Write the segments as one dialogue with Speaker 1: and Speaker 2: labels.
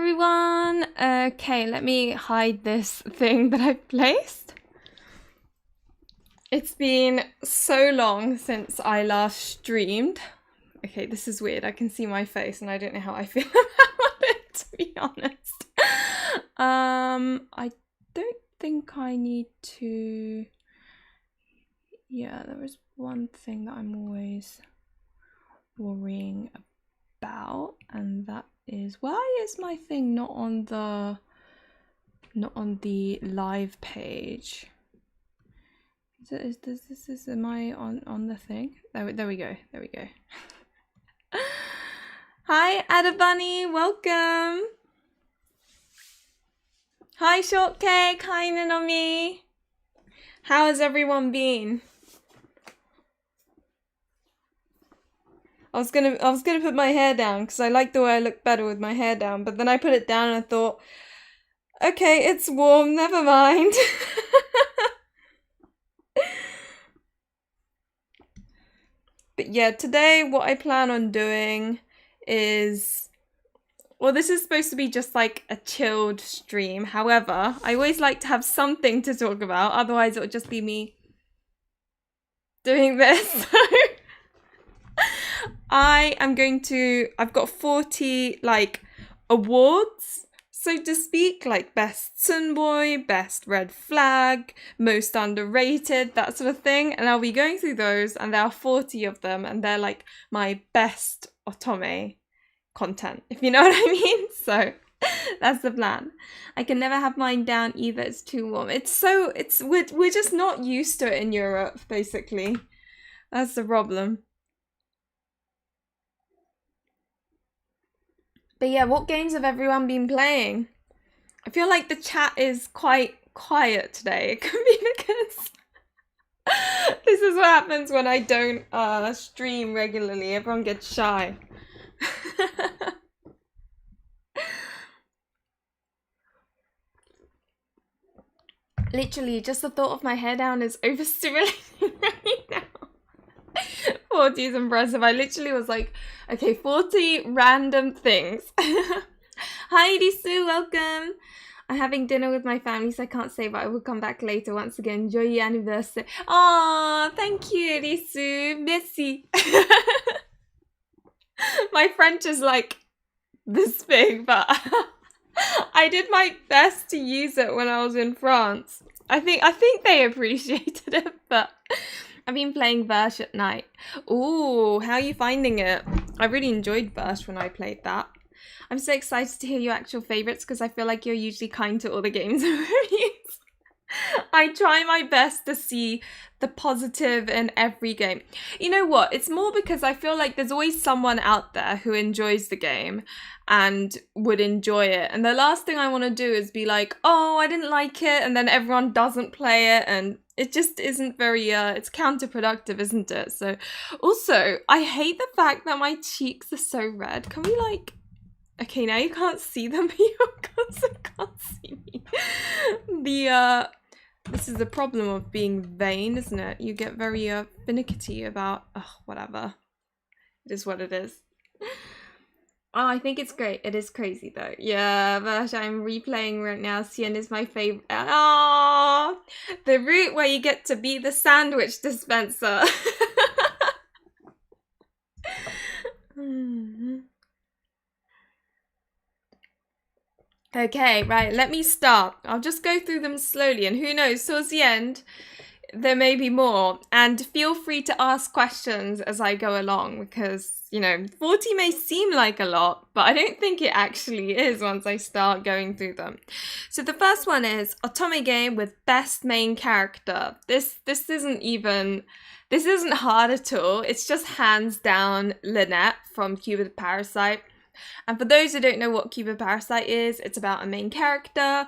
Speaker 1: everyone. Okay, let me hide this thing that I've placed. It's been so long since I last streamed. Okay, this is weird. I can see my face and I don't know how I feel about it, to be honest. I don't think I need to... Yeah, there is one thing that I'm always worrying about, and that is, why is my thing not on the live page? Am I on the thing? There we go. There we go. Hi, Ada Bunny, welcome. Hi, Shortcake. Hi, Nanomi. How has everyone been? I was gonna put my hair down because I like the way I look better with my hair down, but then I put it down and I thought, okay, it's warm, never mind. But yeah, today what I plan on doing is, well, this is supposed to be just like a chilled stream. However, I always like to have something to talk about, otherwise it would just be me doing this. I've got 40 like awards, so to speak, like best Sunboy, best red flag, most underrated, that sort of thing. And I'll be going through those, and there are 40 of them, and they're like my best otome content, if you know what I mean. So that's the plan. I can never have mine down either, it's too warm. We're just not used to it in Europe, basically. That's the problem. But yeah, what games have everyone been playing? I feel like the chat is quite quiet today. It could be because this is what happens when I don't stream regularly. Everyone gets shy. Literally, just the thought of my hair down is overstimulating right now. 40 is impressive. I literally was like, okay, 40 random things. Hi, Risu, welcome. I'm having dinner with my family, so I can't say, but I will come back later. Once again, enjoy your anniversary. Oh, thank you, Risu. Merci. My French is like this big, but I did my best to use it when I was in France. I think they appreciated it, but I've been playing Verge at night. Ooh, how are you finding it? I really enjoyed Verge when I played that. I'm so excited to hear your actual favourites because I feel like you're usually kind to all the games and reviews. I try my best to see the positive in every game. You know what? It's more because I feel like there's always someone out there who enjoys the game and would enjoy it. And the last thing I want to do is be like, oh, I didn't like it, and then everyone doesn't play it, and it just isn't very, it's counterproductive, isn't it? So, also, I hate the fact that my cheeks are so red. Can we, like... Okay, now you can't see them, but you also can't see me. This is the problem of being vain, isn't it? You get very, finicky about, whatever. It is what it is. Oh, I think it's great. It is crazy, though. Yeah, but I'm replaying right now. Cien is my favorite. Oh, the route where you get to be the sandwich dispenser. Okay, right, let me start. I'll just go through them slowly, and who knows, towards the end, there may be more. And feel free to ask questions as I go along, because, you know, 40 may seem like a lot, but I don't think it actually is once I start going through them. So the first one is Otome game with best main character. This isn't hard at all. It's just hands down Lynette from Cupid Parasite. And for those who don't know what Cupid Parasite is, it's about a main character.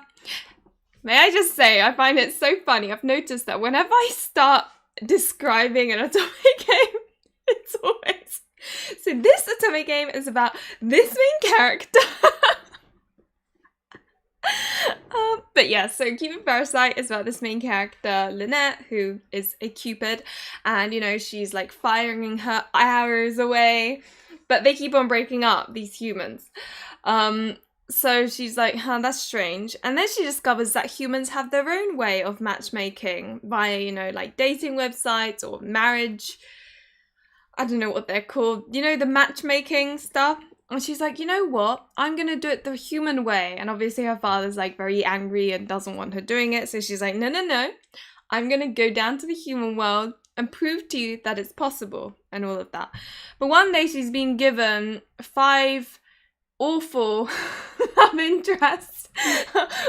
Speaker 1: May I just say, I find it so funny. I've noticed that whenever I start describing an otome game, it's always... So this otome game is about this main character. But yeah, so Cupid Parasite is about this main character, Lynette, who is a Cupid. And, you know, she's like firing her arrows away. But they keep on breaking up, these humans. So she's like, huh, that's strange. And then she discovers that humans have their own way of matchmaking via, you know, like dating websites or marriage. I don't know what they're called. You know, the matchmaking stuff. And she's like, you know what? I'm going to do it the human way. And obviously her father's like very angry and doesn't want her doing it. So she's like, no, no, no. I'm going to go down to the human world and prove to you that it's possible and all of that. But one day she's been given 5 awful love interests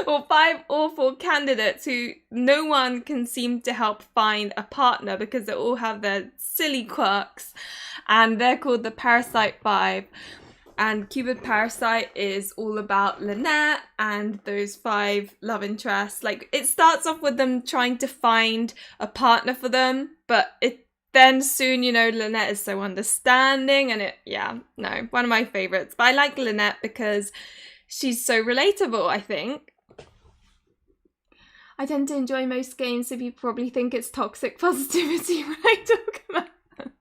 Speaker 1: or 5 awful candidates who no one can seem to help find a partner because they all have their silly quirks, and they're called the Parasite 5. And Cupid Parasite is all about Lynette and those 5 love interests. Like, it starts off with them trying to find a partner for them, but then soon, you know, Lynette is so understanding, and one of my favorites. But I like Lynette because she's so relatable, I think. I tend to enjoy most games, so you probably think it's toxic positivity when I talk about them.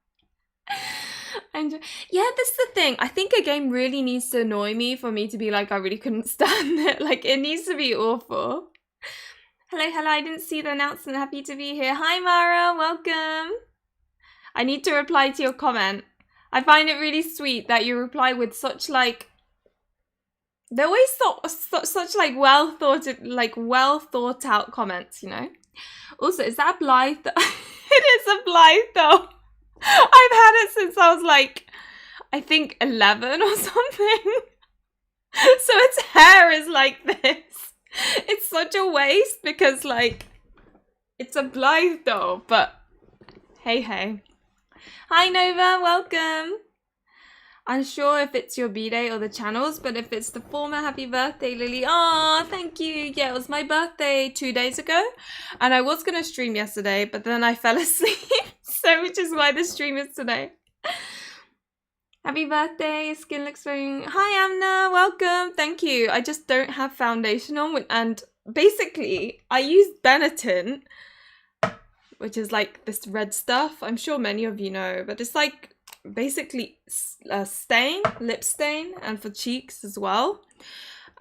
Speaker 1: Yeah, that's the thing. I think a game really needs to annoy me for me to be like, I really couldn't stand it. Like, it needs to be awful. Hello, I didn't see the announcement. Happy to be here. Hi, Mara. Welcome. I need to reply to your comment. I find it really sweet that you reply with such like... They're always such like well thought out comments, you know? Also, is that a Blythe? It is a Blythe though. I've had it since I was like, I think 11 or something. So its hair is like this. It's such a waste because like, it's a Blythe though, but hey. Hi Nova, welcome. Unsure if it's your B-Day or the channels, but if it's the former, happy birthday, Lily. Oh, thank you. Yeah, it was my birthday 2 days ago, and I was going to stream yesterday, but then I fell asleep, so which is why the stream is today. Happy birthday. Skin looks very... Hi, Amna. Welcome. Thank you. I just don't have foundation on, and basically, I use Benetton, which is like this red stuff. I'm sure many of you know, but it's like basically a lip stain, and for cheeks as well.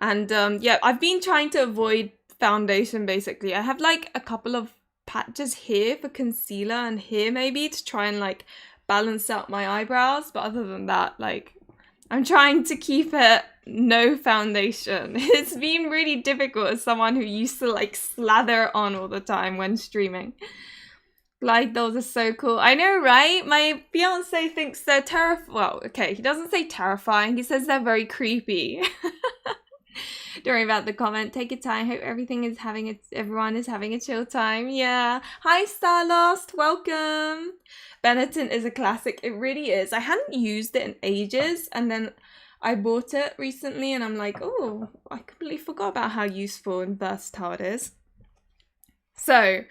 Speaker 1: And yeah, I've been trying to avoid foundation basically. I have like a couple of patches here for concealer and here maybe to try and like balance out my eyebrows, but other than that, like, I'm trying to keep it no foundation. It's been really difficult as someone who used to like slather on all the time when streaming. Like, those are so cool. I know, right? My fiance thinks they're terrifying. Well, okay, he doesn't say terrifying. He says they're very creepy. Don't worry about the comment. Take your time. Hope everyone is having a chill time. Yeah. Hi, Starlost. Welcome. Benetton is a classic. It really is. I hadn't used it in ages, and then I bought it recently, and I'm like, oh, I completely forgot about how useful and versatile it is. So,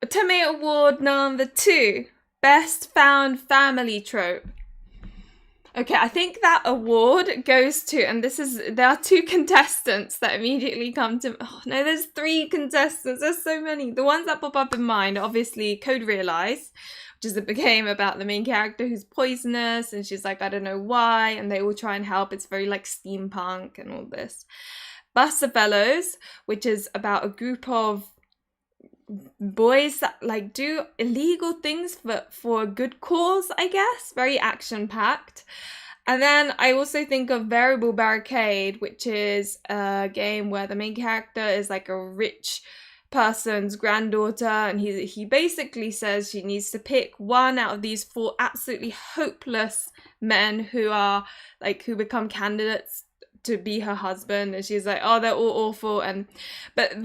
Speaker 1: Otome Award number 2, Best Found Family Trope. Okay, I think that award goes to, and there are 2 contestants that immediately come to, oh no, there's 3 contestants, there's so many. The ones that pop up in mind are obviously Code Realize, which is a game about the main character who's poisonous, and she's like, I don't know why, and they all try and help. It's very like steampunk and all this. Buster Fellows, which is about a group of boys that like do illegal things for a good cause, I guess. Very action-packed. And then I also think of Variable Barricade, which is a game where the main character is like a rich person's granddaughter, and he basically says she needs to pick one out of these 4 absolutely hopeless men who become candidates to be her husband, and she's like, oh, they're all awful, but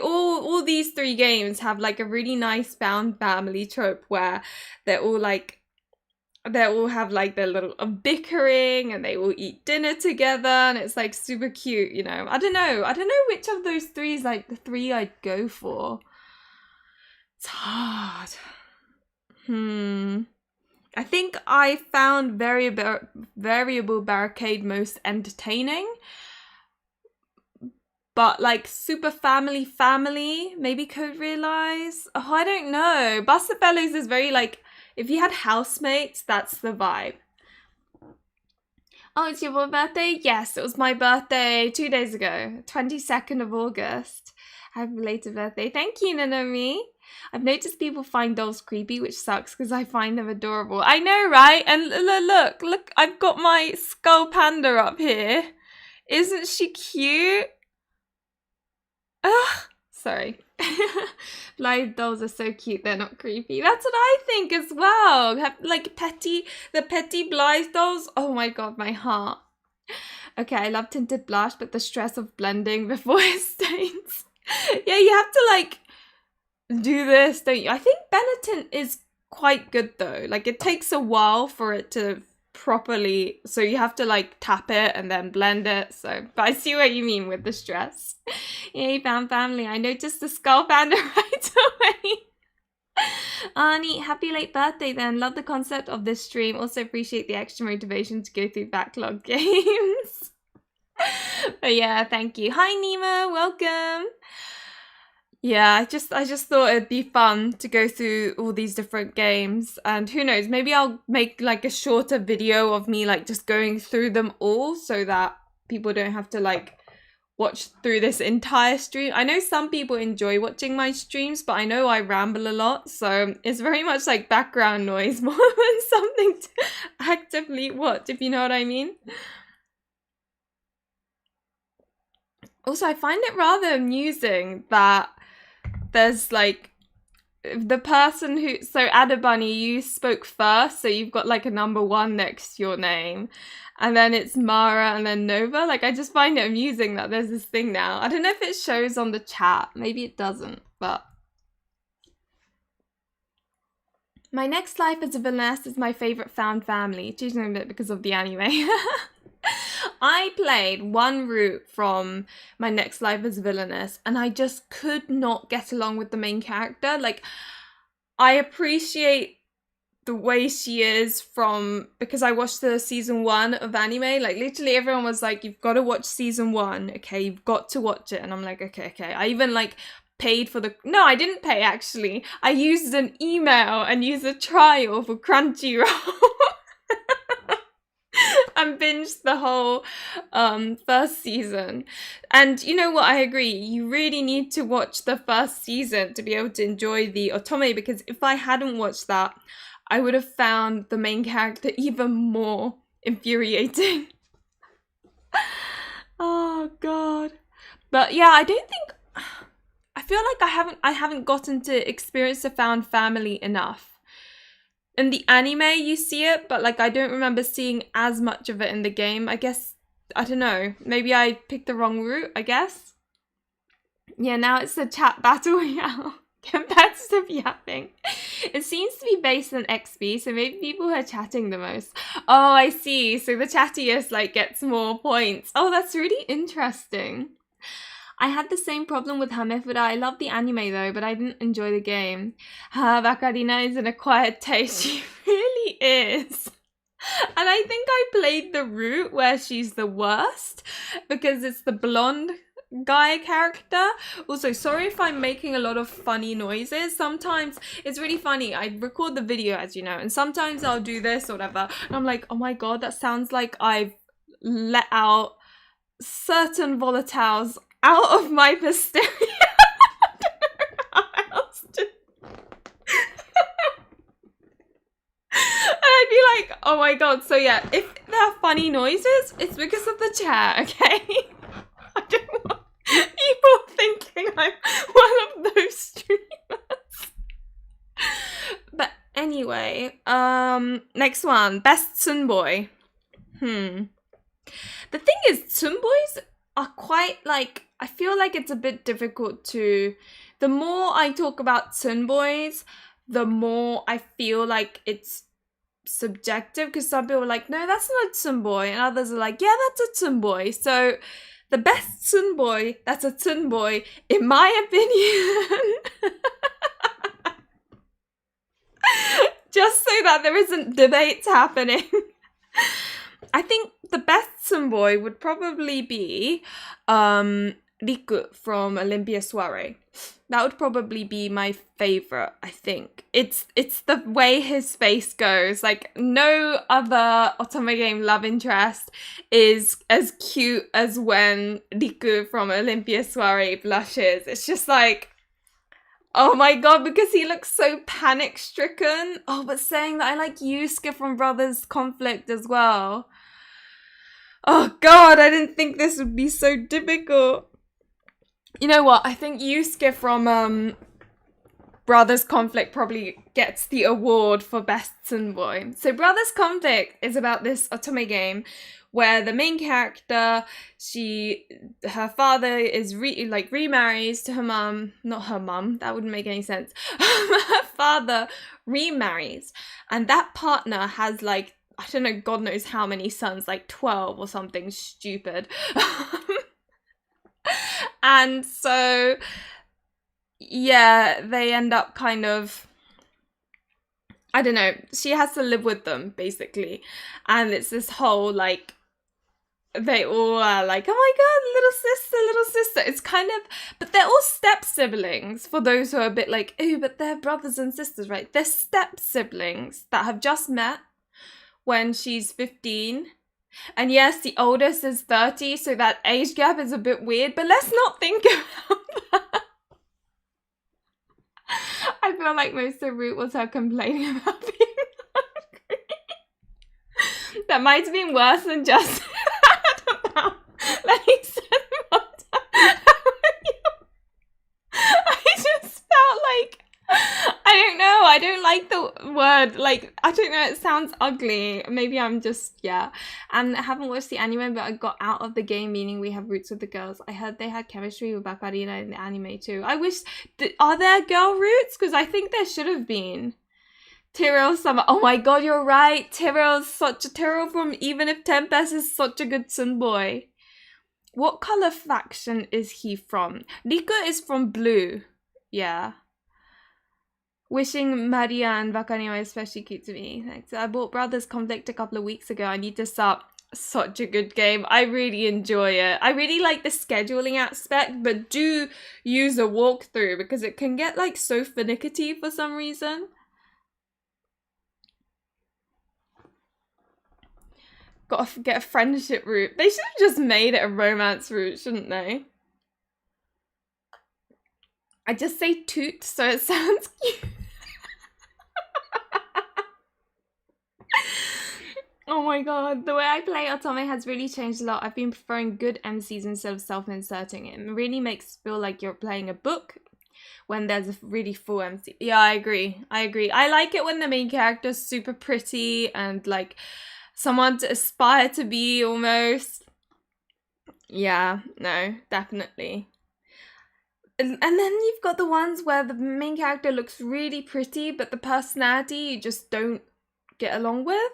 Speaker 1: all these 3 games have like a really nice found family trope where they all have like their little bickering, and they all eat dinner together, and it's like super cute, you know. I don't know which of those 3 is like the 3 I'd go for. It's hard. I think I found Variable Barricade most entertaining, but like super family, maybe Code Realize. Oh, I don't know. Buster Fellows is very like, if you had housemates, that's the vibe. Oh, it's your birthday? Yes, it was my birthday 2 days ago, 22nd of August. Happy belated birthday. Thank you, Nanomi. I've noticed people find dolls creepy, which sucks because I find them adorable. I know, right? And look, I've got my skull panda up here. Isn't she cute? Ugh, sorry. Live dolls are so cute, they're not creepy. That's what I think as well. Like the petty Blythe dolls. Oh my god, my heart. Okay, I love tinted blush, but the stress of blending before it stains. Yeah, you have to like do this, don't you? I think Benetint is quite good though. Like it takes a while for it to properly, so you have to like tap it and then blend it. So, but I see what you mean with the stress. Yay, family. I noticed the skull panda right away. Arnie, happy late birthday then. Love the concept of this stream. Also appreciate the extra motivation to go through backlog games. But yeah, thank you. Hi Nima, welcome. Yeah, I just thought it'd be fun to go through all these different games, and who knows, maybe I'll make like a shorter video of me like just going through them all so that people don't have to like watch through this entire stream. I know some people enjoy watching my streams, but I know I ramble a lot, so it's very much like background noise more than something to actively watch, if you know what I mean. Also, I find it rather amusing that there's like the person who, so Adabunny, you spoke first, so you've got like a number 1 next to your name, and then it's Mara and then Nova. Like I just find it amusing that there's this thing now. I don't know if it shows on the chat, maybe it doesn't, but my next life as a villainess is my favorite found family, choosing a bit because of the anime. I played one route from my next life as a villainess and I just could not get along with the main character. Like, I appreciate the way she is because I watched the season 1 of anime. Like, literally everyone was like, you've got to watch season 1, okay? You've got to watch it. And I'm like, okay. I even like paid for no, I didn't pay actually. I used an email and used a trial for Crunchyroll. And binged the whole first season. And you know what, I agree, you really need to watch the first season to be able to enjoy the otome, because if I hadn't watched that, I would have found the main character even more infuriating. Oh god. But yeah, I feel like I haven't gotten to experience the found family enough. In the anime, you see it, but like I don't remember seeing as much of it in the game. I guess, I don't know, maybe I picked the wrong route, I guess. Yeah, now it's the chat battle royale. Competitive yapping. It seems to be based on XP, so maybe people who are chatting the most. Oh, I see. So the chattiest like gets more points. Oh, that's really interesting. I had the same problem with Hamefura. I love the anime though, but I didn't enjoy the game. Bakarina is an acquired taste. She really is. And I think I played the route where she's the worst because it's the blonde guy character. Also, sorry if I'm making a lot of funny noises. Sometimes it's really funny. I record the video, as you know, and sometimes I'll do this or whatever. And I'm like, oh my god, that sounds like I've let out certain volatiles out of my posterior. I don't know how else to. And I'd be like, oh my god. So yeah, if there are funny noises, it's because of the chair, okay? I don't want people thinking I'm one of those streamers. But anyway, next one, best Tsunboy. The thing is, Tsunboys are quite like, I feel like it's a bit difficult to, the more I talk about Tsunboys, the more I feel like it's subjective, because some people are like, no, that's not a Tsunboy, and others are like, yeah, that's a Tsunboy. So the best Tsunboy that's a Tsunboy, in my opinion, just so that there isn't debates happening, I think the best Tsunboy would probably be Riku from Olympia Soiree. That would probably be my favorite, I think. It's the way his face goes. Like, no other otome game love interest is as cute as when Riku from Olympia Soiree blushes. It's just like, oh my god, because he looks so panic-stricken. Oh, but saying that, I like Yusuke from Brothers Conflict as well. Oh god, I didn't think this would be so difficult. You know what? I think Yusuke from Brothers Conflict probably gets the award for best Sunboy. So Brothers Conflict is about this otome game where the main character, her father is remarries to her mum. Not her mum, that wouldn't make any sense. Her father remarries, and that partner has like, I don't know, God knows how many sons, like 12 or something stupid. And so, yeah, they end up kind of, I don't know, she has to live with them, basically. And it's this whole, like, they all are like, oh my god, little sister. It's kind of, but they're all step siblings, for those who are a bit like, oh, but they're brothers and sisters, right? They're step siblings that have just met when she's 15. And yes, the oldest is 30, so that age gap is a bit weird, but let's not think about that. I feel like most of the root was her complaining about being hungry. That might have been worse than just letting I just felt like, I don't know, I don't like the word, like, I don't know, it sounds ugly. Maybe I'm just, yeah. And I haven't watched the anime, but I got out of the game, meaning we have roots with the girls. I heard they had chemistry with Bakarina in the anime too. I wish, are there girl roots? Because I think there should have been. Tyrell Summer, oh my god, you're right. Tyrell from Even If Tempest is such a good Sunboy. What color faction is he from? Riku is from blue. Yeah. Wishing Maria and Vakanima especially cute to me. Thanks. I bought Brothers Conflict a couple of weeks ago. I need to start. Such a good game. I really enjoy it. I really like the scheduling aspect, but do use a walkthrough because it can get like so finicky for some reason. Gotta get a friendship route. They should have just made it a romance route, shouldn't they? I just say toot so it sounds cute. Oh my god, the way I play otome has really changed a lot. I've been preferring good MCs instead of self-inserting. It really makes it feel like you're playing a book when there's a really full MC. Yeah, I agree. I like it when the main character's super pretty and like someone to aspire to be almost. Yeah, no, definitely. And then you've got the ones where the main character looks really pretty, but the personality you just don't get along with.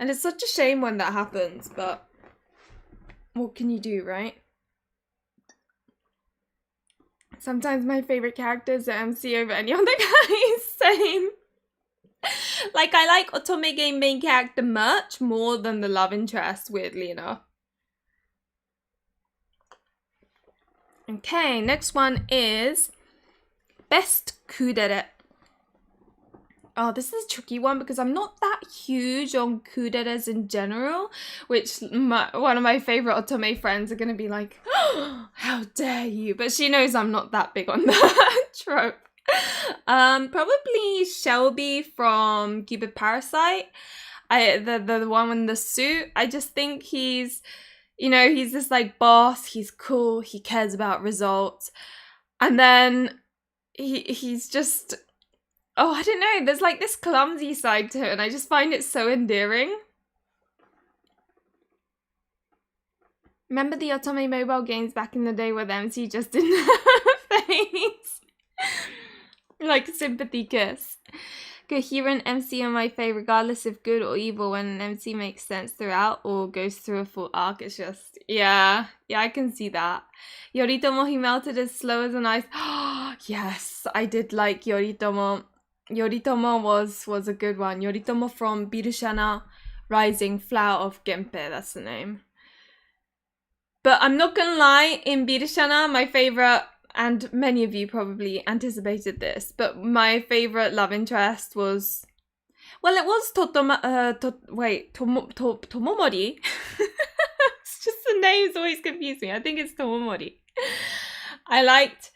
Speaker 1: And it's such a shame when that happens, but what can you do, right? Sometimes my favorite characters are MC over any other guys. Same. Like, I like otome game main character merch more than the love interest, weirdly enough. Okay, next one is best kudere. Oh, this is a tricky one because I'm not that huge on kuderes in general, which one of my favorite otome friends are going to be like, oh, how dare you? But she knows I'm not that big on that trope. Probably Shelby from Cupid Parasite. The one in the suit. I just think he's, you know, he's this like boss. He's cool. He cares about results. And then he's just, oh, I don't know. There's like this clumsy side to it, and I just find it so endearing. Remember the otome mobile games back in the day where the MC just didn't have a face? Like sympathy kiss. Coherent MC are my fave, regardless if good or evil. When an MC makes sense throughout or goes through a full arc, it's just, yeah, I can see that. Yoritomo, he melted as slow as an ice. Yes, I did like Yoritomo. Yoritomo was a good one. Yoritomo from Birushana Rising, Flower of Genpei, that's the name. But I'm not gonna lie, in Birshana, my favorite, and many of you probably anticipated this, but my favorite love interest was, well, it was Tomomori. It's just the names always confuse me. I think it's Tomomori. I liked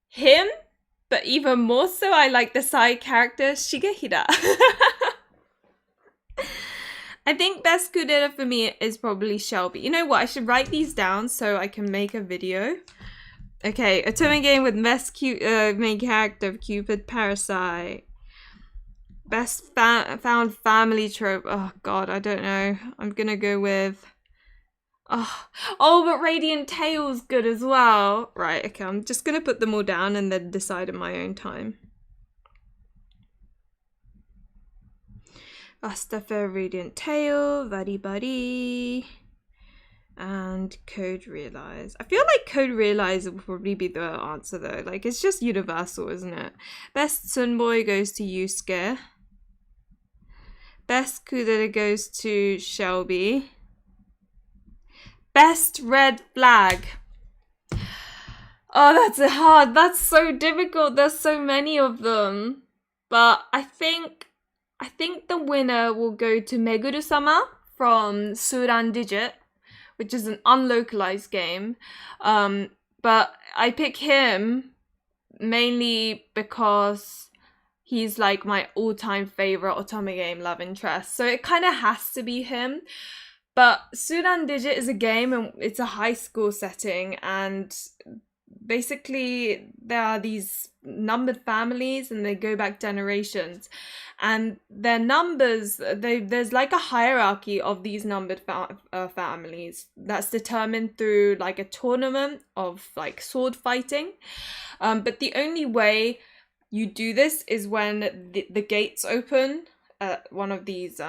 Speaker 1: him, but even more so, I liked the side character, Shigehira. I think best kudera for me is probably Shelby. You know what? I should write these down so I can make a video. Okay, otome game with best main character of Cupid Parasite. Best found family trope. Oh god, I don't know. I'm gonna go with... Oh, but Radiant Tail's good as well. Right, okay, I'm just gonna put them all down and then decide in my own time. Astafair, Radiant Tail, Buddy Buddy, and Code Realize. I feel like Code Realize will probably be the answer though. Like, it's just universal, isn't it? Best Sunboy goes to Yusuke. Best kudera goes to Shelby. Best red flag. Oh, that's so difficult. There's so many of them. But I think the winner will go to Meguru-sama from Suran Digit, which is an unlocalized game. But I pick him mainly because he's like my all-time favorite otome game love interest. So it kind of has to be him. But Suran Digit is a game and it's a high school setting, and basically there are these numbered families and they go back generations, and their numbers, there's like a hierarchy of these numbered families that's determined through like a tournament of like sword fighting. But the only way you do this is when the gates open at one of these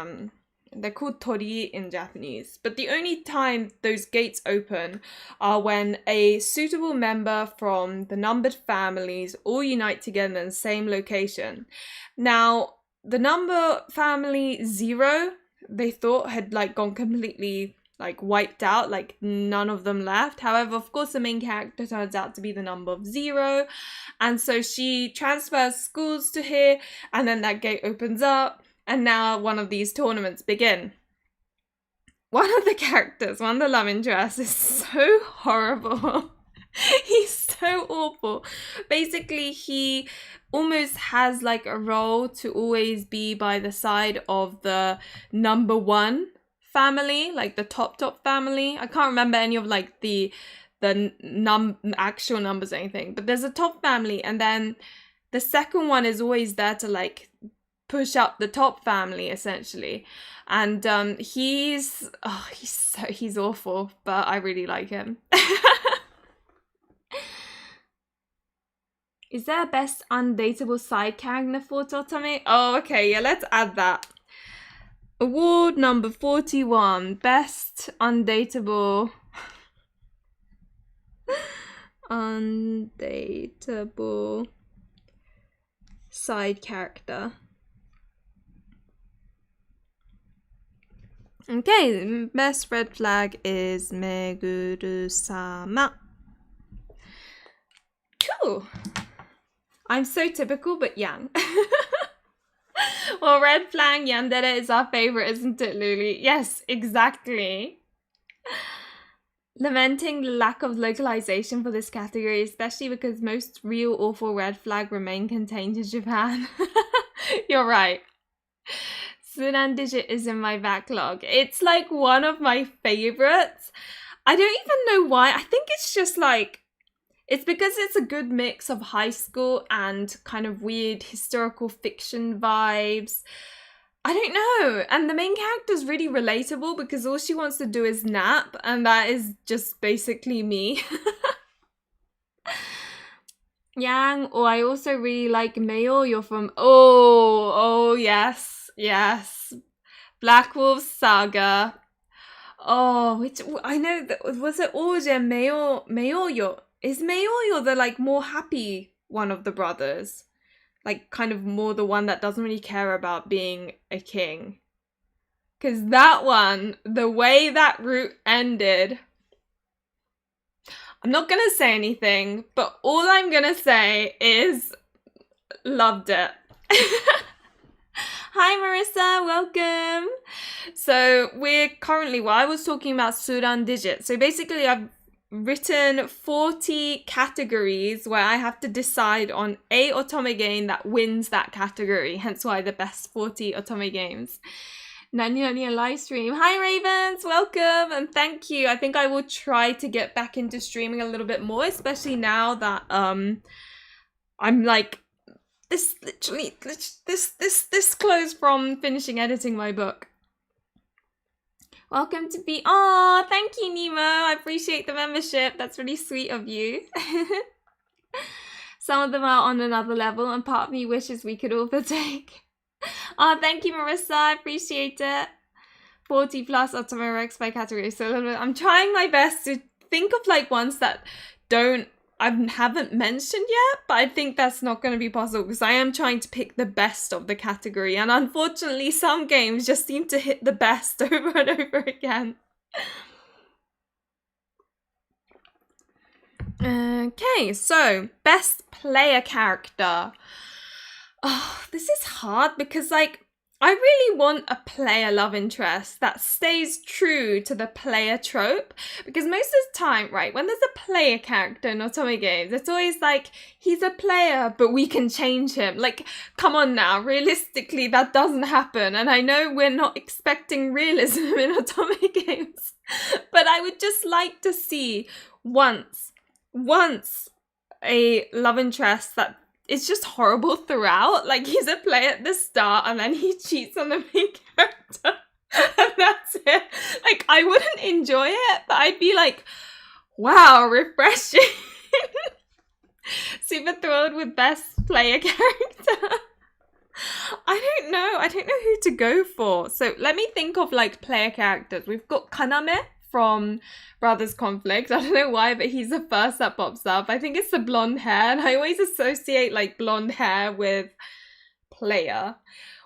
Speaker 1: they're called tori in Japanese, but the only time those gates open are when a suitable member from the numbered families all unite together in the same location. Now, the number family 0, they thought had like gone completely like wiped out, like none of them left. However, of course, the main character turns out to be the number of 0, and so she transfers schools to here, and then that gate opens up. And now one of these tournaments begin. One of the characters, one of the love interests, is so horrible. He's so awful. Basically, he almost has like a role to always be by the side of the number 1 family, like the top family. I can't remember any of like the actual numbers or anything, but there's a top family, and then the second one is always there to like push up the top family essentially. And he's awful, but I really like him. Is there a best undateable side character for Totome? Oh, okay, yeah, let's add that. Award number 41, best undateable undateable side character. Okay, best red flag is Meguru-sama. Cool. I'm so typical, but yang. Well, red flag yandere is our favorite, isn't it, Luli? Yes, exactly. Lamenting the lack of localization for this category, especially because most real awful red flag remain contained in Japan. You're right. Suran Digit is in my backlog. It's like one of my favorites. I don't even know why. I think it's just like, it's because it's a good mix of high school and kind of weird historical fiction vibes. I don't know. And the main character's really relatable because all she wants to do is nap, and that is just basically me. Yang, oh, I also really like Mayo. You're from, oh, yes. Yes, Black Wolf Saga. Oh, which I know that was it. Oje Meoyo. Is Meoyo the like more happy one of the brothers? Like kind of more the one that doesn't really care about being a king. Because that one, the way that route ended, I'm not gonna say anything, but all I'm gonna say is loved it. Hi Marissa, welcome. So we're currently, I was talking about Sudan Digit. So basically I've written 40 categories where I have to decide on a otome game that wins that category, hence why the best 40 otome games. Nani a live stream. Hi Ravens, welcome and thank you. I think I will try to get back into streaming a little bit more, especially now that I'm like this close from finishing editing my book. Welcome to be. Oh, thank you, Nemo. I appreciate the membership. That's really sweet of you. Some of them are on another level, and part of me wishes we could all partake. Oh, thank you, Marissa. I appreciate it. 40 plus otome Rex by category. So I'm trying my best to think of like ones that I haven't mentioned yet, but I think that's not going to be possible because I am trying to pick the best of the category. And unfortunately, some games just seem to hit the best over and over again. Okay, so best player character. Oh, this is hard because like I really want a player love interest that stays true to the player trope, because most of the time, right, when there's a player character in otome games, it's always like, he's a player, but we can change him. Like, come on now, realistically, that doesn't happen. And I know we're not expecting realism in otome games, but I would just like to see once a love interest that it's just horrible throughout. Like, he's a player at the start and then he cheats on the main character and that's it. Like, I wouldn't enjoy it, but I'd be like, wow, refreshing. Super thrilled with best player character. I don't know who to go for. So let me think of like player characters. We've got Kaname from Brothers Conflict. I don't know why, but he's the first that pops up. I think it's the blonde hair, and I always associate like blonde hair with player.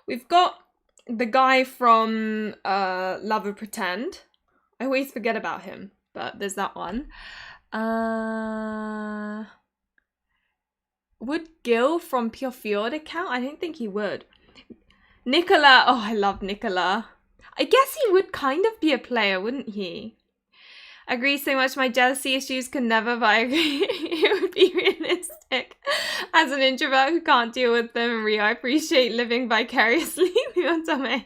Speaker 1: We've got the guy from Love and Pretend. I always forget about him, but there's that one. Would Gil from Pure Fiore count? I don't think he would. Nicola. Oh, I love Nicola. I guess he would kind of be a player, wouldn't he? Agree so much, my jealousy issues can never vibrate. It would be realistic. As an introvert who can't deal with them in Rio, I appreciate living vicariously with otome.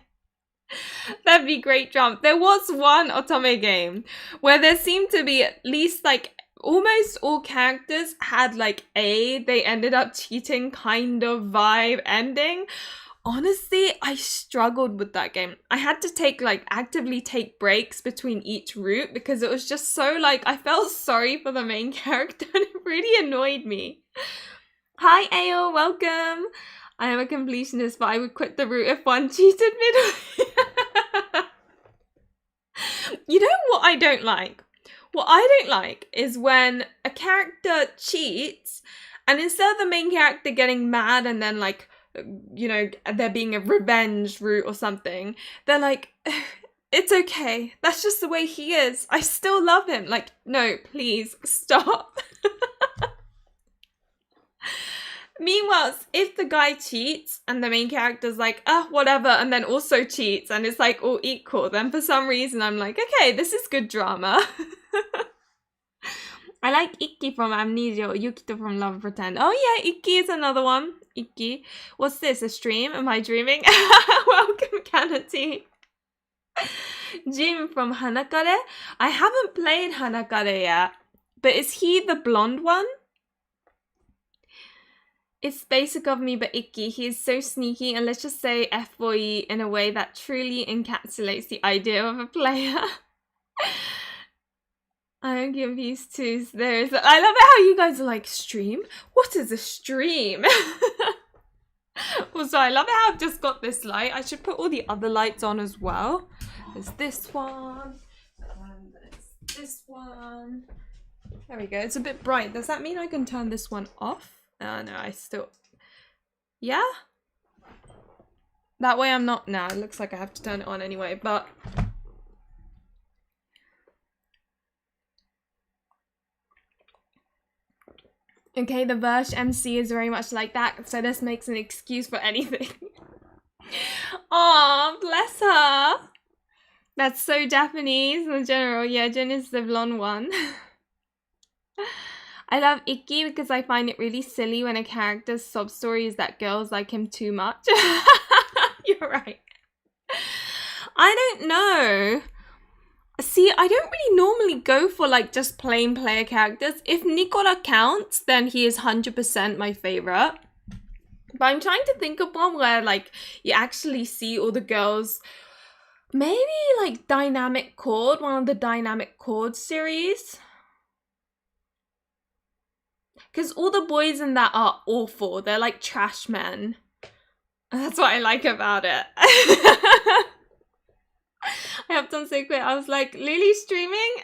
Speaker 1: That'd be great jump. There was one otome game where there seemed to be at least like almost all characters had like they ended up cheating kind of vibe ending. Honestly, I struggled with that game. I had to actively take breaks between each route because it was just so like, I felt sorry for the main character and it really annoyed me. Hi Ayo, welcome. I am a completionist, but I would quit the route if one cheated midway. You know what I don't like? What I don't like is when a character cheats and instead of the main character getting mad and then like, you know, there being a revenge route or something, they're like, it's okay, that's just the way he is, I still love him. Like, no, please stop. Meanwhile, if the guy cheats and the main character's like, whatever, and then also cheats and it's like all equal, then for some reason I'm like, okay, this is good drama. I like Ikki from Amnesia or Yukito from Love and Pretend. Oh yeah, Ikki is another one. Ikki. What's this, a stream? Am I dreaming? Welcome, Kanati. Jim from Hanakare. I haven't played Hanakare yet, but is he the blonde one? It's basic of me, but Ikki. He is so sneaky and let's just say F-boy in a way that truly encapsulates the idea of a player. I'm confused too. I love it how you guys are like, stream? What is a stream? Also, I love it how I've just got this light. I should put all the other lights on as well. There's this one. And there's this one. There we go. It's a bit bright. Does that mean I can turn this one off? No, I still... Yeah? That way I'm not... No, it looks like I have to turn it on anyway, but... Okay, the Verge MC is very much like that, so this makes an excuse for anything. Aw, bless her. That's so Japanese in general. Yeah, Jin is the blonde one. I love Ikki because I find it really silly when a character's sob story is that girls like him too much. You're right. I don't know. See, I don't really normally go for like just plain player characters. If Nicola counts, then he is 100% my favorite. But I'm trying to think of one where like you actually see all the girls. Maybe like Dynamic Chord, one of the Dynamic Chord series. Because all the boys in that are awful. They're like trash men. And that's what I like about it. I hopped on so quick. I was like, Lily's streaming?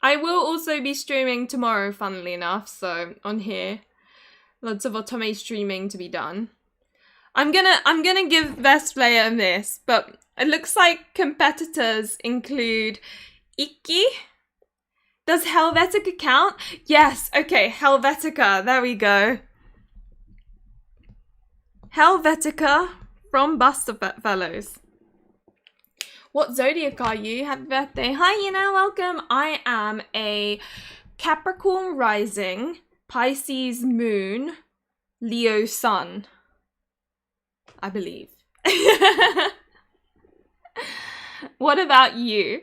Speaker 1: I will also be streaming tomorrow, funnily enough. So on here, lots of otome streaming to be done. I'm gonna give best player a miss, but it looks like competitors include Ikki. Does Helvetica count? Yes. Okay, Helvetica. There we go. Helvetica from Buster Fellows. What zodiac are you? Happy birthday. Hi, Yuna. Welcome. I am a Capricorn rising, Pisces moon, Leo sun. I believe. What about you?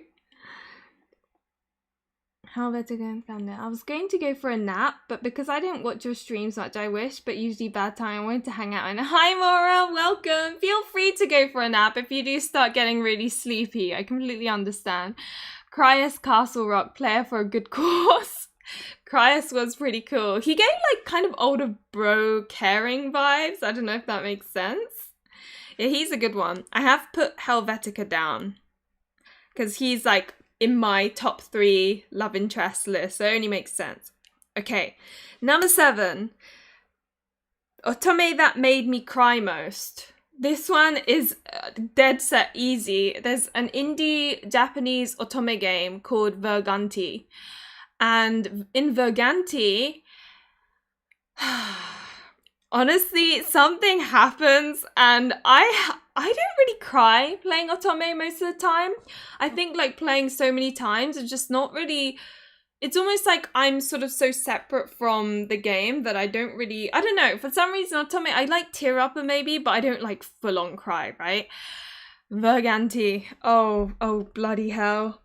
Speaker 1: How about to go and found it? I was going to go for a nap, but because I didn't watch your streams much, I wish, but usually bad time, I wanted to hang out. And hi, Maura, welcome. Feel free to go for a nap if you do start getting really sleepy. I completely understand. Cryus Castle Rock, player for a good cause. Cryus was pretty cool. He gave like kind of older bro caring vibes. I don't know if that makes sense. Yeah, he's a good one. I have put Helvetica down because he's like in my top 3 love interest list, so it only makes sense. Okay, number 7. Otome that made me cry most. This one is dead set easy. There's an indie Japanese otome game called Verganti. And in Verganti, honestly, something happens and I don't really cry playing otome most of the time. I think like playing so many times it's just not really, it's almost like I'm sort of so separate from the game that I don't know, for some reason otome, I like tear up maybe, but I don't like full on cry, right? Verganti, oh bloody hell.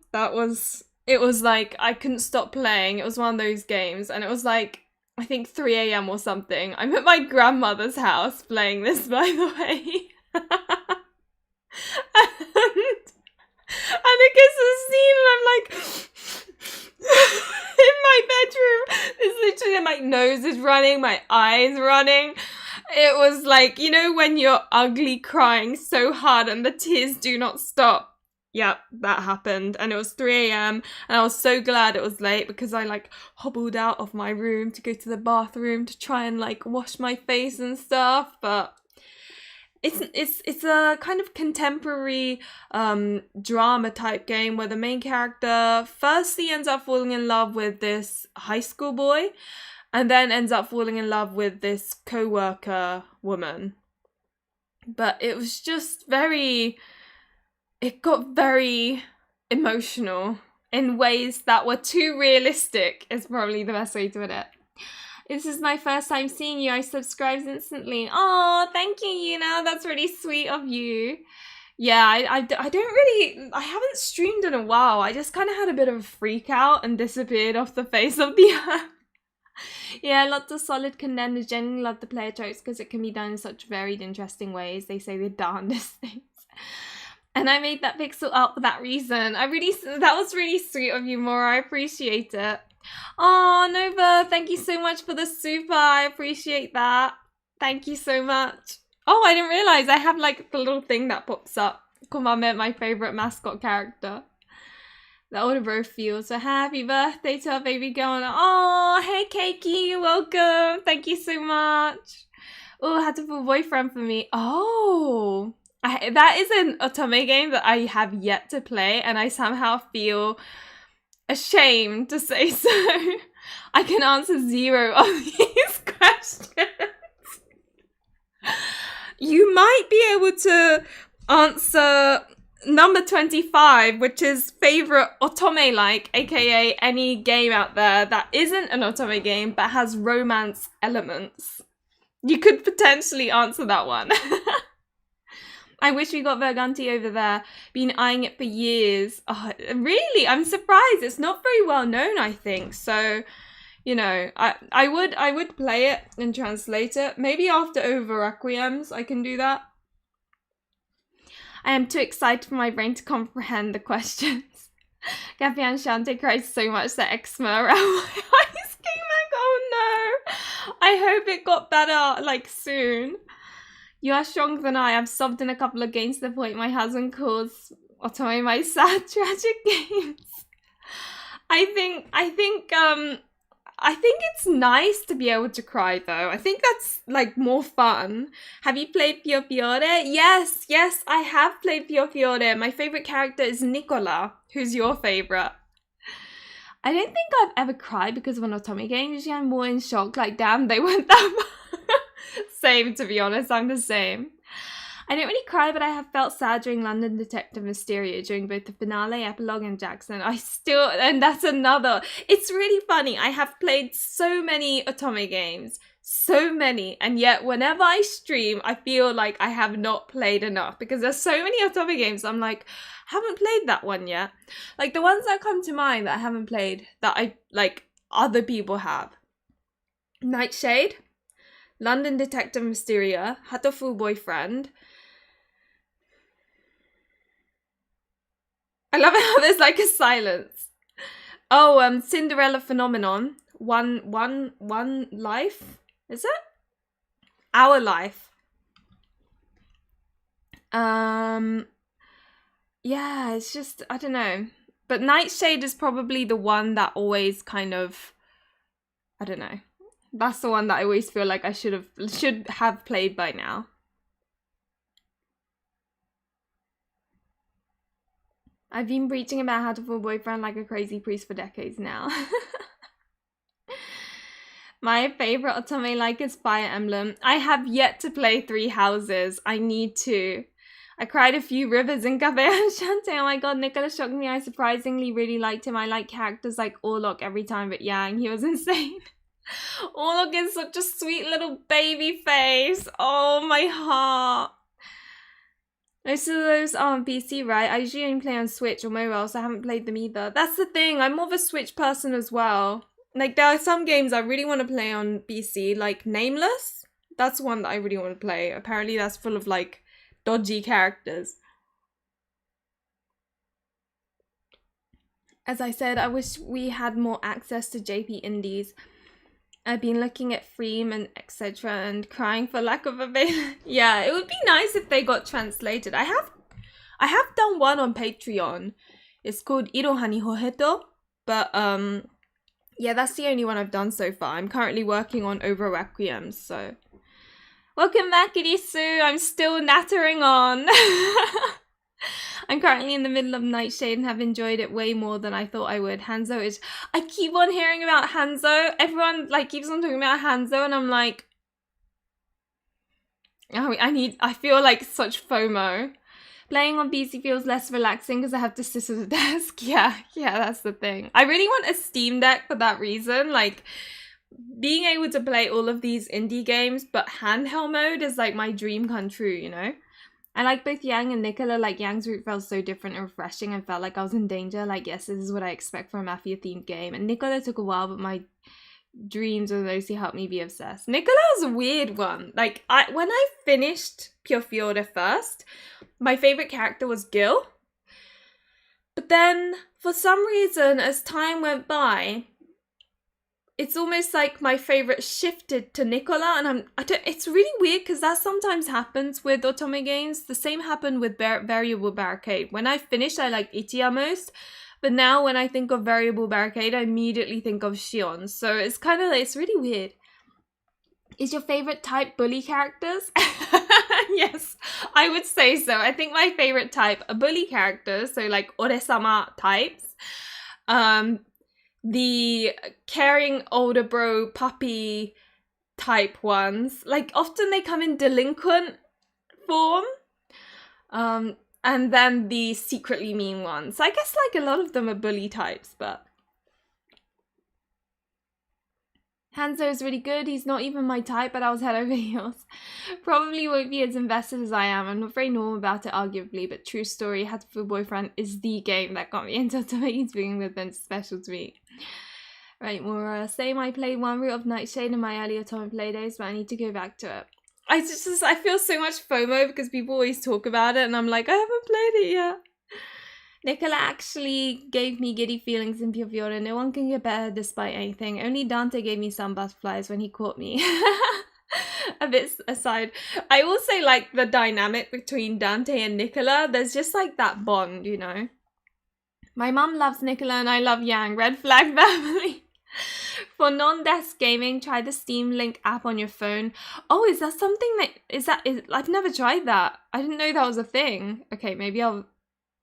Speaker 1: It was like I couldn't stop playing. It was one of those games and it was like I think 3 a.m. or something. I'm at my grandmother's house playing this, by the way. and it gets a scene and I'm like in my bedroom. It's literally my nose is running, my eyes running. It was like, you know when you're ugly crying so hard and the tears do not stop. Yep, that happened. And it was 3 a.m. and I was so glad it was late because I like hobbled out of my room to go to the bathroom to try and like wash my face and stuff. But it's a kind of contemporary drama type game where the main character firstly ends up falling in love with this high school boy and then ends up falling in love with this co-worker woman. But it was just it got very emotional in ways that were too realistic, is probably the best way to put it. This is my first time seeing you. I subscribed instantly. Oh, thank you, Yuna. That's really sweet of you. Yeah, I haven't streamed in a while. I just kind of had a bit of a freak out and disappeared off the face of the earth. Yeah, lots of solid contenders. Genuinely love the player tropes because it can be done in such varied, interesting ways. They say the darndest things. And I made that pixel art for that reason. That was really sweet of you, Maura. I appreciate it. Oh, Nova, thank you so much for the super. I appreciate that. Thank you so much. Oh, I didn't realize I have like the little thing that pops up. Kumame, my favorite mascot character. The older bro feels. So happy birthday to our baby girl. Oh, hey, Keiki, welcome. Thank you so much. Oh, I had to put a boyfriend for me. Oh. That is an otome game that I have yet to play and I somehow feel ashamed to say so. I can answer 0 of these questions. You might be able to answer number 25, which is favorite otome-like, aka any game out there that isn't an otome game but has romance elements. You could potentially answer that one. I wish we got Verganti over there. Been eyeing it for years. Oh, really? I'm surprised. It's not very well known, I think. So, you know, I would play it and translate it. Maybe after Over Requiems, I can do that. I am too excited for my brain to comprehend the questions. Gabian Shante cried so much that eczema around my eyes came back. Oh no! I hope it got better, like, soon. You are stronger than I. I've subbed in a couple of games to the point my husband calls otome my sad, tragic games. I think it's nice to be able to cry, though. I think that's, like, more fun. Have you played Pio Fiore? Yes, I have played Pio Fiore. My favorite character is Nicola. Who's your favorite? I don't think I've ever cried because of an otome game. Usually I'm more in shock, like, damn, they went that much. Same, to be honest, I'm the same. I don't really cry, but I have felt sad during London Detective Mysteria during both the finale, epilogue, and Jackson. And that's another. It's really funny. I have played so many otome games, so many, and yet whenever I stream, I feel like I have not played enough because there's so many otome games. I'm like, haven't played that one yet. Like the ones that come to mind that I haven't played that I like other people have. Nightshade, London Detective Mysteria, Hatofu Boyfriend. I love how there's like a silence. Oh, Cinderella Phenomenon. One life? Is it? Our Life. Yeah, it's just, I don't know. But Nightshade is probably the one that always kind of, I don't know. That's the one that I always feel like I should have played by now. I've been preaching about how to fool boyfriend like a crazy priest for decades now. My favorite otome like is Fire Emblem. I have yet to play Three Houses. I need to. I cried a few rivers in Cafe Enchanté. Oh my god, Nicola shocked me. I surprisingly really liked him. I like characters like Orlok every time, but Yang, he was insane. Orlok is such a sweet little baby face. Oh, my heart. Most of those are on PC, right? I usually only play on Switch or mobile, so I haven't played them either. That's the thing. I'm more of a Switch person as well. Like, there are some games I really want to play on PC, like Nameless. That's one that I really want to play. Apparently, that's full of, like, dodgy characters. As I said, I wish we had more access to JP Indies. I've been looking at Freem and etc. and crying for lack of availability. Yeah, it would be nice if they got translated. I have done one on Patreon. It's called Iroha ni Hoheto. But yeah, that's the only one I've done so far. I'm currently working on Over Requiem, so. Welcome back, Irisu. I'm still nattering on. I'm currently in the middle of Nightshade and have enjoyed it way more than I thought I would. Hanzo is... I keep on hearing about Hanzo. Everyone like keeps on talking about Hanzo and I'm like... Oh, I feel like such FOMO. Playing on PC feels less relaxing because I have to sit at a desk. Yeah, that's the thing. I really want a Steam Deck for that reason. Like, being able to play all of these indie games, but handheld mode is like my dream come true, you know? I like both Yang and Nicola. Like, Yang's route felt so different and refreshing and felt like I was in danger. Like, yes, this is what I expect from a mafia-themed game. And Nicola took a while, but my dreams are those who helped me be obsessed. Nicola was a weird one. Like, when I finished Pure Fiore first, my favorite character was Gil. But then, for some reason, as time went by, it's almost like my favorite shifted to Nicola, and it's really weird because that sometimes happens with otome games. The same happened with Variable Barricade. When I finished, I liked Itia most, but now when I think of Variable Barricade, I immediately think of Shion. So it's kind of like, it's really weird. Is your favorite type bully characters? Yes, I would say so. I think my favorite type are bully characters, so like Ore-sama types. the caring older bro puppy type ones. Like, often they come in delinquent form. And then the secretly mean ones. I guess like a lot of them are bully types, but Hanzo is really good. He's not even my type, but I was head over heels. Probably won't be as invested as I am. I'm not very normal about it, arguably, but true story, Hatoful Boyfriend is the game that got me into Otome's being with them special to me. Right, Maura. Same, I played one route of Nightshade in my early Otome playdays, but I need to go back to it. I feel so much FOMO because people always talk about it, and I'm like, I haven't played it yet. Nicola actually gave me giddy feelings in Pure Fiore. No one can get better despite anything. Only Dante gave me some butterflies when he caught me. A bit aside. I also like the dynamic between Dante and Nicola. There's just like that bond, you know. My mum loves Nicola and I love Yang. Red flag family. For non-desk gaming, try the Steam Link app on your phone. Oh, is that something that... I've never tried that. I didn't know that was a thing. Okay, maybe I'll...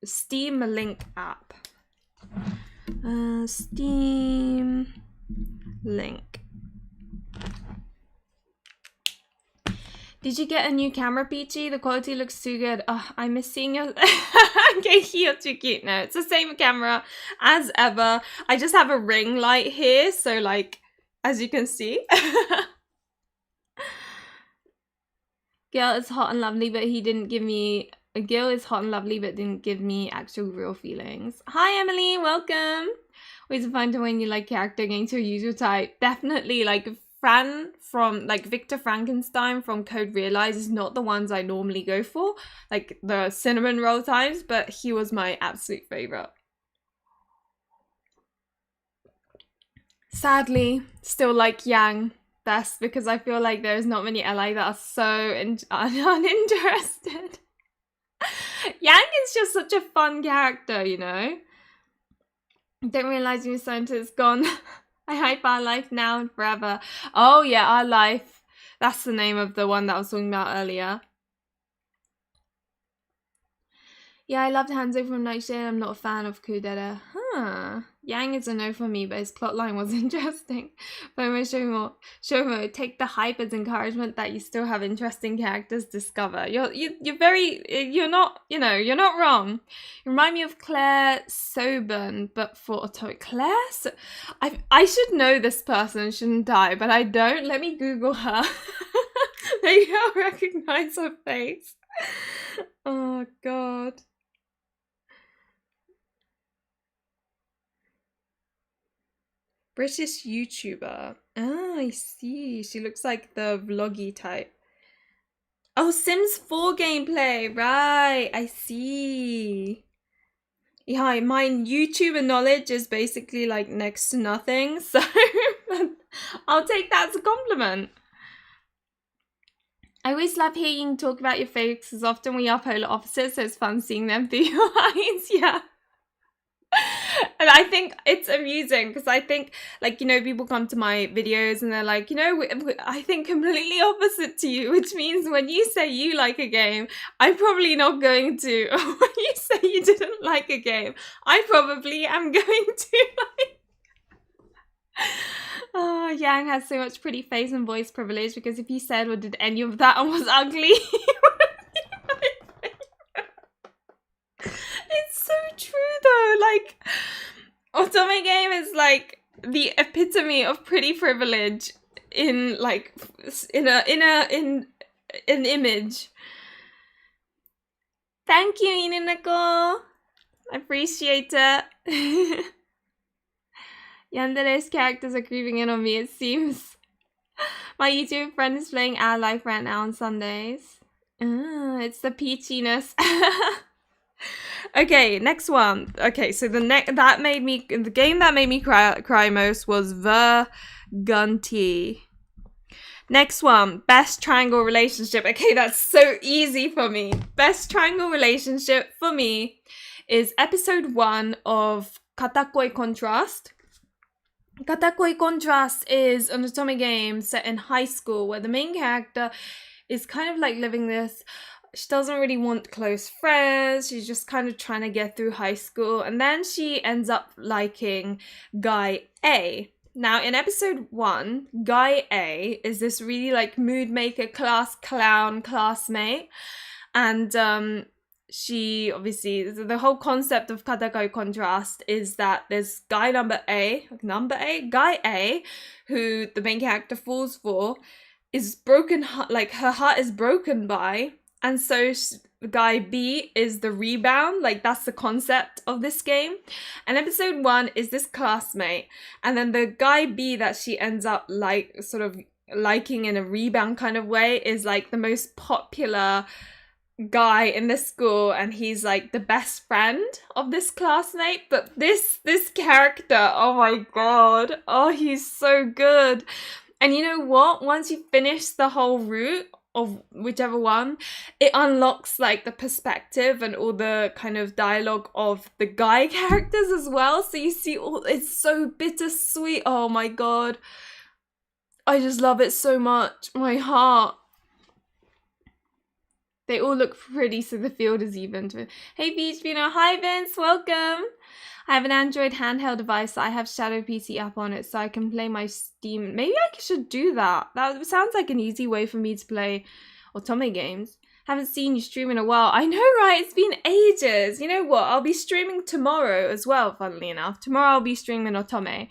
Speaker 1: Steam Link app. Steam Link. Did you get a new camera, Peachy? The quality looks too good. Oh, I miss seeing your... Okay, you're too cute. No, it's the same camera as ever. I just have a ring light here, so like, as you can see. Gil is hot and lovely, but he didn't give me... Gil is hot and lovely, but didn't give me actual real feelings. Hi, Emily. Welcome. Always fun to when you like character getting to a usual type. Definitely, like, Fran from, like, Victor Frankenstein from Code Realize is not the ones I normally go for. Like, the cinnamon roll times, but he was my absolute favorite. Sadly, still like Yang best because I feel like there's not many LI that are so uninterested. Yang is just such a fun character, you know? Don't realize your scientist gone. I hype Our Life now and forever. Oh yeah, Our Life. That's the name of the one that I was talking about earlier. Yeah, I loved Hanzo from Nightshade. I'm not a fan of Kudera. Huh. Yang is a no for me, but his plotline was interesting. FOMO, Shomo, take the hype as encouragement that you still have interesting characters discover. You're not, you know, you're not wrong. You remind me of Claire Soburn, but for Otome. Claire? I should know this person, shouldn't I? But I don't. Let me Google her. Maybe I'll recognize her face. Oh, God. British YouTuber. Ah, I see. She looks like the vloggy type. Oh, Sims 4 gameplay. Right, I see. Yeah, my YouTuber knowledge is basically like next to nothing. So I'll take that as a compliment. I always love hearing you talk about your favorites because often we are polar opposites, so it's fun seeing them through your eyes. Yeah. And I think it's amusing because I think, like, you know, people come to my videos and they're like, you know, I think completely opposite to you, which means when you say you like a game, I'm probably not going to. When you say you didn't like a game, I probably am going to like. Oh, Yang has so much pretty face and voice privilege because if he said or did any of that and was ugly, it's so true though. Like, Otome game is like the epitome of pretty privilege in like in an image. Thank you, Ininako. I appreciate it. Yandere's characters are creeping in on me, it seems. My YouTube friend is playing Our Life right now on Sundays. It's the peachiness. Okay, next one. Okay, so the game that made me cry most was Vergunti. Next one, best triangle relationship. Okay, that's so easy for me. Best triangle relationship for me is episode 1 of Katakoi Contrast. Katakoi Contrast is an otome game set in high school where the main character is kind of like living this she doesn't really want close friends. She's just kind of trying to get through high school. And then she ends up liking Guy A. Now, in episode 1, Guy A is this really like mood maker, class clown classmate. And she obviously, the whole concept of katakoi contrast is that there's guy Guy A, who the main character falls for, is broken, like her heart is broken by, and so Guy B is the rebound. Like, that's the concept of this game. And episode 1 is this classmate, and then the Guy B that she ends up like sort of liking in a rebound kind of way is like the most popular guy in the school, and he's like the best friend of this classmate. But this character, oh my god, oh, he's so good. And you know what? Once you finish the whole route of whichever one, it unlocks like the perspective and all the kind of dialogue of the guy characters as well. So you see all, it's so bittersweet. Oh my god. I just love it so much. My heart. They all look pretty, so the field is even. Hey Beach Vino, hi Vince, welcome. I have an Android handheld device. I have Shadow PC app on it, so I can play my Steam. Maybe I should do that. That sounds like an easy way for me to play otome games. Haven't seen you stream in a while. I know, right? It's been ages. You know what? I'll be streaming tomorrow as well, funnily enough. Tomorrow I'll be streaming otome.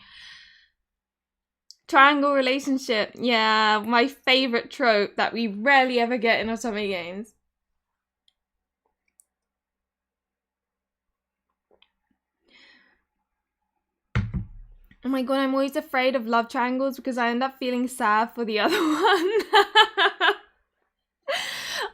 Speaker 1: Triangle relationship. Yeah, my favorite trope that we rarely ever get in otome games. Oh my god, I'm always afraid of love triangles because I end up feeling sad for the other one.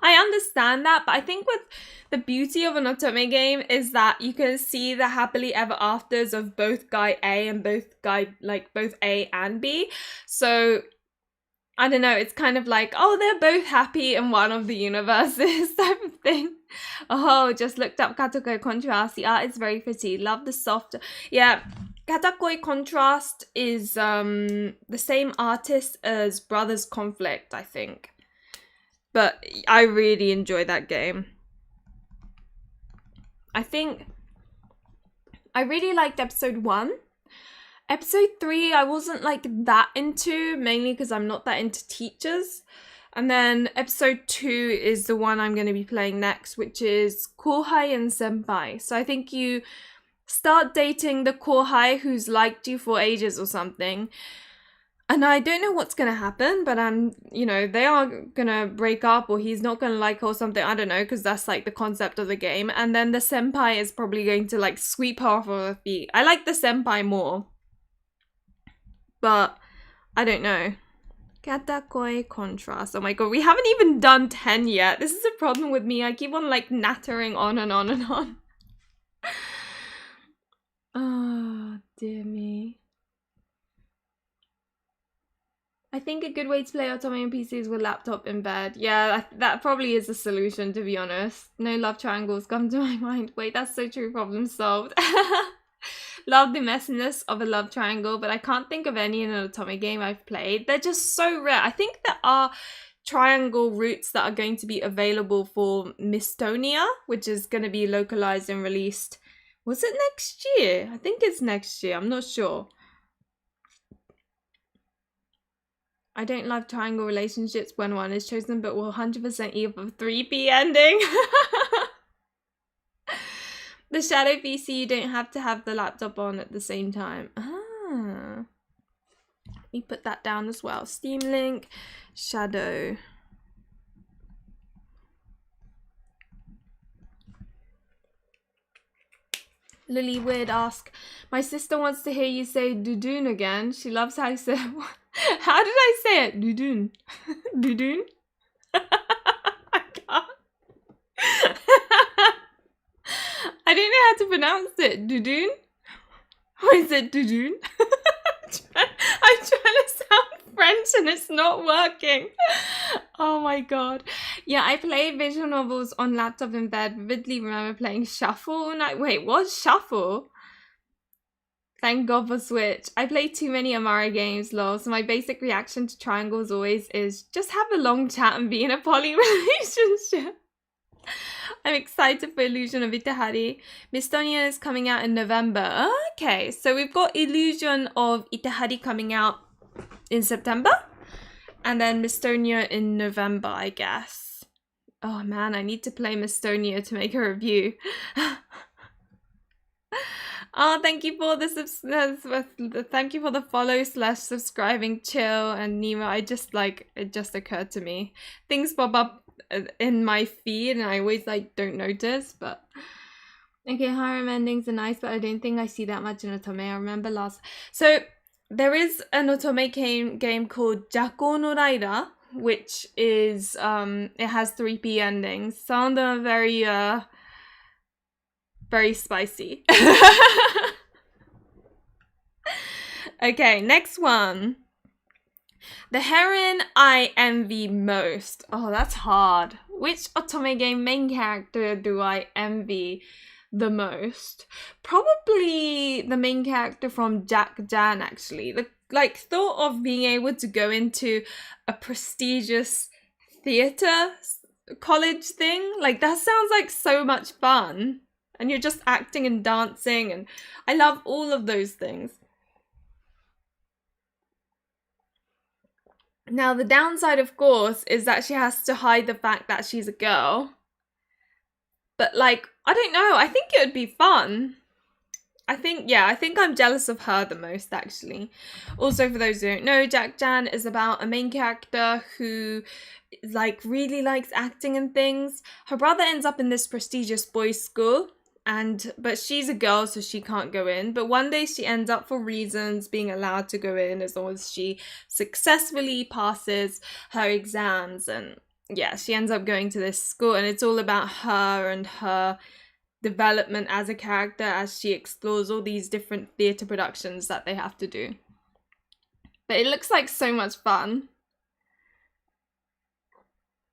Speaker 1: I understand that, but I think with the beauty of an otome game is that you can see the happily ever afters of both Guy A and both A and B. So I don't know, it's kind of like, oh, they're both happy in one of the universes type of thing. Oh, just looked up katakoi contrast. The art is very pretty. Love the soft. Yeah, katakoi contrast is the same artist as Brothers Conflict, I think. But I really enjoy that game. I think I really liked episode 1. Episode 3, I wasn't like that into, mainly because I'm not that into teachers. And then episode 2 is the one I'm going to be playing next, which is Kohai and Senpai. So I think you start dating the Kohai who's liked you for ages or something. And I don't know what's going to happen, but they are going to break up, or he's not going to like her or something. I don't know, because that's like the concept of the game. And then the senpai is probably going to like sweep her off of her feet. I like the senpai more. But I don't know. Katakoi contrast. Oh my god, we haven't even done 10 yet. This is a problem with me. I keep on like nattering on and on and on. Oh, dear me. I think a good way to play otome on PC is with laptop in bed. Yeah, that probably is a solution, to be honest. No love triangles come to my mind. Wait, that's so true. Problem solved. Love the messiness of a love triangle, but I can't think of any in an otome game I've played. They're just so rare. I think there are triangle routes that are going to be available for Mistonia, which is going to be localized and released. Was it next year? I think it's next year. I'm not sure. I don't love triangle relationships when one is chosen, but will 100% eat up a 3P ending. The Shadow PC, you don't have to have the laptop on at the same time. Ah. Let me put that down as well. Steam Link, Shadow. Lily Weird ask, my sister wants to hear you say Dudoon again. She loves how you say it. How did I say it? Dudoon. Dudoon? I can't. I don't know how to pronounce it. Dudoon? Or is it Dudoon? I'm trying to sound French and it's not working. Oh my god. Yeah, I play visual novels on laptop in bed. Vividly remember playing Shuffle all night. Wait, what's Shuffle? Thank god for Switch. I play too many Amara games, lol. So my basic reaction to triangles always is just have a long chat and be in a poly relationship. I'm excited for Illusion of Itahari. Mistonia is coming out in November. Okay, so we've got Illusion of Itahari coming out in September. And then Mistonia in November, I guess. Oh man, I need to play Mistonia to make a review. Oh, thank you for the thank you for the follow / subscribing, Chill and Nemo. It just occurred to me. Things pop up in my feed and I always don't notice, but okay, harem endings are nice, but I don't think I see that much in otome. I remember so there is an otome game called Jako no Raira, which is it has 3p endings. Some of them are very spicy. Okay, next one. The heroine I envy most. Oh, that's hard. Which otome game main character do I envy the most? Probably the main character from Jack Jan, actually. The thought of being able to go into a prestigious theater college thing, that sounds like so much fun. And you're just acting and dancing, and I love all of those things. Now, the downside, of course, is that she has to hide the fact that she's a girl. But, I don't know. I think it would be fun. I think I'm jealous of her the most, actually. Also, for those who don't know, Jack Jan is about a main character who really likes acting and things. Her brother ends up in this prestigious boys' school. But she's a girl, so she can't go in. But one day she ends up, for reasons, being allowed to go in as long as she successfully passes her exams. And yeah, she ends up going to this school, and it's all about her and her development as a character as she explores all these different theatre productions that they have to do. But it looks like so much fun.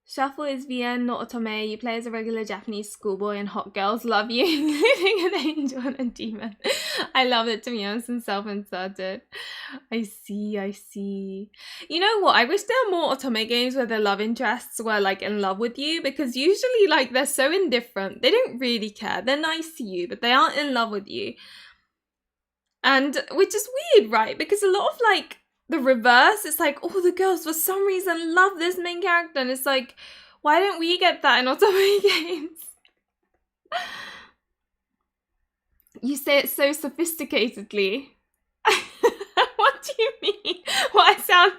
Speaker 1: Shuffle is VN, not otome. You play as a regular Japanese schoolboy and hot girls love you, including an angel and a demon. I love it, to be honest, and self-inserted. I see. You know what? I wish there were more otome games where the love interests were in love with you, because usually they're so indifferent. They don't really care. They're nice to you, but they aren't in love with you. And which is weird, right? Because a lot of the reverse, it's all the girls for some reason love this main character, and it's why don't we get that in otome games? You say it so sophisticatedly. What do you mean? What I sound...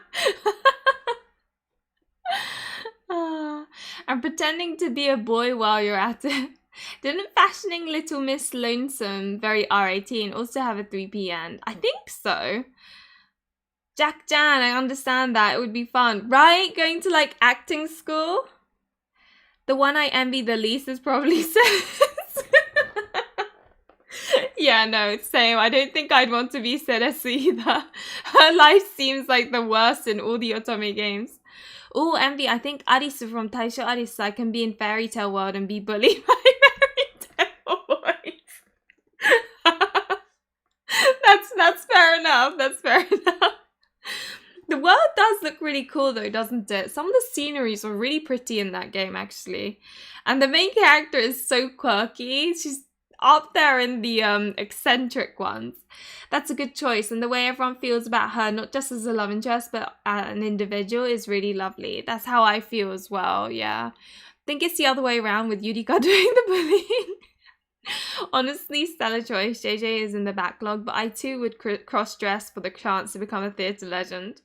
Speaker 1: I'm pretending to be a boy while you're at it. Didn't Fashioning Little Miss Lonesome, very R18, also have a 3p end? I think so. Jack Jan, I understand that. It would be fun. Right? Going to acting school? The one I envy the least is probably Ceres. Yeah, no, same. I don't think I'd want to be Ceres either. Her life seems the worst in all the otome games. Oh, envy. I think Arisu from Taisho Arisa can be in Fairy Tale World and be bullied by Fairy Tale boys. That's fair enough. That's fair enough. The world does look really cool though, doesn't it? Some of the sceneries were really pretty in that game, actually. And the main character is so quirky. She's up there in the eccentric ones. That's a good choice. And the way everyone feels about her, not just as a love interest, but an individual, is really lovely. That's how I feel as well, yeah. I think it's the other way around with Yurika doing the bullying. Honestly, stellar choice. JJ is in the backlog, but I too would cross-dress for the chance to become a theatre legend.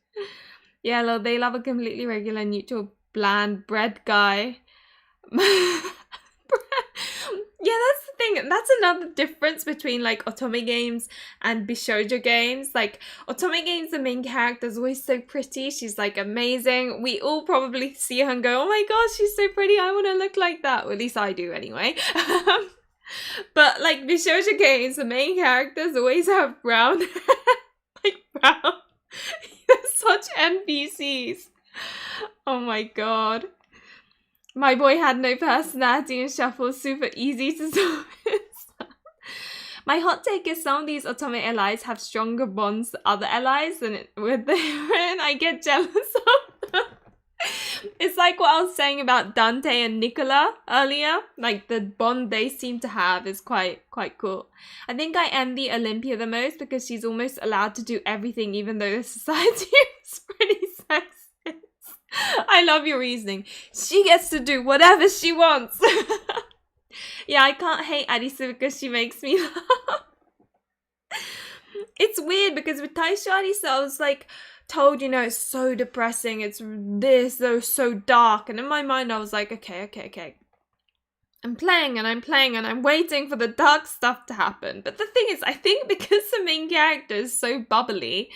Speaker 1: Yeah, they love a completely regular, neutral, bland, bread guy. Yeah, that's the thing. That's another difference between otome games and bishoujo games. Otome games, the main character is always so pretty. She's amazing. We all probably see her and go, oh my gosh, she's so pretty. I want to look like that. Well, at least I do anyway. But bishoujo games, the main characters always have brown hair. Brown. They're such NPCs. Oh my god. My boy had no personality and Shuffle, super easy to solve. My hot take is some of these otome allies have stronger bonds to other allies than with the heroine. I get jealous of them. It's like what I was saying about Dante and Nicola earlier. Like the bond they seem to have is quite cool. I think I envy Olympia the most because she's almost allowed to do everything even though the society is pretty sexist. I love your reasoning. She gets to do whatever she wants. Yeah, I can't hate Arisu because she makes me laugh. It's weird because with Taisho Arisu, I was like told, you know, it's so depressing, it's this, though, so dark. And in my mind, I was like, okay. I'm playing and I'm waiting for the dark stuff to happen. But the thing is, I think because the main character is so bubbly,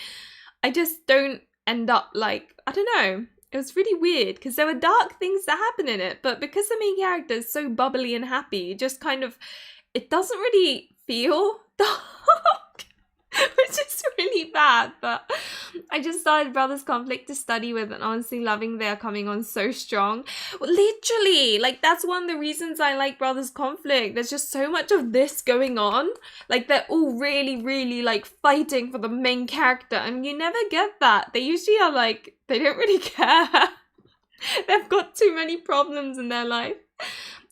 Speaker 1: I just don't end up like, I don't know. It was really weird because there were dark things that happen in it. But because the main character is so bubbly and happy, just kind of, it doesn't really feel dark. Which is really bad, but I just started Brothers Conflict to study with and honestly loving they are coming on so strong. Literally, like that's one of the reasons I like Brothers Conflict. There's just so much of this going on. Like they're all really like fighting for the main character and you never get that. They usually are like, they don't really care. They've got too many problems in their life.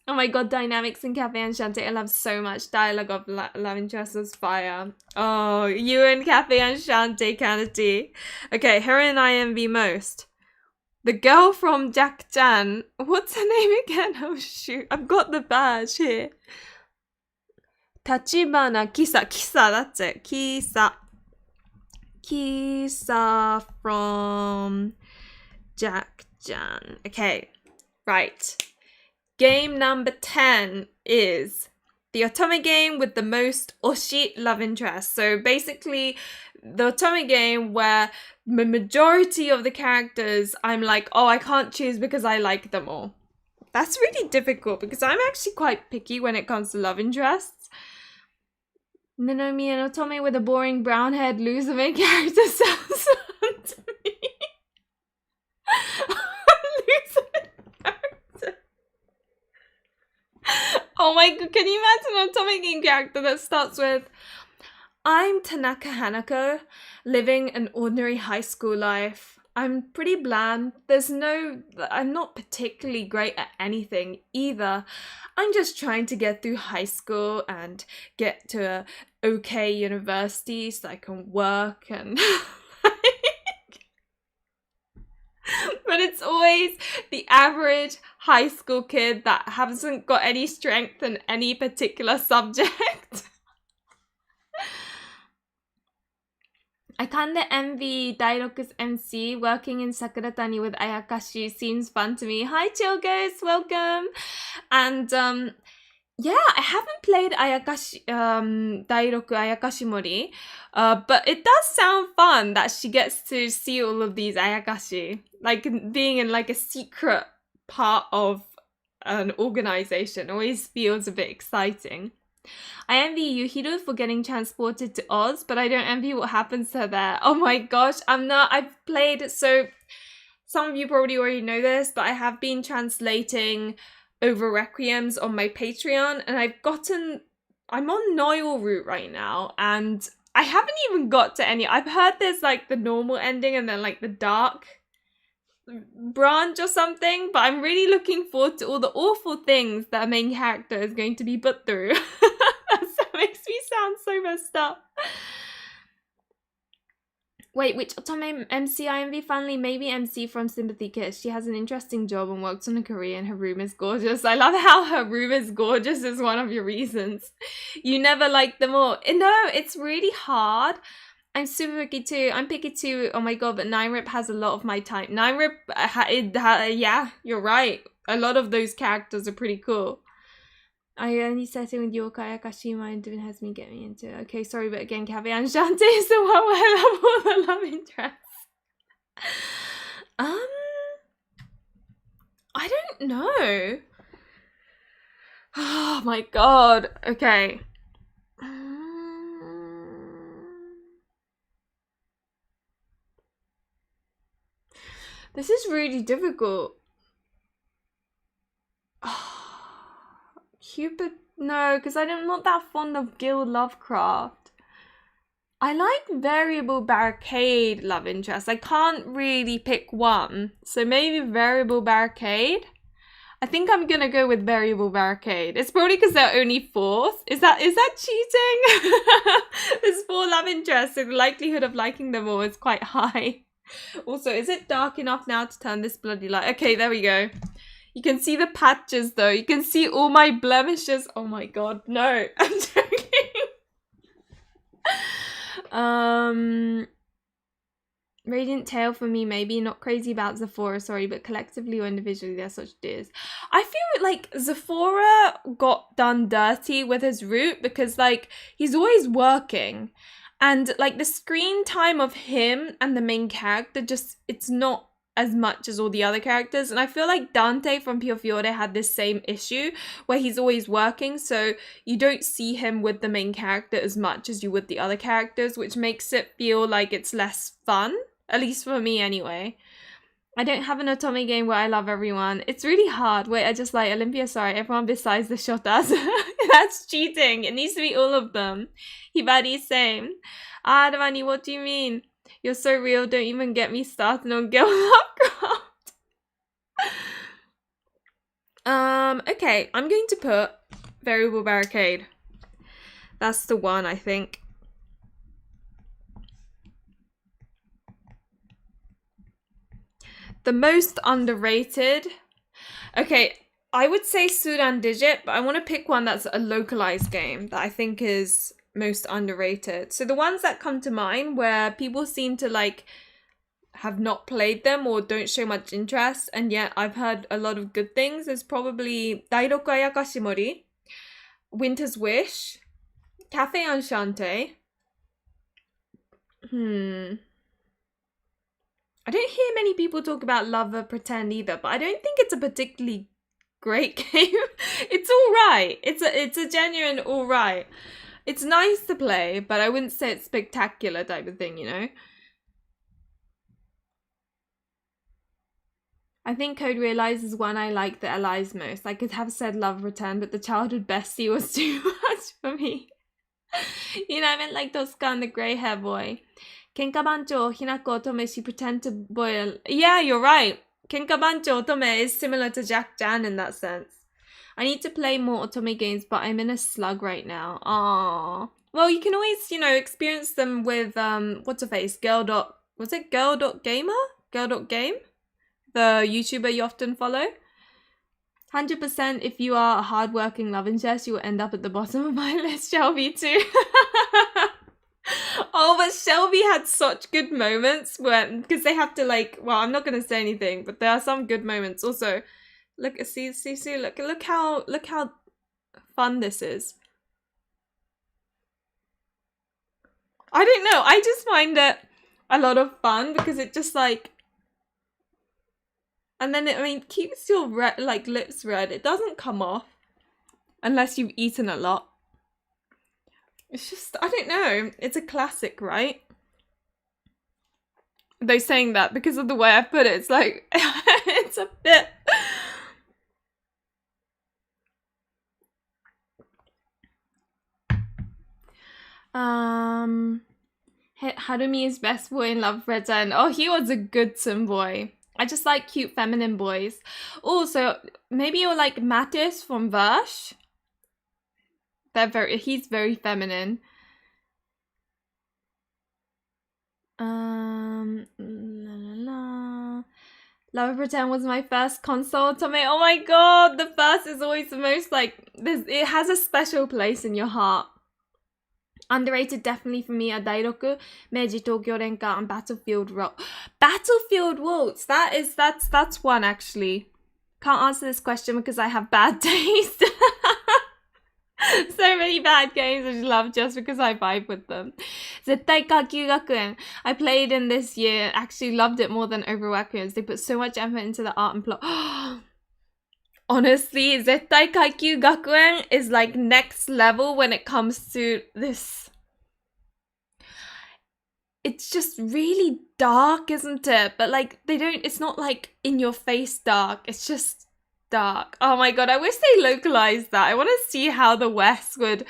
Speaker 1: Oh my god, dynamics in Cafe Enchanté. I love so much. Dialogue of love interest was fire. Oh, you and Cafe Enchanté, Kanati. Okay, Heroine I envy most. The girl from Jack-chan. What's her name again? Oh shoot, I've got the badge here. Tachibana Kisa. Kisa, that's it. Kisa. Kisa from Jack-chan. Okay, right. Game number 10 is the otome game with the most oshi love interest. So basically, the otome game where the majority of the characters, I'm like, oh, I can't choose because I like them all. That's really difficult because I'm actually quite picky when it comes to love interests. Nanomi and otome with a boring brown-haired loser main character sounds fun to me. Oh my god, can you imagine an otome game character that starts with, I'm Tanaka Hanako, living an ordinary high school life. I'm pretty bland. I'm not particularly great at anything either. I'm just trying to get through high school and get to a okay university so I can work and... But it's always the average high school kid that hasn't got any strength in any particular subject. I kinda envy Dairoku's MC. Working in Sakuratani with Ayakashi seems fun to me. Hi Chilgos, welcome! And yeah, I haven't played Ayakashi, Dairoku Ayakashi Mori, but it does sound fun that she gets to see all of these Ayakashi. Like being in like a secret part of an organization always feels a bit exciting. I envy Yuhiru for getting transported to Oz, but I don't envy what happens to her there. Oh my gosh, I've played, so some of you probably already know this, but I have been translating over Requiems on my Patreon, and I'm on Noel route right now, and I haven't even got to any. I've heard there's like the normal ending and then like the dark branch or something, but I'm really looking forward to all the awful things that a main character is going to be put through. That makes me sound so messed up. Wait, which otome MC I envy? Finally, maybe MC from Sympathy Kiss. She has an interesting job and works on a career and her room is gorgeous. I love how her room is gorgeous is one of your reasons. You never like them all. No, it's really hard. I'm super picky too. I'm picky too. Oh my god, but 9RIP has a lot of my time. 9RIP, yeah, you're right. A lot of those characters are pretty cool. I only set in with Yokai Akashima and Devin has me get me into it. Okay, sorry, but again, Cafe Enchanté is the one where I love all the love interests. I don't know. Oh my god. Okay. This is really difficult. Cupid, no, because I'm not that fond of Gil Lovecraft. I like variable barricade love interest. I can't really pick one. So maybe variable barricade. I think I'm gonna go with variable barricade. It's probably because they're only 4th. Is that cheating? There's 4 love interests, so the likelihood of liking them all is quite high. Also, is it dark enough now to turn this bloody light? Okay, there we go. You can see the patches though. You can see all my blemishes. Oh my god, no. I'm joking. Radiant Tail for me, maybe. Not crazy about Zephora, sorry, but collectively or individually, they're such dears. I feel like Zephora got done dirty with his route because, like, he's always working. And, like, the screen time of him and the main character just, it's not as much as all the other characters. And I feel like Dante from Pio Fiore had this same issue where he's always working, so you don't see him with the main character as much as you would the other characters, which makes it feel like it's less fun. At least for me, anyway. I don't have an otome game where I love everyone. It's really hard. Wait, I just like Olympia, sorry. Everyone besides the Shotas. That's cheating. It needs to be all of them. Hibari, same. Advani, what do you mean? You're so real. Don't even get me started on Girl Lovecraft. Okay. I'm going to put Variable Barricade. That's the one, I think. The most underrated. Okay, I would say Sudan Digit, but I want to pick one that's a localized game that I think is most underrated. So the ones that come to mind where people seem to like have not played them or don't show much interest, and yet I've heard a lot of good things, is probably Dairoku Ayakashimori, Winter's Wish, Cafe Enchante. I don't hear many people talk about Lover Pretend either, but I don't think it's a particularly great game. It's alright. It's a genuine alright. It's nice to play, but I wouldn't say it's spectacular type of thing, you know? I think Code Realize is one I like that allies most. I could have said Love Return, but the childhood bestie was too much for me. You know, I meant like Tosca and the grey hair boy. Kenka Bancho, Hinako Otome, she pretend to boil. Yeah, you're right. Kenka Bancho Otome is similar to Jack Jan in that sense. I need to play more Otome games, but I'm in a slug right now. Aww. Well, you can always, you know, experience them with, what's her face? Was it Girl.Gamer? Girl.Game? The YouTuber you often follow? 100% if you are a hardworking love interest, you will end up at the bottom of my list, Shelby too. Oh, but Shelby had such good moments when, because they have to like, well, I'm not going to say anything, but there are some good moments. Also, look, see, look how fun this is. I don't know. I just find it a lot of fun because it just like, and then it keeps your lips red. It doesn't come off unless you've eaten a lot. It's just, I don't know. It's a classic, right? Though saying that, because of the way I put it, it's like, it's a bit... Harumi is best boy in Love Pretend. Oh, he was a good boy. I just like cute feminine boys. Also, maybe you're like Mattis from Versh. He's very feminine. Love Pretend was my first console Otome. Oh my god, the first is always the most like, it has a special place in your heart. Underrated definitely for me are Dairoku, Meiji Tokyo Renka, and Battlefield Waltz. Battlefield Waltz, that's one actually. Can't answer this question because I have bad taste. So many bad games I just love just because I vibe with them. Zettai Kakyu Gakuen. I played in this year, actually loved it more than Overworkers. They put so much effort into the art and plot. Honestly, Zettai Kakyu Gakuen is like next level when it comes to this. It's just really dark, isn't it? But like it's not like in your face dark. It's just dark. Oh my god, I wish they localized that. I want to see how the West would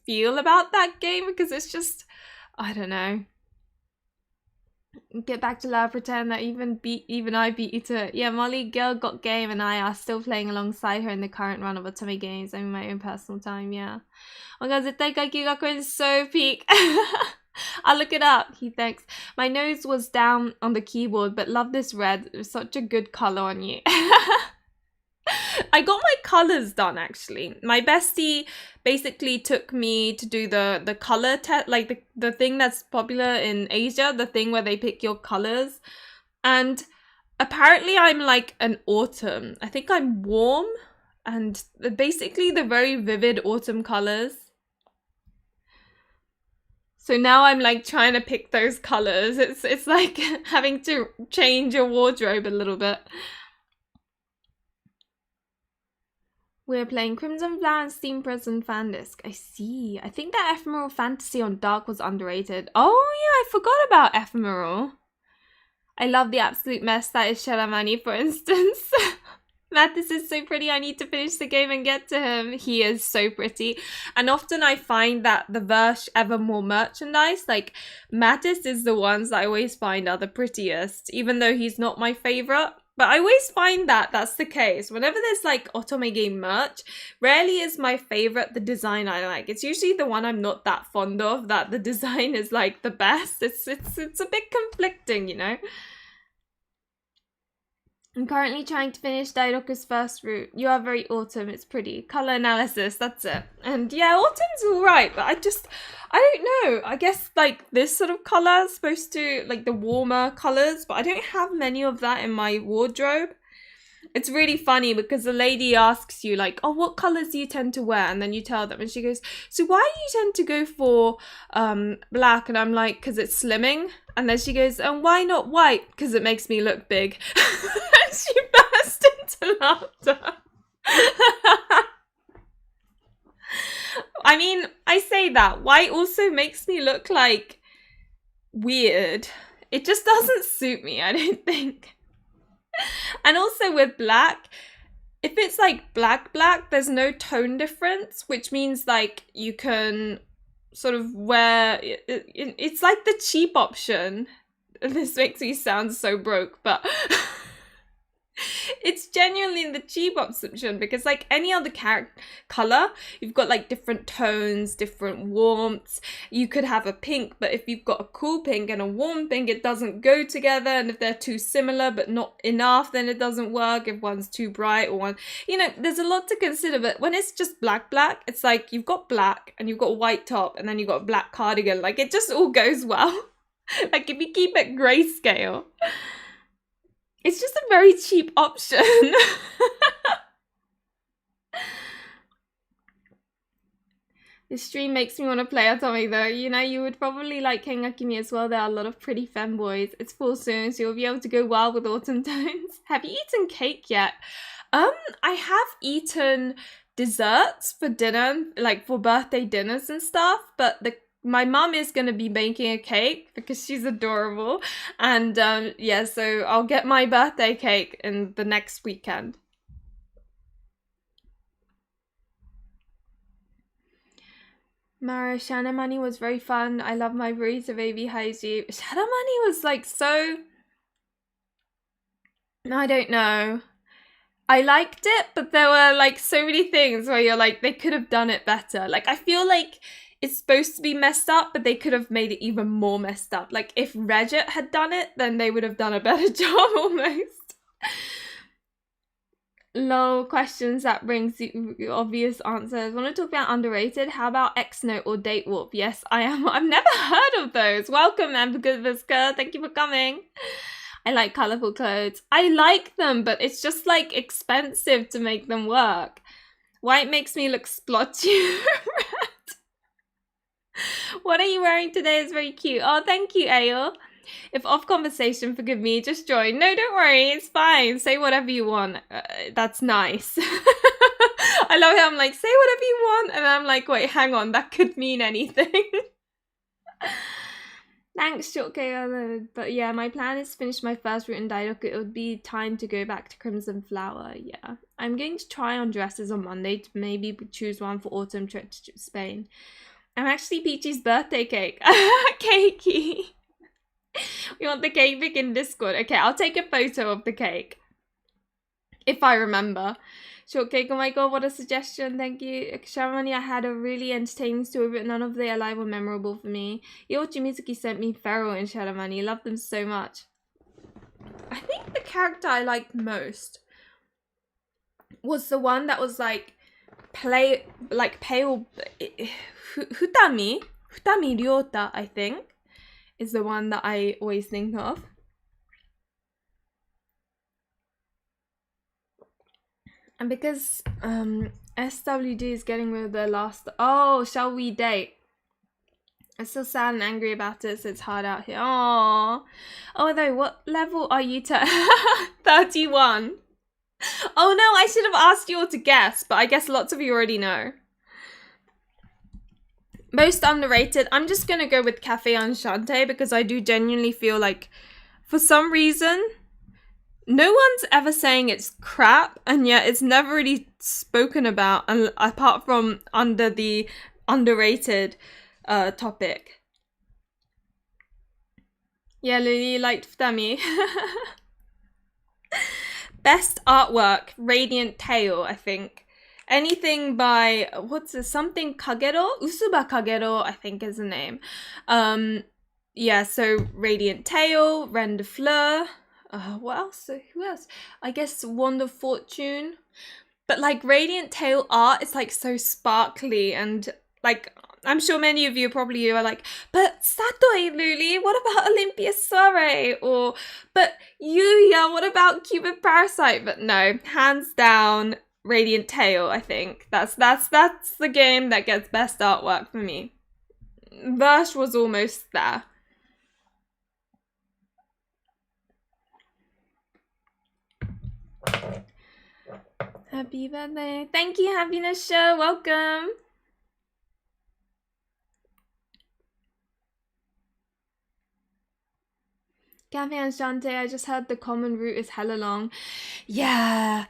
Speaker 1: feel about that game because it's just, I don't know. Get back to love, pretend that even I beat her. Yeah, Molly Girl Got Game and I are still playing alongside her in the current run of otome games. I'm in my own personal time, yeah. Oh my god, Zettai Kaikyu Gakuen is so peak. I'll look it up. He thanks. My nose was down on the keyboard, but love this red. It was such a good color on you. I got my colors done actually. My bestie basically took me to do the color test, like the thing that's popular in Asia, the thing where they pick your colors. And apparently I'm like an autumn. I think I'm warm and basically the very vivid autumn colors. So now I'm like trying to pick those colors. It's like having to change your wardrobe a little bit. We're playing Crimson Flower and Steam Prison Fan Disc. I see. I think that Ephemeral Fantasy on Dark was underrated. Oh yeah, I forgot about Ephemeral. I love the absolute mess that is Shelamani, for instance. Mattis is so pretty. I need to finish the game and get to him. He is so pretty. And often I find that the Versh Evermore merchandise, like Mattis is the ones that I always find are the prettiest, even though he's not my favorite. But I always find that that's the case. Whenever there's like otome game merch, rarely is my favorite the design I like. It's usually the one I'm not that fond of that the design is like the best. It's a bit conflicting, you know? I'm currently trying to finish Dairoku's first route. You are very autumn, it's pretty. Color analysis, that's it. And yeah, autumn's alright, but I don't know. I guess like this sort of color is supposed to, like the warmer colors, but I don't have many of that in my wardrobe. It's really funny because the lady asks you like, oh, what colors do you tend to wear? And then you tell them and she goes, so why do you tend to go for black? And I'm like, because it's slimming. And then she goes, and why not white? Because it makes me look big. And she burst into laughter. I mean, I say that. White also makes me look like weird. It just doesn't suit me, I don't think. And also with black, if it's like black, there's no tone difference, which means like you can sort of wear, it's like the cheap option. This makes me sound so broke, but it's genuinely the cheap option because like any other color, you've got like different tones, different warmths. You could have a pink, but if you've got a cool pink and a warm pink, it doesn't go together. And if they're too similar but not enough, then it doesn't work. If one's too bright or one, you know, there's a lot to consider. But when it's just black, it's like you've got black and you've got a white top and then you've got a black cardigan. Like it just all goes well. Like if you keep it grayscale. It's just a very cheap option. This stream makes me want to play otome though. You know, you would probably like Kengakimi as well. There are a lot of pretty femboys. It's full soon, so you'll be able to go wild with autumn tones. Have you eaten cake yet? I have eaten desserts for dinner, like for birthday dinners and stuff, but my mum is going to be making a cake because she's adorable. And yeah, so I'll get my birthday cake in the next weekend. Mara, Shanamani was very fun. I love my burrito baby Haiji. Shanamani was like so... I don't know. I liked it, but there were like so many things where you're like, they could have done it better. Like, I feel like it's supposed to be messed up, but they could have made it even more messed up. Like, if Regit had done it, then they would have done a better job, almost. Low questions that brings you obvious answers. Want to talk about underrated? How about X-Note or Date Warp? Yes, I am. I've never heard of those. Welcome, Ambergoodviska. Thank you for coming. I like colourful clothes. I like them, but it's just like expensive to make them work. White makes me look splotchy. What are you wearing today is very cute. Oh, thank you, Ayo. If off conversation, forgive me, just join. No, don't worry, it's fine. Say whatever you want. That's nice. I love how I'm like, say whatever you want. And I'm like, wait, hang on, that could mean anything. Thanks, Shotke. But yeah, my plan is to finish my first route in Dairoku. It would be time to go back to Crimson Flower, yeah. I'm going to try on dresses on Monday to maybe choose one for autumn trip to Spain. I'm actually Peachy's birthday cake. Cakey. We want the cake pic in Discord. Okay, I'll take a photo of the cake. If I remember. Shortcake, oh my god, what a suggestion. Thank you. Sharamani, I had a really entertaining story, but none of the alive were memorable for me. Yoichi Mizuki sent me Feral and Sharamani. Love them so much. I think the character I liked most was the one that was like pale Futami Ryota, I think, is the one that I always think of. And because SWD is getting rid of their last... Oh, shall we date? I'm still sad and angry about it, so it's hard out here. Aww. Although, what level are you to... 31. Oh no, I should have asked you all to guess, but I guess lots of you already know. Most underrated. I'm just going to go with Cafe Enchante because I do genuinely feel like, for some reason, no one's ever saying it's crap, and yet it's never really spoken about, apart from under the underrated topic. Yeah, Lily liked Futami. Best artwork, Radiant Tail, I think. Anything by, what's it, something Kagero? Usuba Kagero, I think is the name. Yeah, so Radiant Tail, Ren de Fleur. What else? Who else? I guess Wand of Fortune. But like Radiant Tail art is like so sparkly, and like I'm sure many of you probably are like, but Satoi Luli, what about Olympia Soiree? Or but Yuya, what about Cupid Parasite? But no, hands down, Radiant Tail, I think. That's the game that gets best artwork for me. Verse was almost there. Happy birthday. Thank you, Happiness Show. Welcome. Cafe Enchante, I just heard the common route is hella long. Yeah.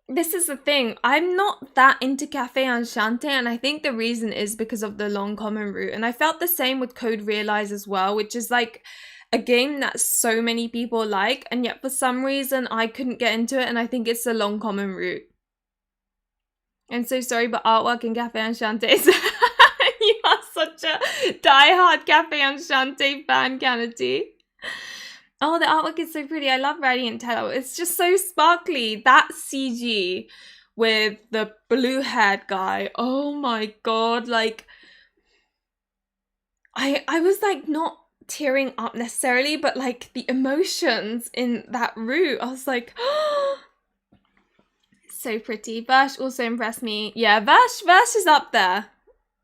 Speaker 1: This is the thing. I'm not that into Cafe Enchante, and I think the reason is because of the long common route. And I felt the same with Code Realize as well, which is like a game that so many people like, and yet for some reason I couldn't get into it, and I think it's the long common route. I'm so sorry, but artwork in Cafe Enchante is... You are such a diehard Cafe Enchante fan, Kennedy. Oh, the artwork is so pretty. I love Radiant Tail. It's just so sparkly. That CG with the blue-haired guy. Oh my god, like... I was like not tearing up necessarily, but like the emotions in that route, I was like, so pretty. Versh also impressed me. Yeah, Versh is up there.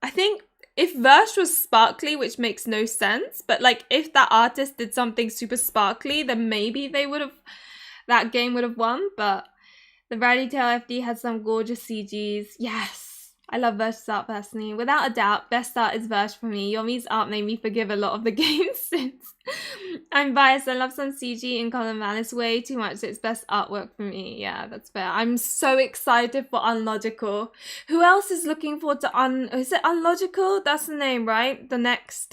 Speaker 1: I think if Versh was sparkly, which makes no sense, but like if that artist did something super sparkly, then maybe that game would have won. But the Rally Tail FD had some gorgeous CGs. Yes. I love Versh's art personally. Without a doubt, best art is Versh for me. Yomi's art made me forgive a lot of the games since. I'm biased. I love some CG in Colin Malice way too much, so it's best artwork for me. Yeah, that's fair. I'm so excited for Unlogical. Who else is looking forward to is it Unlogical? That's the name, right? The next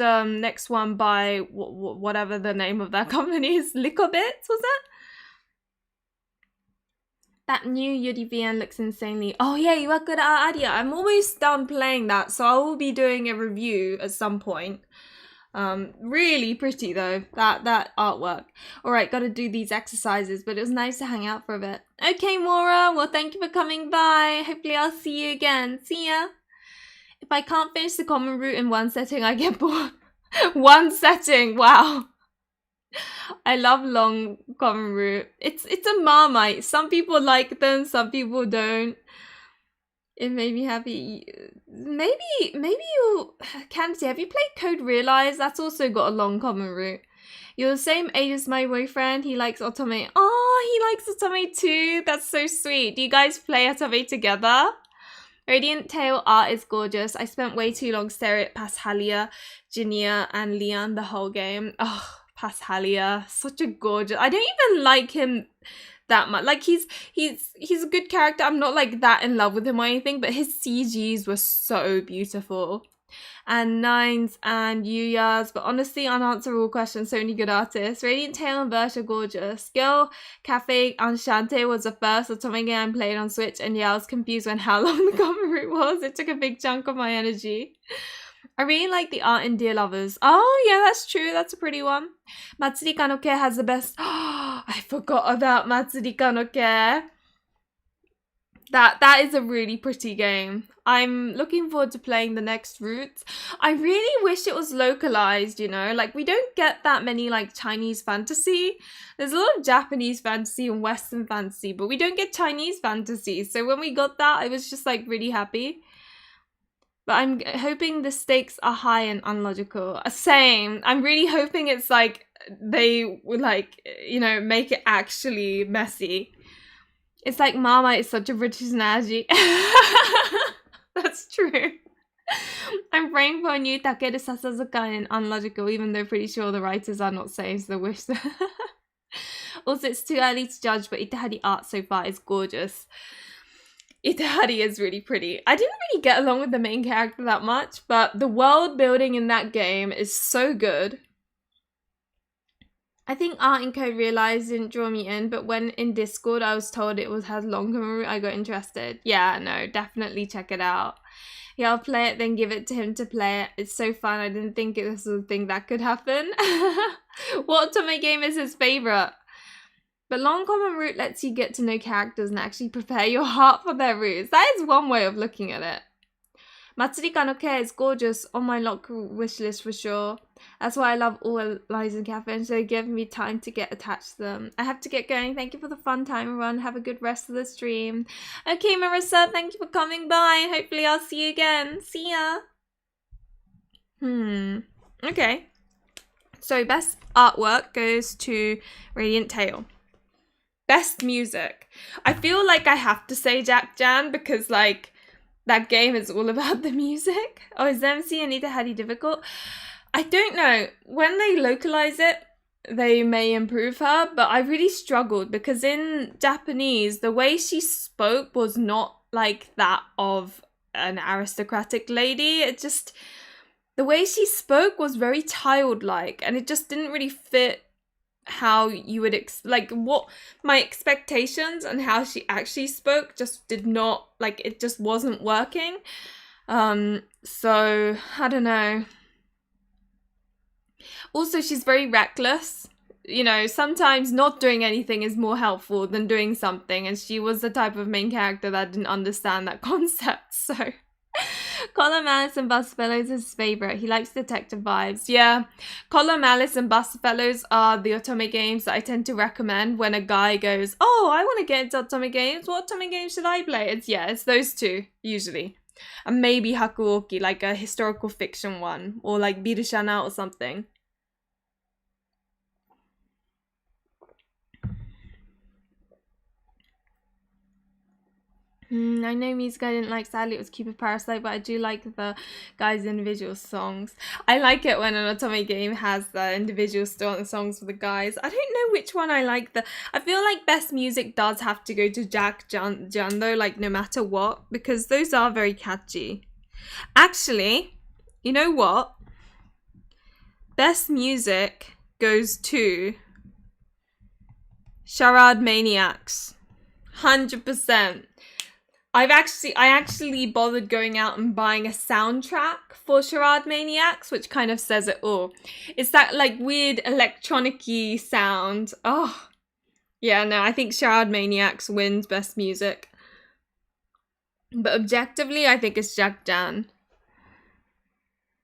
Speaker 1: one by whatever the name of that company is. Licobits, was it? That new Yuri VN looks insanely... Oh yeah, Iwakura Aria. I'm almost done playing that, so I will be doing a review at some point. Really pretty though, that artwork. Alright, gotta do these exercises, but it was nice to hang out for a bit. Okay, Maura, well thank you for coming by. Hopefully I'll see you again. See ya! If I can't finish the common route in one setting, I get bored. One setting, wow. I love long common route. It's a Marmite. Some people like them, some people don't. It made me happy. Maybe you can see. Have you played Code Realize? That's also got a long common route. You're the same age as my boyfriend. He likes otome. Oh, he likes otome too. That's so sweet. Do you guys play otome together? Radiant Tail art is gorgeous. I spent way too long staring at Pashalia, Ginia, and Leon the whole game. Oh, Pashalia, such a gorgeous... I don't even like him that much. Like, he's a good character. I'm not, like, that in love with him or anything, but his CGs were so beautiful. and Nines and Yuya's, but honestly, unanswerable questions, so many good artists. Radiant Tail and Verge are gorgeous. Girl Cafe Enchante was the first otome game I played on Switch, and yeah, I was confused when how long the cover route was. It took a big chunk of my energy. I really like the art in Dear Lovers. Oh, yeah, that's true. That's a pretty one. Matsuri Kanoke has the best... Oh, I forgot about Matsuri Kanoke. That is a really pretty game. I'm looking forward to playing the next route. I really wish it was localized, you know? Like, we don't get that many, like, Chinese fantasy. There's a lot of Japanese fantasy and Western fantasy, but we don't get Chinese fantasy. So when we got that, I was just, like, really happy. But I'm hoping the stakes are high and unlogical. Same. I'm really hoping it's, like, they would, like, you know, make it actually messy. It's like Mama is such a British analogy. That's true. I'm praying for a new Takeru Sasazuka in unlogical, even though pretty sure the writers are not saying so wish. Also, it's too early to judge, but Itahari art so far is gorgeous. Itahari is really pretty. I didn't really get along with the main character that much, but the world building in that game is so good. I think art in Code Realized didn't draw me in, but when in Discord I was told it has long route, I got interested. Yeah, no, definitely check it out. Yeah, I'll play it, then give it to him to play it. It's so fun. I didn't think this was a thing that could happen. What otome game is his favorite? But long common route lets you get to know characters and actually prepare your heart for their routes. That is one way of looking at it. Matsuri Kanoke is gorgeous, on my lock wish list for sure. That's why I love all Lies and Cafe, and so they give me time to get attached to them. I have to get going. Thank you for the fun time, everyone. Have a good rest of the stream. Okay, Marissa, thank you for coming by. Hopefully I'll see you again. See ya. Okay. So best artwork goes to Radiant Tail. Best music. I feel like I have to say Jack Jan because, like, that game is all about the music. Oh, is MC and Itahari difficult? I don't know. When they localize it, they may improve her, but I really struggled because in Japanese, the way she spoke was not like that of an aristocratic lady. It just, the way she spoke was very childlike, and it just didn't really fit how you would like what my expectations and how she actually spoke just did not, like, it just wasn't working. So I don't know. Also, she's very reckless. You know, sometimes not doing anything is more helpful than doing something, and she was the type of main character that didn't understand that concept. So Colin Malice and Busfellows is his favourite. He likes detective vibes. Yeah, Colin Malice and Busfellows are the otome games that I tend to recommend when a guy goes, oh, I want to get into otome games. What otome games should I play? It's those two, usually. And maybe Hakuoki, like a historical fiction one. Or like Birushana or something. I know music I didn't like, sadly it was Cupid Parasite, but I do like the guys' individual songs. I like it when an otome game has the individual songs for the guys. I don't know which one I like. I feel like best music does have to go to Jack Jan though, like no matter what, because those are very catchy. Actually, you know what? Best music goes to Charade Maniacs. 100%. I actually bothered going out and buying a soundtrack for Charade Maniacs, which kind of says it all. It's that like weird electronic-y sound. Oh, yeah, no, I think Charade Maniacs wins best music. But objectively, I think it's Jack Jan.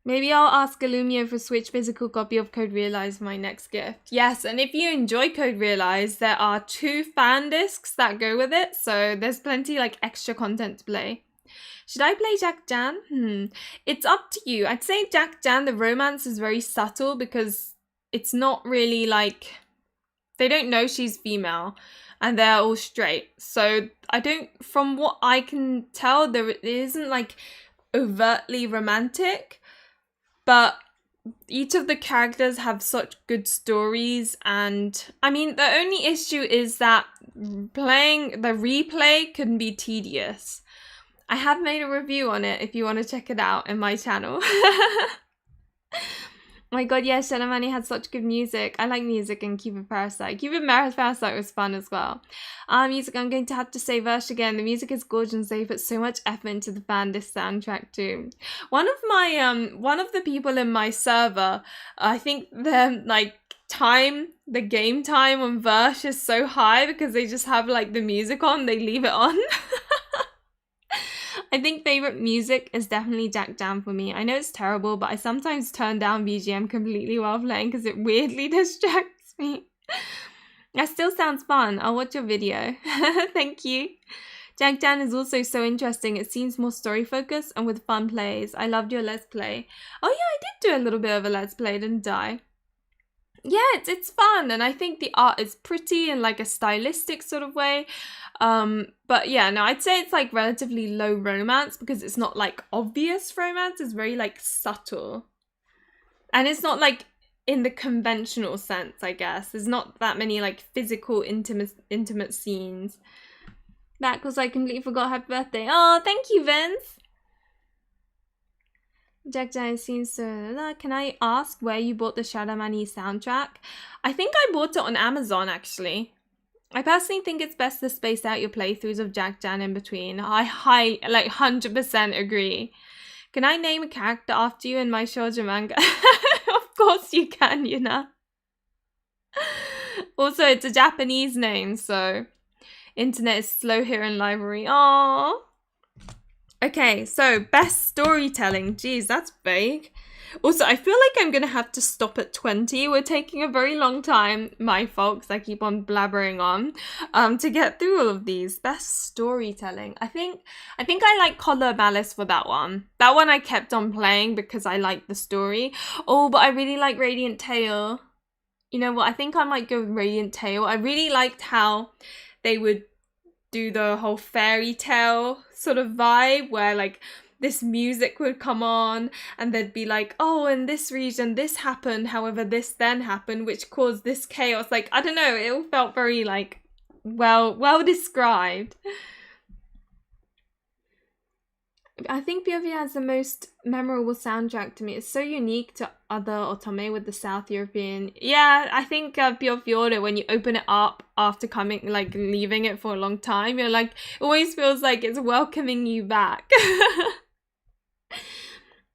Speaker 1: Maybe I'll ask Illumio for Switch physical copy of Code Realized for my next gift. Yes, and if you enjoy Code Realized, there are 2 fan discs that go with it, so there's plenty like extra content to play. Should I play Jack Jan? It's up to you. I'd say Jack Jan, the romance is very subtle because it's not really like, they don't know she's female and they're all straight. So from what I can tell, it isn't like overtly romantic. But each of the characters have such good stories, and I mean, the only issue is that playing the replay can be tedious. I have made a review on it if you want to check it out in my channel. Oh my god, yeah, Shadow Money had such good music. I like music in Cupid Parasite. Cupid Parasite was fun as well. Music, I'm going to have to say Verse again. The music is gorgeous and they put so much effort into the Bandis soundtrack too. One of the people in my server, I think the game time on Verse is so high because they just have like the music on, they leave it on. I think favorite music is definitely Jack Jam for me. I know it's terrible, but I sometimes turn down BGM completely while playing because it weirdly distracts me. That still sounds fun. I'll watch your video. Thank you. Jack Jam is also so interesting. It seems more story focused and with fun plays. I loved your Let's Play. Oh yeah, I did do a little bit of a Let's Play, didn't I? Yeah, it's fun, and I think the art is pretty in like a stylistic sort of way. But yeah, no, I'd say it's like relatively low romance because it's not like obvious romance. It's very like subtle, and it's not like in the conventional sense, I guess. There's not that many like physical intimate scenes. That because I completely forgot happy birthday. Oh, thank you, Vince. Jack Giant seems so... Can I ask where you bought the Shadow Money soundtrack? I think I bought it on Amazon, actually. I personally think it's best to space out your playthroughs of Jack Jan in between. I 100% agree. Can I name a character after you in my shoujo manga? Of course you can, Yuna. Also, it's a Japanese name, so... Internet is slow here in library. Aww. Okay, so best storytelling. Jeez, that's vague. Also, I feel like I'm going to have to stop at 20. We're taking a very long time. My fault, because I keep on blabbering on, to get through all of these. Best storytelling. I think I like Color Malice for that one. That one I kept on playing because I liked the story. Oh, but I really like Radiant Tale. You know what? I think I might go with Radiant Tale. I really liked how they would do the whole fairy tale sort of vibe where like this music would come on and they'd be like, oh, in this region this happened, however this then happened, which caused this chaos. Like, I don't know, it all felt very like well described. I think POV has the most memorable soundtrack to me. It's so unique to other otome with the South European. Yeah, I think POV, when you open it up after leaving it for a long time, you're like, it always feels like it's welcoming you back.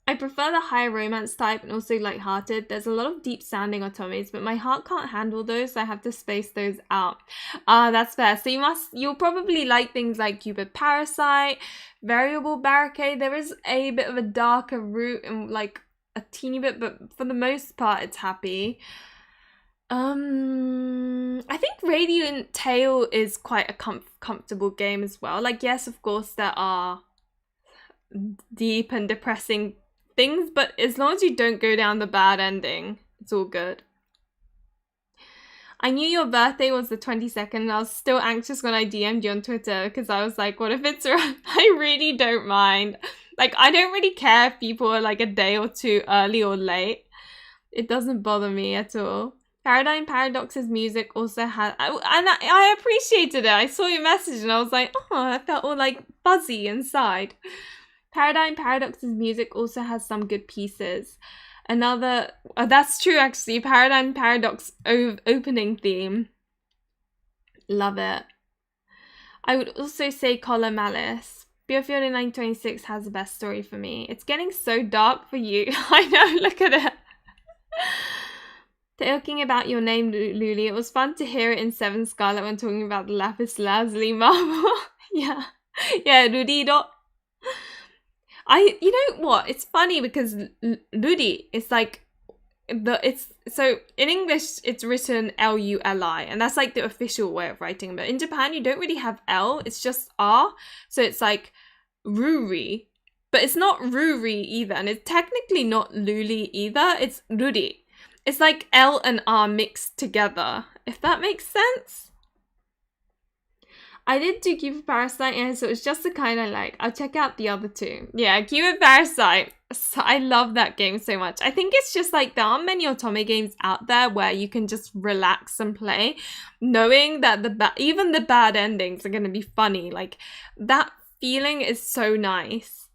Speaker 1: I prefer the higher romance type and also light-hearted. There's a lot of deep sounding otomes, but my heart can't handle those, so I have to space those out. That's fair. So you'll probably like things like Cupid Parasite, Variable Barricade. There is a bit of a darker route and like a teeny bit, but for the most part it's happy. I think Radiant Tale is quite a comfortable game as well. Like, yes, of course there are deep and depressing things, but as long as you don't go down the bad ending, it's all good. I knew your birthday was the 22nd and I was still anxious when I DM'd you on Twitter because I was like, what if it's wrong? I really don't mind. Like, I don't really care if people are like a day or two early or late. It doesn't bother me at all. Paradigm Paradox's music also had... I appreciated it. I saw your message and I was like, oh, I felt all like fuzzy inside. Paradigm Paradox's music also has some good pieces. Another... that's true, actually. Paradigm Paradox opening theme. Love it. I would also say Color Malice. Beofield 926 has the best story for me. It's getting so dark for you. I know, look at it. Talking about your name, Luli. It was fun to hear it in Seven Scarlet when talking about the Lapis Lazuli marble. Yeah. Yeah, Ludido. You know what? It's funny because Ludi is like so in English it's written L-U-L-I, and that's like the official way of writing. But in Japan you don't really have L, it's just R. So it's like Ruri, but it's not Ruri either, and it's technically not Luli either. It's Rudi. It's like L and R mixed together, if that makes sense. I did do Cupid Parasite, and so it's just the kind I like. I'll check out the other two. Yeah, Cupid Parasite. I love that game so much. I think it's just like there aren't many otome games out there where you can just relax and play, knowing that even the bad endings are going to be funny. Like, that feeling is so nice.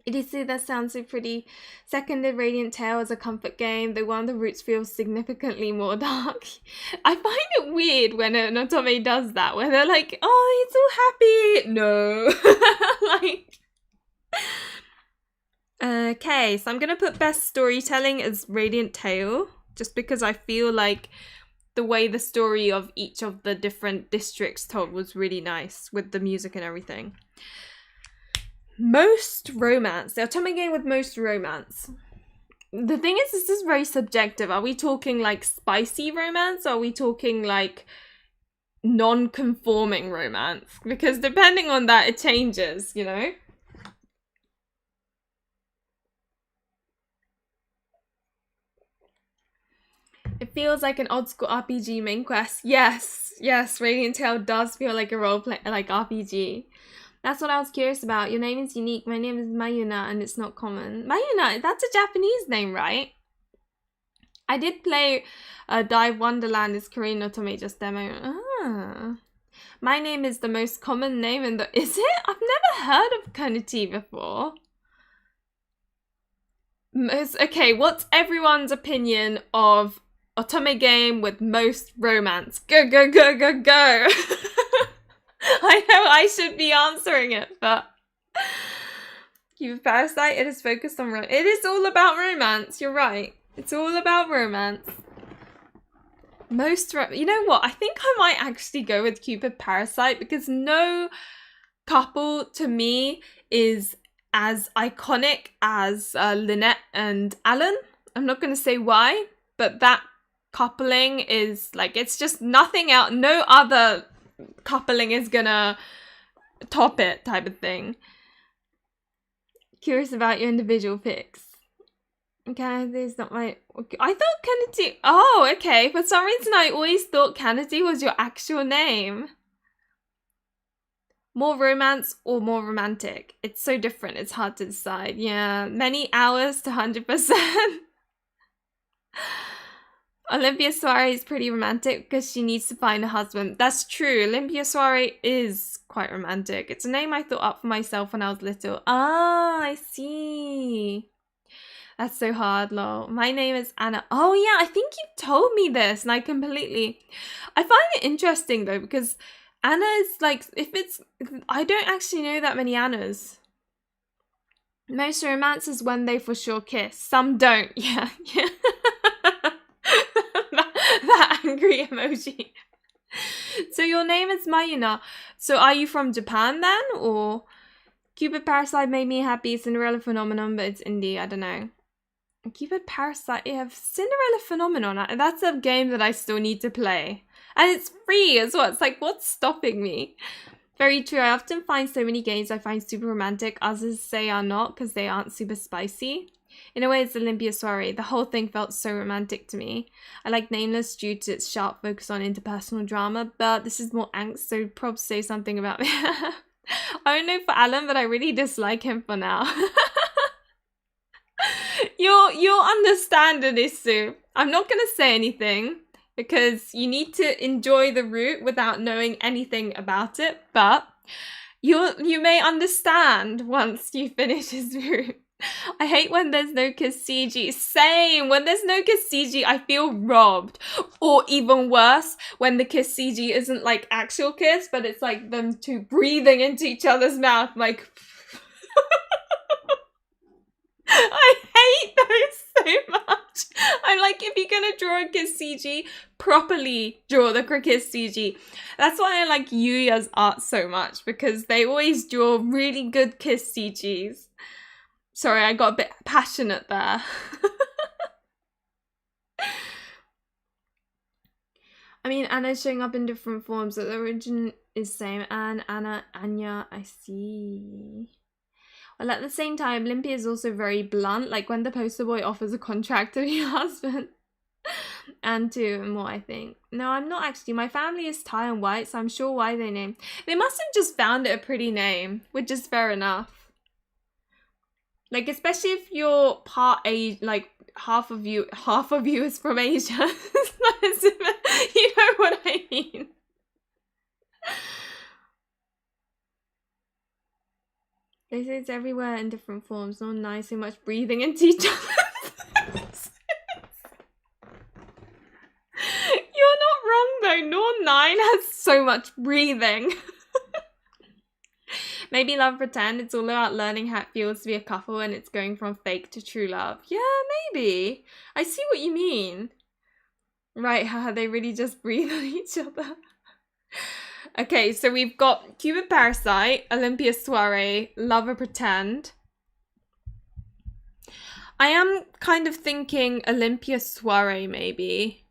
Speaker 1: Idisi, that sounds so pretty. Seconded Radiant Tail as a comfort game, though one of the roots feels significantly more dark. I find it weird when an otome does that, where they're like, oh, it's all happy. No. Like... Okay, so I'm gonna put best storytelling as Radiant Tail, just because I feel like the way the story of each of the different districts told was really nice with the music and everything. Most romance. The otome game with most romance. The thing is, this is very subjective. Are we talking like spicy romance? Or are we talking like non-conforming romance? Because depending on that, it changes, you know? It feels like an old school RPG main quest. Yes, yes, Radiant Tail does feel like a roleplay, like RPG. That's what I was curious about. Your name is unique. My name is Mayuna and it's not common. Mayuna, that's a Japanese name, right? I did play Dive Wonderland is Korean otome just demo. Ah. My name is the most common name in the... Is it? I've never heard of Kanati before. Okay, what's everyone's opinion of otome game with most romance? Go, go, go, go, go! I know I should be answering it, but... Cupid Parasite, it is focused on romance. It is all about romance, you're right. It's all about romance. You know what? I think I might actually go with Cupid Parasite because no couple to me is as iconic as Lynette and Alan. I'm not going to say why, but that coupling is like, it's just nothing else. No other coupling is gonna top it type of thing. Curious about your individual picks. Kennedy is not my... I thought Kennedy... Oh, okay. For some reason, I always thought Kennedy was your actual name. More romance or more romantic? It's so different. It's hard to decide. Yeah, many hours to 100%. Olympia Soiree is pretty romantic because she needs to find a husband. That's true. Olympia Soiree is quite romantic. It's a name I thought up for myself when I was little. Ah, I see. That's so hard, lol. My name is Anna. Oh yeah, I think you told me this and I find it interesting though because Anna is like, I don't actually know that many Annas. Most romance is when they for sure kiss. Some don't. Yeah, yeah. that angry emoji. So your name is Mayuna. So are you from Japan then? Or Cupid Parasite made me happy. Cinderella Phenomenon, but it's indie. I don't know. Cupid Parasite, yeah, Cinderella Phenomenon. That's a game that I still need to play. And it's free as well. It's like, what's stopping me? Very true. I often find so many games I find super romantic. Others say are not because they aren't super spicy. In a way, it's Olympia Soiree. The whole thing felt so romantic to me. I like Nameless due to its sharp focus on interpersonal drama, but this is more angst, so probs say something about me. I don't know for Alan, but I really dislike him for now. You'll understand it, Isu. I'm not gonna say anything because you need to enjoy the route without knowing anything about it, but you may understand once you finish his route. I hate when there's no kiss CG. Same! When there's no kiss CG, I feel robbed. Or even worse, when the kiss CG isn't like actual kiss, but it's like them two breathing into each other's mouth, like... I hate those so much. I'm like, if you're gonna draw a kiss CG, properly draw the kiss CG. That's why I like Yuya's art so much, because they always draw really good kiss CGs. Sorry, I got a bit passionate there. I mean, Anna's showing up in different forms, but the origin is same. Anna, Anya, I see. Well, at the same time, Olympia is also very blunt, like when the poster boy offers a contract to your husband. And to more, I think. No, I'm not actually. My family is Thai and white, so I'm sure why they named. They must have just found it a pretty name, which is fair enough. Like, especially if you're part Asian, like half of you is from Asia. You know what I mean? They say it's everywhere in different forms. Not nice, so much breathing into each other. You're not wrong though. Norm 9 has so much breathing. Maybe Love Pretend. It's all about learning how it feels to be a couple and it's going from fake to true love. Yeah, maybe. I see what you mean. Right, haha, they really just breathe on each other. Okay, so we've got Cupid Parasite, Olympia Soiree, Lover Pretend. I am kind of thinking Olympia Soiree maybe.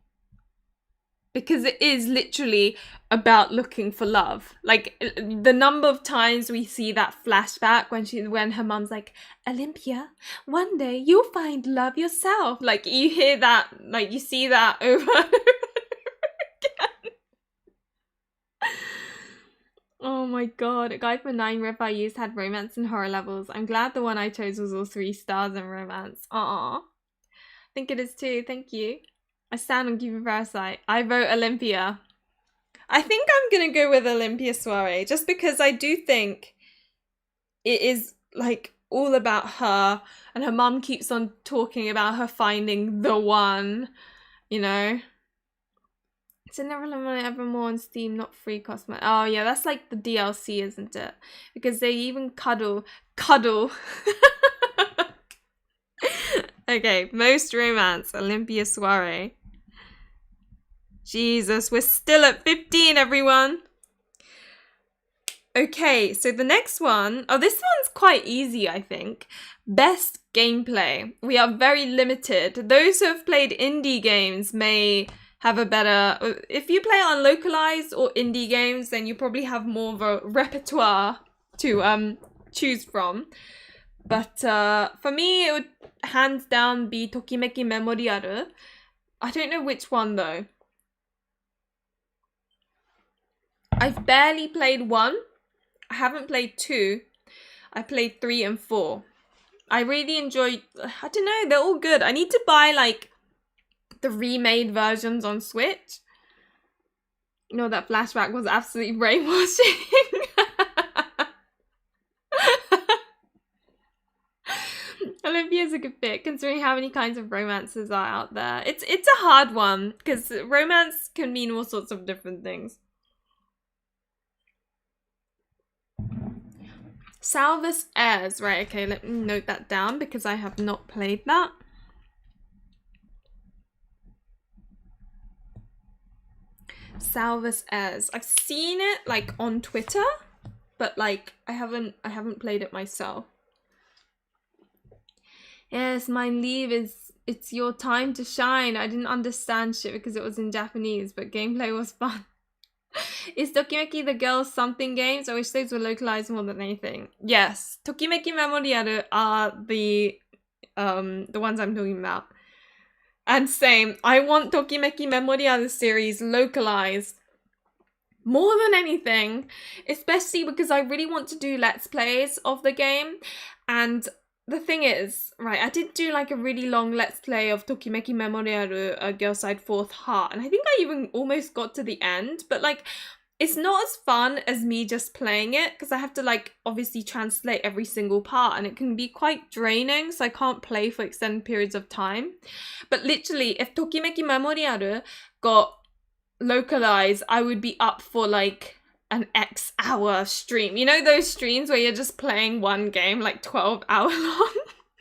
Speaker 1: Because it is literally about looking for love. Like the number of times we see that flashback when her mum's like, Olympia, one day you'll find love yourself. Like you hear that, like you see that over and over again. Oh my god, a guide for 9 riff I used had romance and horror levels. I'm glad the one I chose was all 3 stars in romance. Aww. I think it is too, thank you. I stand on Cupid Parasite. I vote Olympia. I think I'm gonna go with Olympia Soiree just because I do think it is like all about her and her mum keeps on talking about her finding the one, you know. Cinderella Evermore on Steam, not free cosmetic. Oh yeah, that's like the DLC, isn't it? Because they even cuddle. Okay, most romance, Olympia Soiree. Jesus, we're still at 15, everyone. Okay, so the next one, oh, this one's quite easy, I think. Best gameplay. We are very limited. Those who have played indie games may have a better... If you play on localized or indie games, then you probably have more of a repertoire to choose from. But for me, it would hands down be Tokimeki Memorial. I don't know which one, though. I've barely played 1. I haven't played 2. I played 3 and 4. I really enjoyed... I don't know, they're all good. I need to buy, like, the remade versions on Switch. You know, that flashback was absolutely brainwashing. Olympia's a good fit, considering how many kinds of romances are out there. It's a hard one, because romance can mean all sorts of different things. Salvus Heirs. Right, okay, let me note that down because I have not played that. Salvus Heirs. I've seen it like on Twitter, but like I haven't played it myself. Yes, my leave is it's your time to shine. I didn't understand shit because it was in Japanese, but gameplay was fun. Is Tokimeki the girls something games? I wish those were localized more than anything. Yes, Tokimeki Memorial are the ones I'm talking about. And same, I want Tokimeki Memorial series localized more than anything, especially because I really want to do let's plays of the game. And the thing is, right, I did do like a really long let's play of Tokimeki Memorial Girl Side 4th Heart, and I think I even almost got to the end, but like it's not as fun as me just playing it because I have to like obviously translate every single part and it can be quite draining, so I can't play for extended periods of time. But literally, if Tokimeki Memorial got localized, I would be up for like an X hour stream. You know those streams where you're just playing one game like 12 hours long?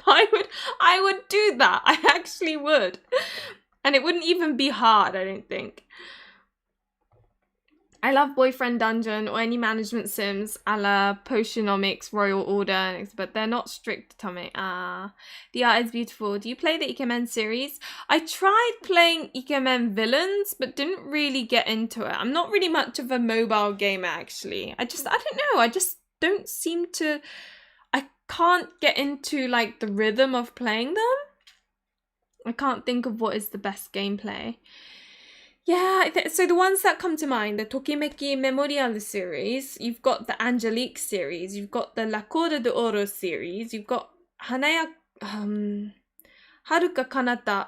Speaker 1: I would do that. I actually would. And it wouldn't even be hard, I don't think. I love Boyfriend Dungeon or any management sims a la Potionomics, Royal Order, but they're not strict, Tommy. The art is beautiful. Do you play the Ikemen series? I tried playing Ikemen Villains, but didn't really get into it. I'm not really much of a mobile gamer, actually. I don't know. I just don't seem to... I can't get into, like, the rhythm of playing them. I can't think of what is the best gameplay. Yeah, so the ones that come to mind, the Tokimeki Memorial series, you've got the Angelique series, you've got the La Coda de Oro series, you've got Haruka Kanata,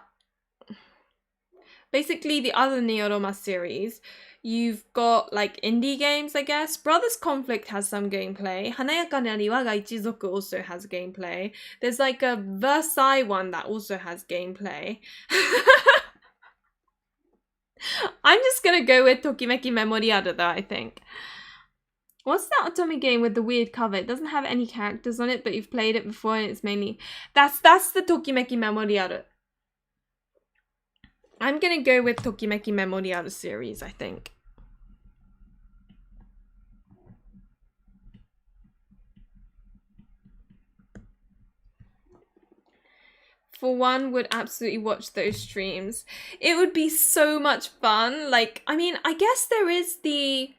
Speaker 1: basically the other Neoroma series. You've got like indie games, I guess. Brothers Conflict has some gameplay. Hanayaka na Riwaga Ichizoku also has gameplay. There's like a Versailles one that also has gameplay. I'm just gonna go with Tokimeki Memoriada though, I think. What's that otome game with the weird cover? It doesn't have any characters on it, but you've played it before and it's mainly... That's the Tokimeki Memoriada. I'm gonna go with Tokimeki Memoriada series, I think. For one, would absolutely watch those streams. It would be so much fun. Like, I mean, I guess there is a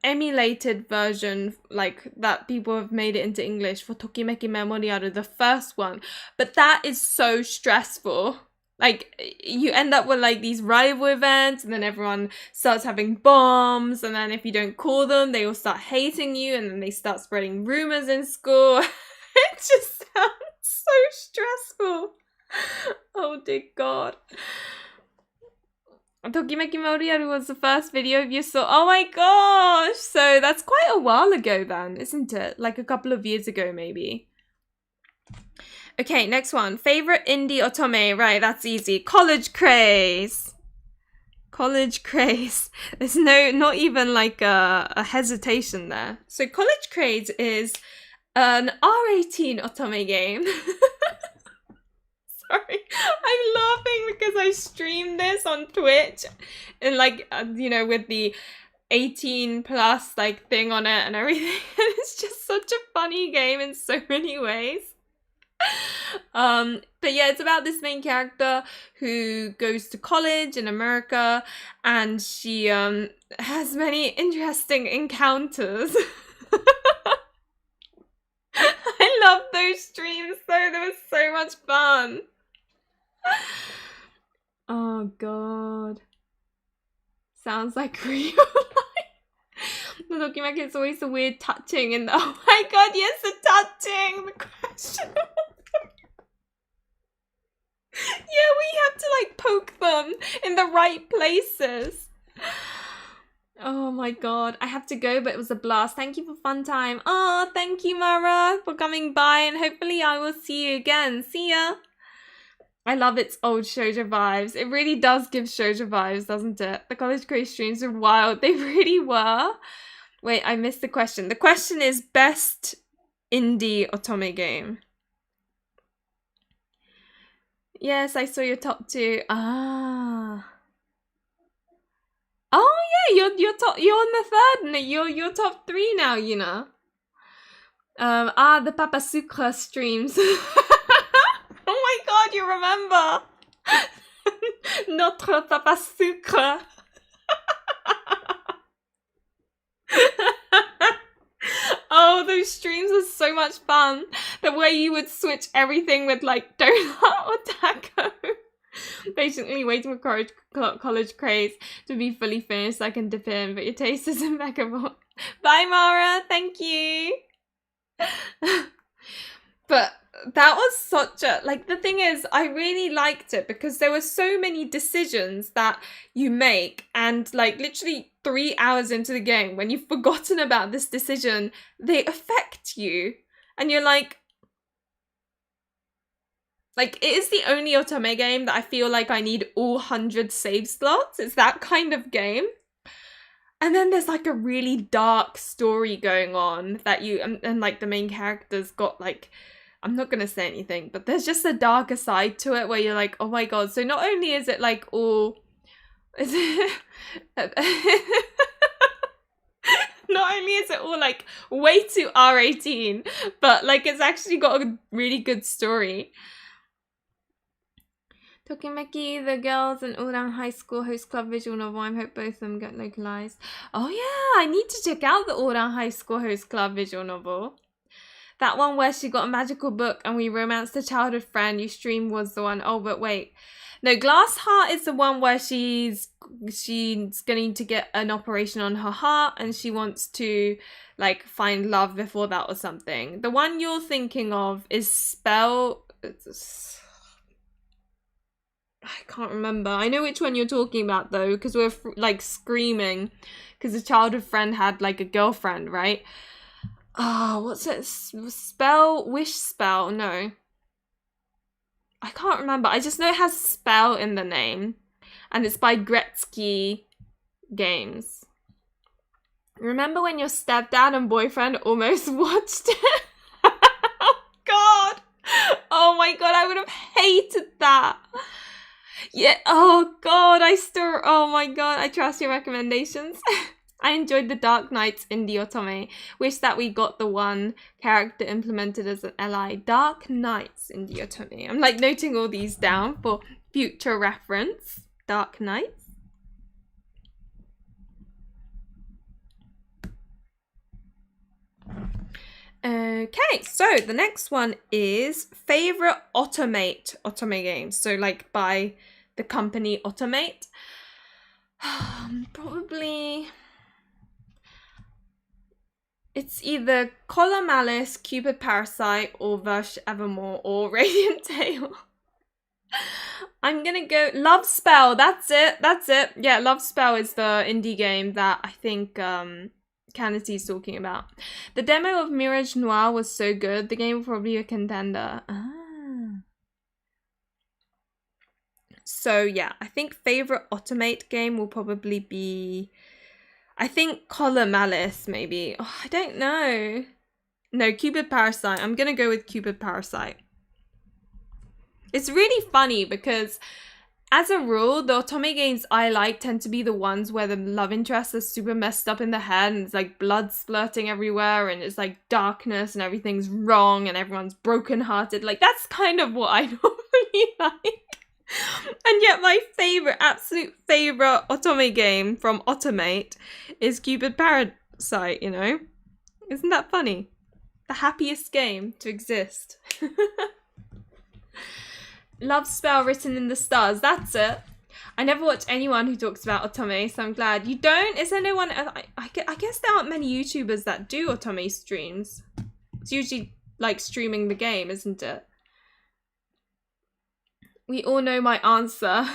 Speaker 1: emulated version like that people have made it into English for Tokimeki Memoriada, the first one, but that is so stressful. Like, you end up with like these rival events and then everyone starts having bombs, and then if you don't call them, they all start hating you, and then they start spreading rumors in school. It just sounds so stressful. Oh dear God. Tokimeki Memoriada was the first video you saw. Oh my gosh! So that's quite a while ago then, isn't it? Like a couple of years ago maybe. Okay, next one. Favorite indie otome. Right, that's easy. College Craze. College Craze. There's not even like a hesitation there. So College Craze is an R18 otome game. Sorry, I'm laughing because I streamed this on Twitch and like, you know, with the 18 plus like thing on it and everything. And it's just such a funny game in so many ways. But yeah, it's about this main character who goes to college in America, and she has many interesting encounters. I love those streams though, they were so much fun. Oh god. Sounds like real life. The Tokimeki is always the weird touching and oh my god, yes, the touching! The question. Yeah, we have to like poke them in the right places. Oh my god, I have to go, but it was a blast. Thank you for fun time. Oh, thank you, Mara, for coming by, and hopefully I will see you again. See ya. I love its old shoujo vibes. It really does give shoujo vibes, doesn't it? The College Craze streams were wild. They really were. Wait, I missed the question. The question is best indie otome game. Yes, I saw your top 2. Ah. Oh yeah, you're top. You're on the 3rd. You're top 3 now. You know. The Papa Sucre streams. Oh my god, you remember? Notre Papa Sucre. Oh, those streams are so much fun. The way you would switch everything with like donut or taco. Patiently waiting for College Craze to be fully finished so I can dip in, but your taste is impeccable. Bye, Mara. Thank you. But that was such a, like, the thing is, I really liked it because there were so many decisions that you make, and like literally 3 hours into the game, when you've forgotten about this decision, they affect you. And you're like, it is the only otome game that I feel like I need all 100 save slots. It's that kind of game. And then there's like a really dark story going on that you, and like the main character's got like, I'm not gonna say anything, but there's just a darker side to it where you're like, oh my god. So not only is it like all, is it, not only is it all like way too R18, but like it's actually got a really good story. Tokimeki, the girls in Oran High School host club visual novel. I hope both of them get localized. Oh yeah, I need to check out the Oran High School host club visual novel. That one where she got a magical book and we romanced a childhood friend you streamed was the one. Oh, but wait. No, Glass Heart is the one where she's going to get an operation on her heart and she wants to like find love before that or something. The one you're thinking of is I can't remember. I know which one you're talking about though, because we're like screaming because a childhood friend had like a girlfriend, right? Oh, what's it? Spell? Wish spell? No. I can't remember. I just know it has spell in the name. And it's by Gretzky Games. Remember when your stepdad and boyfriend almost watched it? Oh, God. Oh, my God. I would have hated that. Yeah. Oh, God. Oh, my God. I trust your recommendations. I enjoyed the Dark Knights indie otome. Wish that we got the one character implemented as an ally. Dark Knights indie otome. I'm like noting all these down for future reference. Dark Knights. Okay, so the next one is favorite otome games. So like by the company Otomate. Probably it's either Collar Malice, Cupid Parasite, or Verse Evermore, or Radiant Tale. I'm gonna go Love Spell. That's it. Yeah, Love Spell is the indie game that I think Candice's talking about. The demo of Mirage Noir was so good. The game will probably be a contender. So yeah, I think favorite Otomate game will probably be, I think Collar Malice maybe. Oh, I don't know. No, Cupid Parasite. I'm gonna go with Cupid Parasite. It's really funny because as a rule, the otome games I like tend to be the ones where the love interest is super messed up in the head and it's like blood splurting everywhere and it's like darkness and everything's wrong and everyone's brokenhearted. Like that's kind of what I normally like. And yet my absolute favorite otome game from Otomate is Cupid Parasite, you know? Isn't that funny? The happiest game to exist. Love Spell Written in the Stars. That's it. I never watch anyone who talks about otome, so I'm glad. You don't? Is there no one? I guess there aren't many YouTubers that do otome streams. It's usually like streaming the game, isn't it? We all know my answer.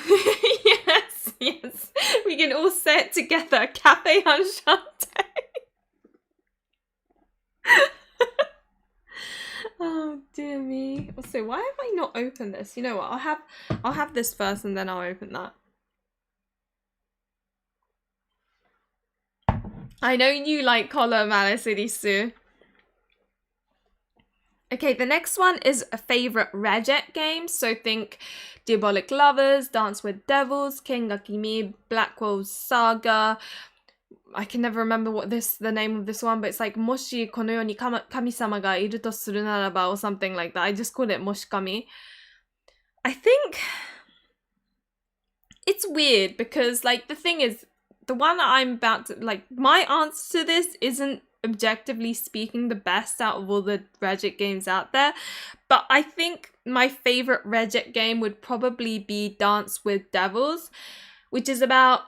Speaker 1: Yes. We can all say it together. Cafe Enchanté. Oh dear me. Also, why have I not opened this? You know what? I'll have this first and then I'll open that. I know you like Collar Malice, Irisu. Okay, the next one is a favorite Rejet game. So think Diabolic Lovers, Dance with Devils, King ga Kimi, Blackwell's Saga. I can never remember the name of this one, but it's like Moshi kono you ni kami-sama ga iru to suru naraba or something like that. I just call it Moshikami. I think it's weird because like the thing is, the one I'm about to like, my answer to this isn't objectively speaking the best out of all the Rejet games out there, but I think my favorite Rejet game would probably be Dance with Devils, which is about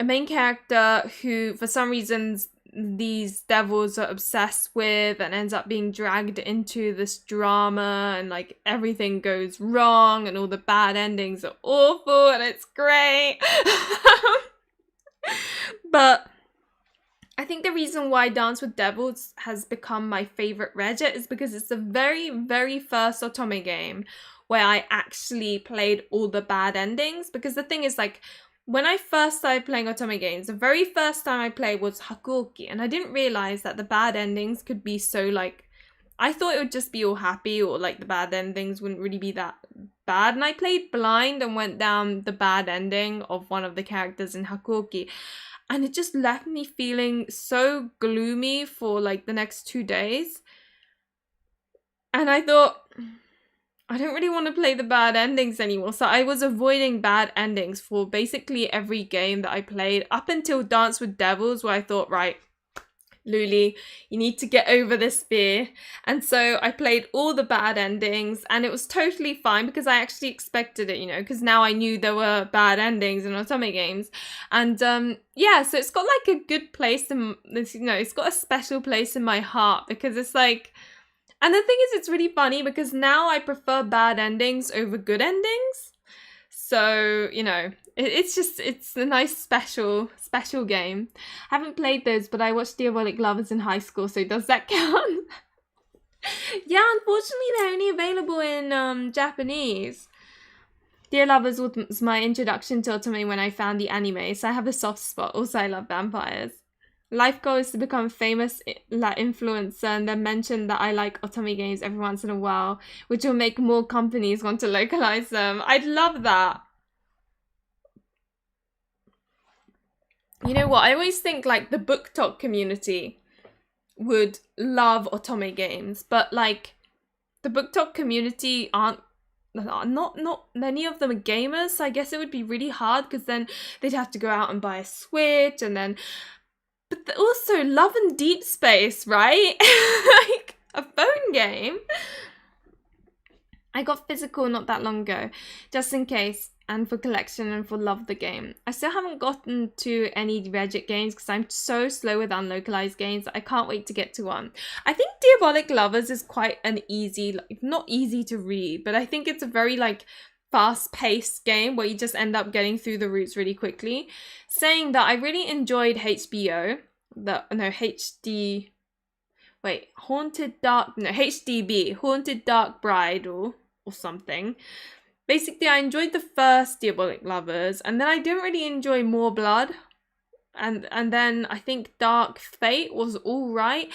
Speaker 1: a main character who for some reasons these devils are obsessed with and ends up being dragged into this drama and like everything goes wrong and all the bad endings are awful and it's great. But I think the reason why Dance with Devils has become my favorite Rejet is because it's the very, very first otome game where I actually played all the bad endings. Because the thing is, like, when I first started playing otome games, the very first time I played was Hakuoki, and I didn't realize that the bad endings could be so, like, I thought it would just be all happy, or like the bad endings wouldn't really be that bad. And I played blind and went down the bad ending of one of the characters in Hakuoki. And it just left me feeling so gloomy for like the next 2 days. And I thought, I don't really want to play the bad endings anymore. So I was avoiding bad endings for basically every game that I played up until Dance with Devils, where I thought, right, Luli, you need to get over this fear. And so I played all the bad endings and it was totally fine because I actually expected it, you know, because now I knew there were bad endings in otome games. And yeah, so it's got like a good place in this, you know, it's got a special place in my heart because it's like, and the thing is, it's really funny because now I prefer bad endings over good endings. So, you know, it's a nice special game. I haven't played those, but I watched Diabolic Lovers in high school, so does that count? Yeah, unfortunately they're only available in Japanese. Dear Lovers was my introduction to otome when I found the anime, so I have a soft spot. Also, I love vampires. Life goal is to become a famous influencer, and then mention that I like otome games every once in a while, which will make more companies want to localize them. I'd love that. You know what? I always think like the book talk community would love otome games, but like the book talk community aren't not many of them are gamers, so I guess it would be really hard because then they'd have to go out and buy a Switch, and then but also Love and Deep Space, right? Like a phone game. I got physical not that long ago, just in case, and for collection and for love of the game. I still haven't gotten to any Reddit games because I'm so slow with unlocalized games that I can't wait to get to one. I think Diabolic Lovers is quite an easy, like, not easy to read, but I think it's a very like fast-paced game where you just end up getting through the routes really quickly. Saying that, I really enjoyed HDB, Haunted Dark Bride or something. Basically, I enjoyed the first Diabolic Lovers, and then I didn't really enjoy More Blood. And then I think Dark Fate was alright.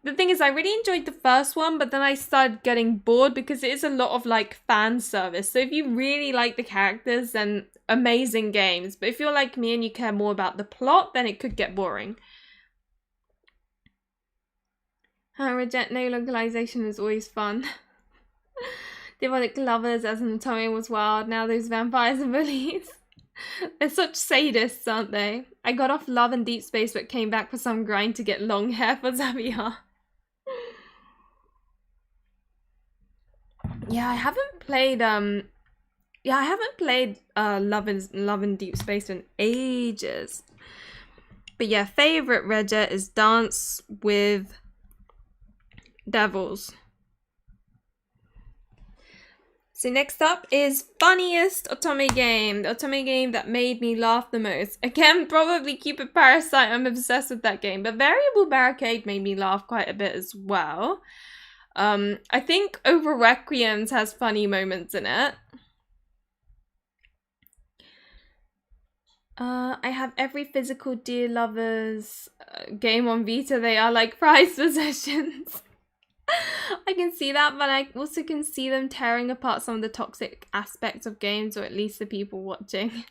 Speaker 1: The thing is, I really enjoyed the first one, but then I started getting bored because it is a lot of like fan service. So if you really like the characters, then amazing games. But if you're like me and you care more about the plot, then it could get boring. Reject no localization is always fun. Diabolic Lovers as an otome was wild. Now those vampires and bullies. They're such sadists, aren't they? I got off Love and Deep Space but came back for some grind to get long hair for Xavier. Yeah, I haven't played Love and Deep Space in ages. But yeah, favorite Reddit is Dance with Devils. So next up is funniest otome game. The otome game that made me laugh the most. Again, probably Cupid Parasite. I'm obsessed with that game. But Variable Barricade made me laugh quite a bit as well. I think Over Requiems has funny moments in it. I have every physical Dear Lovers game on Vita. They are like prized possessions. I can see that, but I also can see them tearing apart some of the toxic aspects of games, or at least the people watching.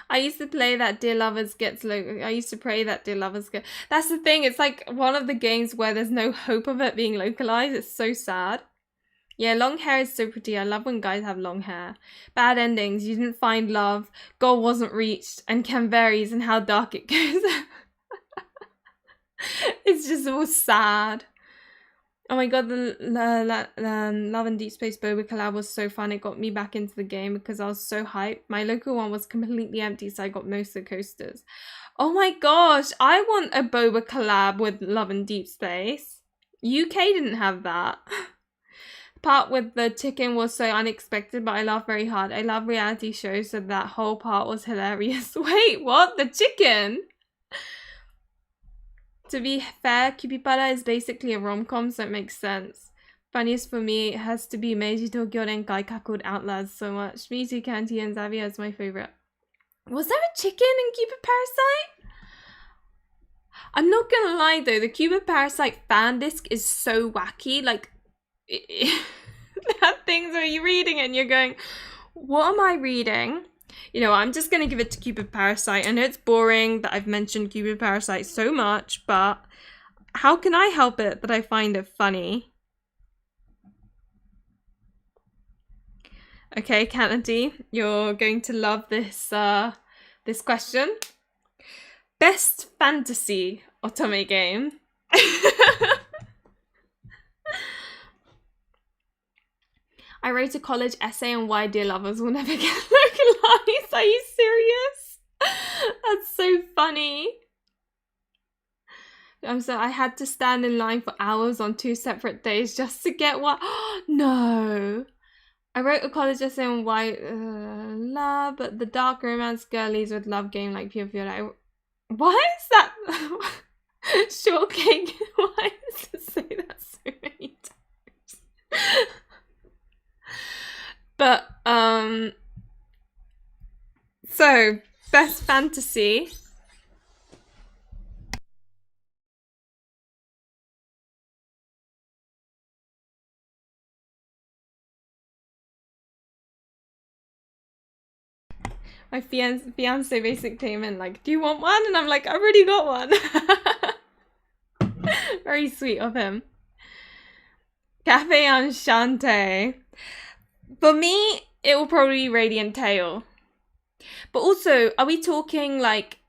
Speaker 1: I used to play that Dear Lovers gets I used to pray that Dear Lovers get. That's the thing. It's like one of the games where there's no hope of it being localized. It's so sad. Yeah, long hair is so pretty. I love when guys have long hair. Bad endings. You didn't find love. Goal wasn't reached. And can varies and how dark it goes. It's just all sad. Oh my god, the Love and Deep Space boba collab was so fun. It got me back into the game because I was so hyped. My local one was completely empty, so I got most of the coasters. Oh my gosh, I want a boba collab with Love and Deep Space. UK didn't have that. The part with the chicken was so unexpected, but I laughed very hard. I love reality shows, so that whole part was hilarious. Wait, what? The chicken? To be fair, Cupid is basically a rom-com, so it makes sense. Funniest for me has to be Meiji Tokyo Renkai cackled out loud so much. Me too, Kanti and Xavier is my favourite. Was there a chicken in Cupid Parasite? I'm not gonna lie though, the Cupid Parasite fan disc is so wacky. Like, there are things where you're reading it and you're going, what am I reading? You know, I'm just going to give it to Cupid Parasite. I know it's boring that I've mentioned Cupid Parasite so much, but how can I help it that I find it funny? Okay, Kennedy, you're going to love this this question. Best fantasy otome game. I wrote a college essay on why Dear Lovers will never get localized. Are you serious? That's so funny. So I had to stand in line for hours on 2 separate days just to get one. No. I wrote a college essay on why love, but the dark romance girlies would love game like Pure Pure. Why is that? Shortcake. Why does it say that so many times? But so best fantasy. My fiance basically came in like, do you want one? And I'm like, I already got one. Very sweet of him. Cafe Enchante. For me, it will probably be Radiant Tale. But also, are we talking like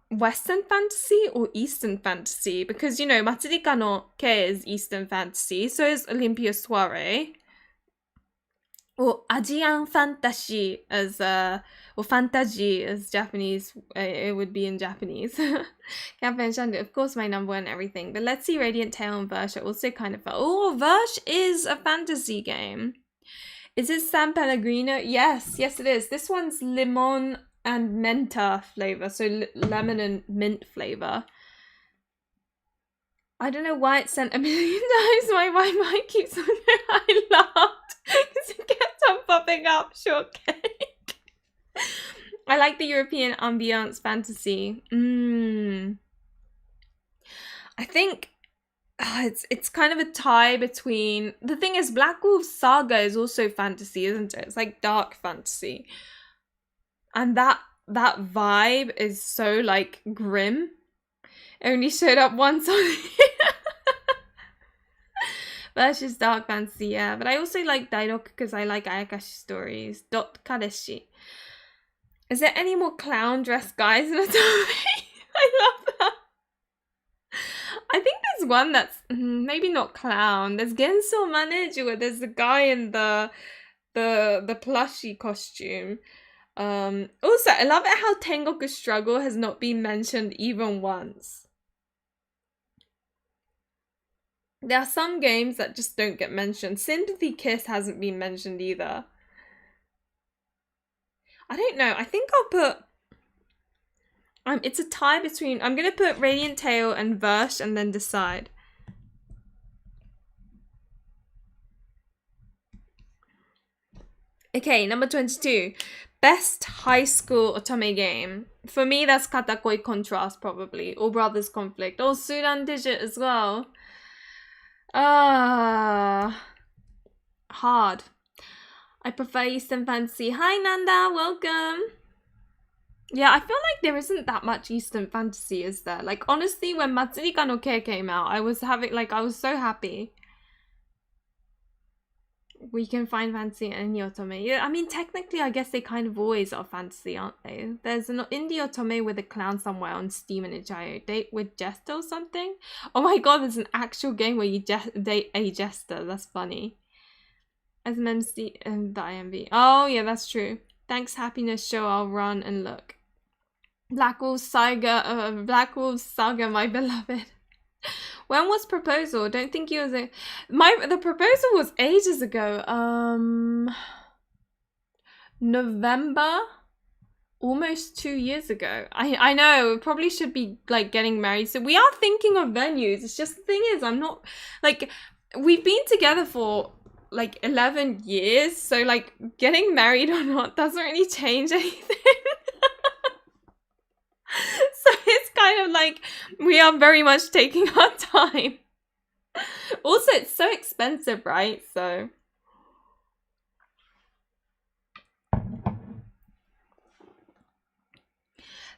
Speaker 1: Western fantasy or Eastern fantasy? Because, you know, Matsurika no Ke is Eastern fantasy, so is Olympia Soiree. Or Asian fantasy as or fantasy as Japanese, it would be in Japanese. Cafe Enchanted, of course, my number one and everything. But let's see, Radiant Tale and Verge are also kind of. Oh, Verge is a fantasy game. Is it San Pellegrino? Yes, yes, it is. This one's limon and menta flavor, so lemon and mint flavor. I don't know why it's sent a million times. My mic keeps on. I laughed because it kept on popping up. Shortcake. I like the European ambiance fantasy. I think it's kind of a tie between. The thing is, Black Wolf Saga is also fantasy, isn't it? It's like dark fantasy, and that vibe is so like grim. It only showed up once on here. Versus dark fantasy, yeah. But I also like Dairoku because I like Ayakashi stories. Dot Kadeshi. Is there any more clown dressed guys in Otome? I love that. I think there's one that's maybe not clown. There's Genso Manager where there's a guy in the plushie costume. Also, I love it how Tengoku Struggle has not been mentioned even once. There are some games that just don't get mentioned. Sympathy Kiss hasn't been mentioned either. I don't know. I think I'll put... it's a tie between... I'm going to put Radiant Tale and Verge and then decide. Okay, number 22. Best high school otome game. For me, that's Katakoi Contrast, probably. Or Brothers Conflict. Or Sudan Digit as well. Hard. I prefer Eastern fantasy. Hi Nanda, welcome. Yeah, I feel like there isn't that much Eastern fantasy, is there? Like, honestly, when Matsurika no Ke came out, I was so happy. We can find fantasy in any otome. Yeah, I mean, technically, I guess they kind of always are fantasy, aren't they? There's an indie otome with a clown somewhere on Steam and itch.io. Date with Jester or something? Oh my god, there's an actual game where you date a Jester. That's funny. As an MC and the IMV. Oh, yeah, that's true. Thanks, happiness show. I'll run and look. Black Wolf Saga, my beloved. When was proposal? Don't think it was the proposal was ages ago. November, almost 2 years ago. I know, probably should be like getting married. So we are thinking of venues. It's just the thing is, I'm not like we've been together for like 11 years. So like getting married or not doesn't really change anything. So it's kind of like we are very much taking our time. Also, it's so expensive, right? So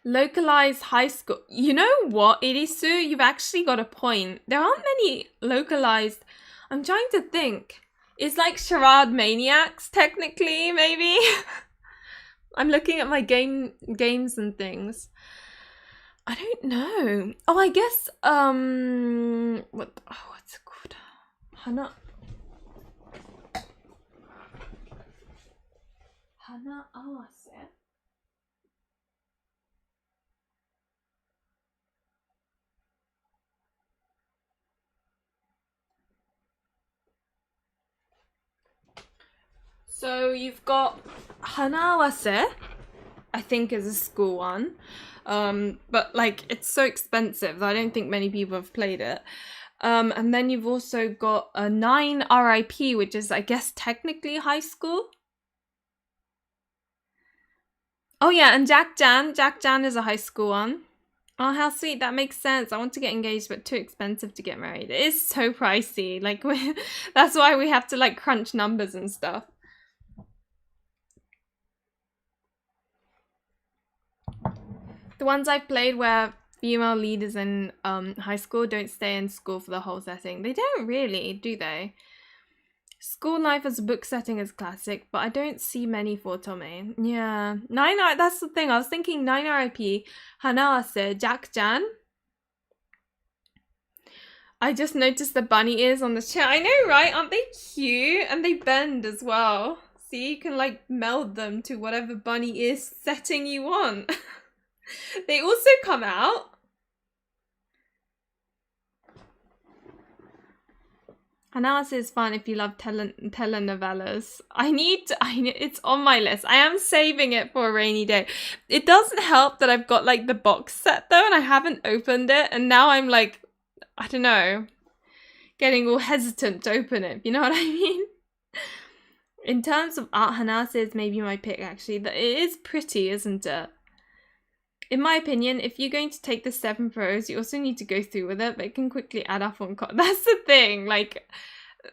Speaker 1: localized high school. You know what, Irisu? You've actually got a point. There aren't many localized. I'm trying to think. It's like Charade Maniacs, technically, maybe. I'm looking at my games and things. I don't know. Oh, I guess what's it called? Hana Awase. So you've got Hanawase, I think is a school one. But like it's so expensive that I don't think many people have played it. And then you've also got a 9 RIP, which is I guess technically high school. Oh yeah, and Jack Jan is a high school one. Oh, how sweet. That makes sense. I want to get engaged, but too expensive to get married. It is so pricey. Like, that's why we have to, like, crunch numbers and stuff. The ones I've played where female leaders in high school don't stay in school for the whole setting. They don't really, do they? School life as a book setting is classic, but I don't see many for Otome. Yeah. That's the thing. I was thinking 9 RIP, Hanawase, Jack Jan. I just noticed the bunny ears on the chair. I know, right? Aren't they cute? And they bend as well. See, you can like meld them to whatever bunny ears setting you want. They also come out. Analysis is fun if you love telenovelas. It's on my list. I am saving it for a rainy day. It doesn't help that I've got like the box set though and I haven't opened it and now I'm like, I don't know, getting all hesitant to open it. You know what I mean? In terms of art, Hanase is maybe my pick actually. It is pretty, isn't it? In my opinion, if you're going to take the 7 pros, you also need to go through with it, but it can quickly add up on cost. That's the thing. Like,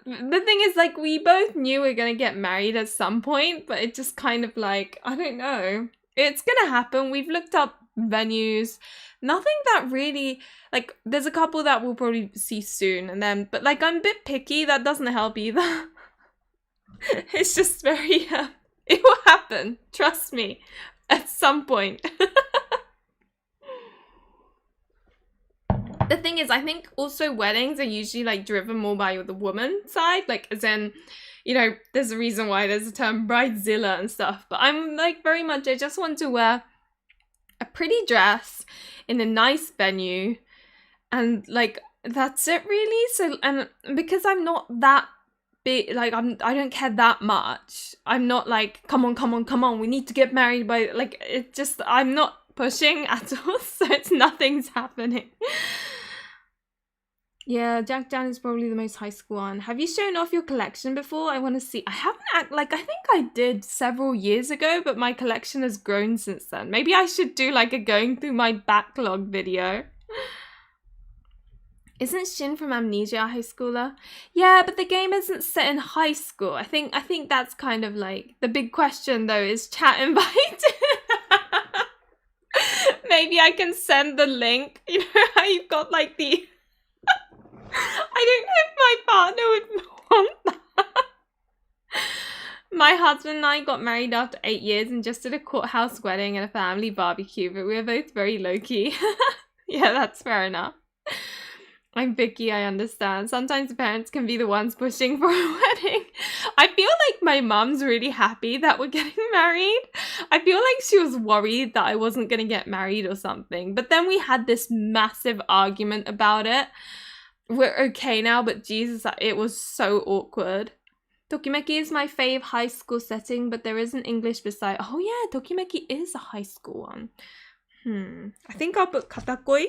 Speaker 1: the thing is, like, we both knew we were going to get married at some point, but it just kind of like, I don't know. It's going to happen. We've looked up venues. Nothing that really, like, there's a couple that we'll probably see soon, and then, but like, I'm a bit picky. That doesn't help either. It's just very, it will happen. Trust me. At some point. The thing is, I think also weddings are usually like driven more by the woman side, like as in, you know, there's a reason why there's a term bridezilla and stuff, but I'm like very much, I just want to wear a pretty dress in a nice venue and like, that's it really. So, and because I'm not that big, like I don't care that much. I'm not like, come on, we need to get married by, like, it just, I'm not pushing at all, so nothing's happening. Yeah, Jack Jan is probably the most high school one. Have you shown off your collection before? I want to see. I haven't, like, I think I did several years ago, but my collection has grown since then. Maybe I should do, like, a going through my backlog video. Isn't Shin from Amnesia a high schooler? Yeah, but the game isn't set in high school. I think that's kind of, like, the big question, though, is chat invited? Maybe I can send the link. You know how you've got, like, the... I don't know if my partner would want that. My husband and I got married after 8 years and just did a courthouse wedding and a family barbecue, but we were both very low-key. Yeah, that's fair enough. I'm picky, I understand. Sometimes the parents can be the ones pushing for a wedding. I feel like my mum's really happy that we're getting married. I feel like she was worried that I wasn't going to get married or something. But then we had this massive argument about it. We're okay now, but Jesus, it was so awkward. Tokimeki is my fave high school setting, but there isn't English beside... Oh yeah, Tokimeki is a high school one. I think I'll put Katakoi.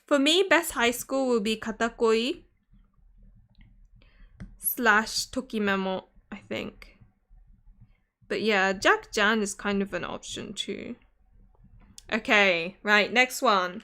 Speaker 1: For me, best high school will be Katakoi / Tokimemo, I think. But yeah, Jack Jan is kind of an option too. Okay, right, next one.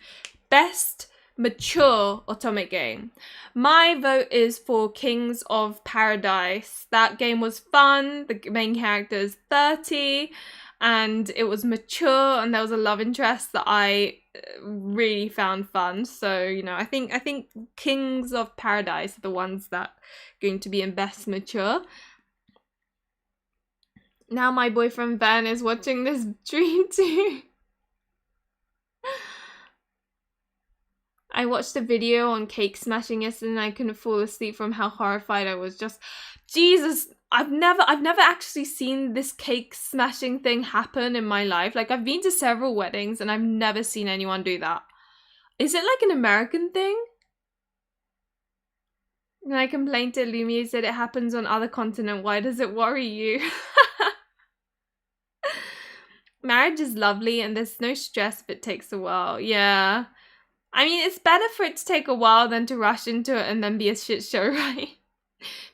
Speaker 1: Best mature otome game. My vote is for Kings of Paradise. That game was fun. The main character is 30 and it was mature and there was a love interest that I really found fun. So, you know, I think Kings of Paradise are the ones that are going to be in best mature. Now my boyfriend Ben is watching this stream too. I watched a video on cake smashing yesterday and I couldn't fall asleep from how horrified I was. Just, Jesus, I've never actually seen this cake smashing thing happen in my life. Like, I've been to several weddings and I've never seen anyone do that. Is it like an American thing? And I complained to Lumi, said it happens on other continent. Why does it worry you? Marriage is lovely and there's no stress if it takes a while. Yeah. I mean, it's better for it to take a while than to rush into it and then be a shit show, right?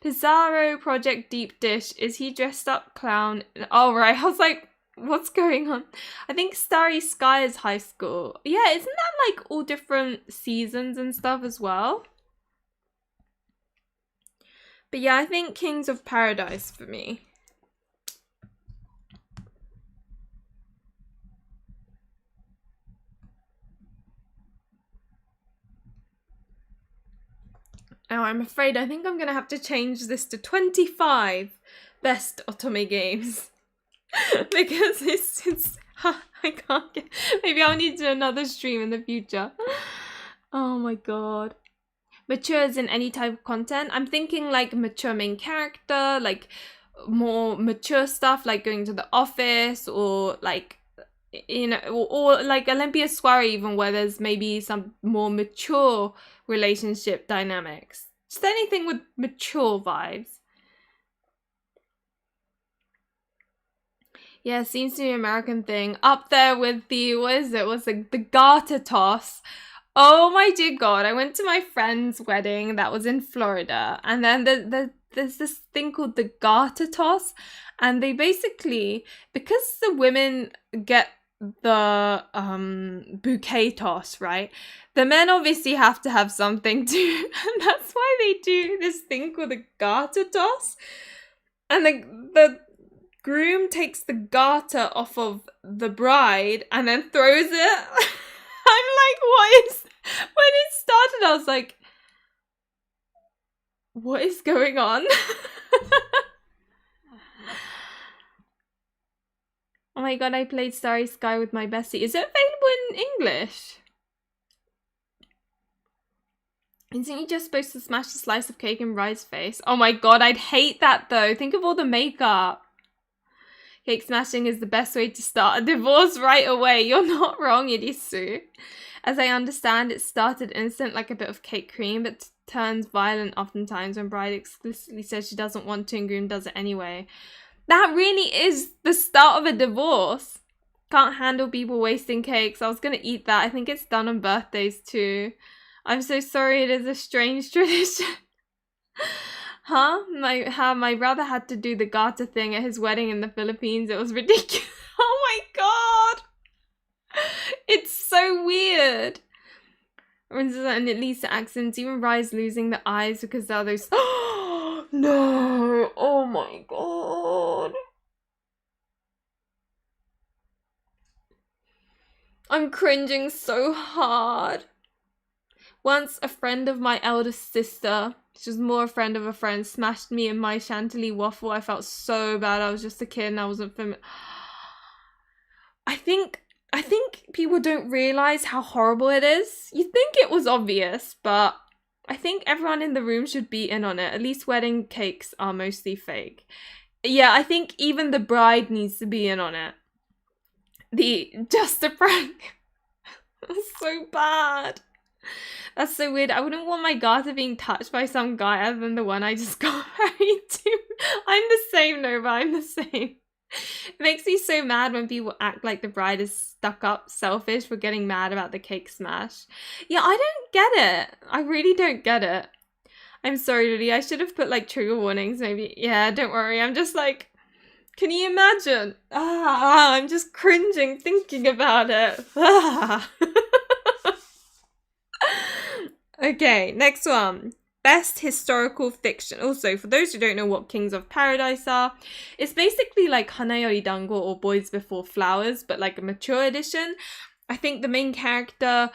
Speaker 1: Pizarro Project Deep Dish. Is he dressed up clown? Oh, right. I was like, what's going on? I think Starry Sky is high school. Yeah, isn't that like all different seasons and stuff as well? But yeah, I think Kings of Paradise for me. Oh, I'm afraid I think I'm going to have to change this to 25 best otome games. Because it's I can't get... Maybe I'll need to do another stream in the future. Oh my god. Mature as in any type of content. I'm thinking like mature main character, like more mature stuff like going to the office or like, you know, or like Olympia Soiree even, where there's maybe some more mature relationship dynamics. Just anything with mature vibes. Yeah, seems to be an American thing. Up there with the, what is it? What's the garter toss? Oh my dear god, I went to my friend's wedding that was in Florida, and then there's this thing called the garter toss, and they basically, because the women get the bouquet toss, right? The men obviously have to have something too, and that's why they do this thing called the garter toss. And the groom takes the garter off of the bride and then throws it. I'm like, what is... When it started, I was like, what is going on? Oh my god, I played Starry Sky with my bestie. Is it available in English? Isn't you just supposed to smash a slice of cake in Rye's face? Oh my god, I'd hate that though. Think of all the makeup. Cake smashing is the best way to start a divorce right away. You're not wrong, Irisu. As I understand, it started innocent like a bit of cake cream, but turns violent oftentimes when bride explicitly says she doesn't want to and groom does it anyway. That really is the start of a divorce. Can't handle people wasting cakes. I was gonna eat that. I think it's done on birthdays too. I'm so sorry, it is a strange tradition. Huh? My brother had to do the garter thing at his wedding in the Philippines. It was ridiculous. Oh my god! It's so weird. And it leads to accidents. Even Rye's losing the eyes because there are those... No! Oh my god. I'm cringing so hard. Once a friend of my eldest sister, she was more a friend of a friend, smashed me in my chantilly waffle. I felt so bad. I was just a kid and I wasn't familiar. I think people don't realize how horrible it is. You think it was obvious, but I think everyone in the room should be in on it. At least wedding cakes are mostly fake. Yeah, I think even the bride needs to be in on it. Just a prank. That's so bad. That's so weird. I wouldn't want my garter being touched by some guy other than the one I just got married to. I'm the same, Nova. I'm the same. It makes me so mad when people act like the bride is stuck up, selfish for getting mad about the cake smash. Yeah, I don't get it. I really don't get it. I'm sorry, Lily. I should have put like trigger warnings maybe. Yeah, don't worry. I'm just like, can you imagine? I'm just cringing thinking about it. Okay, next one. Best historical fiction. Also, for those who don't know what Kings of Paradise are, it's basically like Hanayori Dango or Boys Before Flowers, but like a mature edition. I think the main character,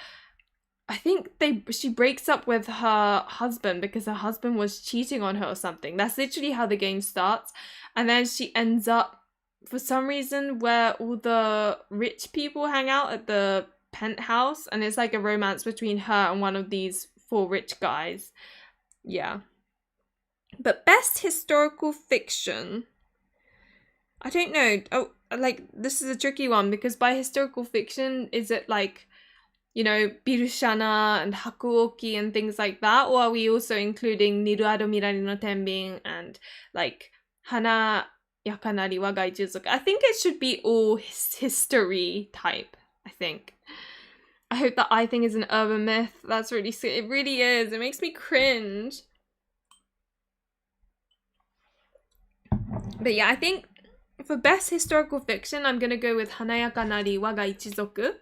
Speaker 1: she breaks up with her husband because her husband was cheating on her or something. That's literally how the game starts. And then she ends up, for some reason, where all the rich people hang out at the penthouse, and it's like a romance between her and one of these 4 rich guys. Yeah. But best historical fiction, I don't know. Oh, like, this is a tricky one, because by historical fiction, is it like, you know, Birushana and Hakuoki and things like that? Or are we also including Niruado Mirari no Tenbin and like Hana yakanari waga ichizoku. I think it should be all history type, I think. I hope that I thing is an urban myth. That's really sick. It really is. It makes me cringe. But yeah, I think for best historical fiction, I'm gonna go with Hanayakanari Waga Ichizoku.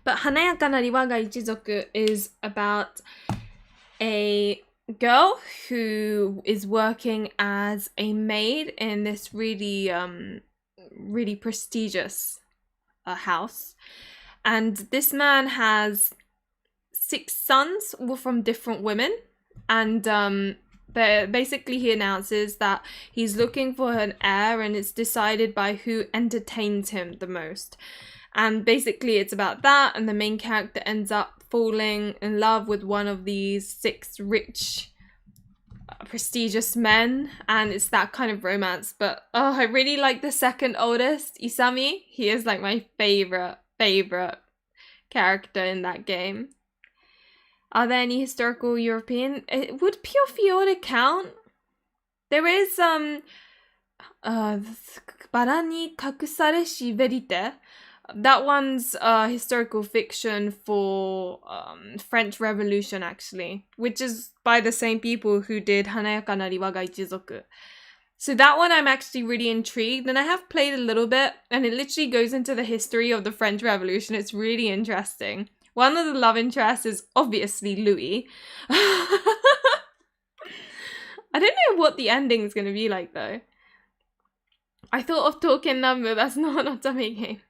Speaker 1: But Hanayakanari Waga Ichizoku is about a girl who is working as a maid in this really really prestigious house, and this man has 6 sons, all from different women, and basically he announces that he's looking for an heir, and it's decided by who entertains him the most. And basically it's about that, and the main character ends up falling in love with one of these 6 rich prestigious men, and it's that kind of romance. But oh, I really like the second oldest, Isami. He is like my favorite character in that game. Are there any historical European? Would Pure Fiore count? There is Barani Kakusareshi Verite. That one's historical fiction for French Revolution, actually, which is by the same people who did Hanayakanari Waga Ichizoku. So that one I'm actually really intrigued, and I have played a little bit, and it literally goes into the history of the French Revolution. It's really interesting. One of the love interests is obviously Louis. I don't know what the ending is going to be like, though. I thought of Token Number, that's not an otome game.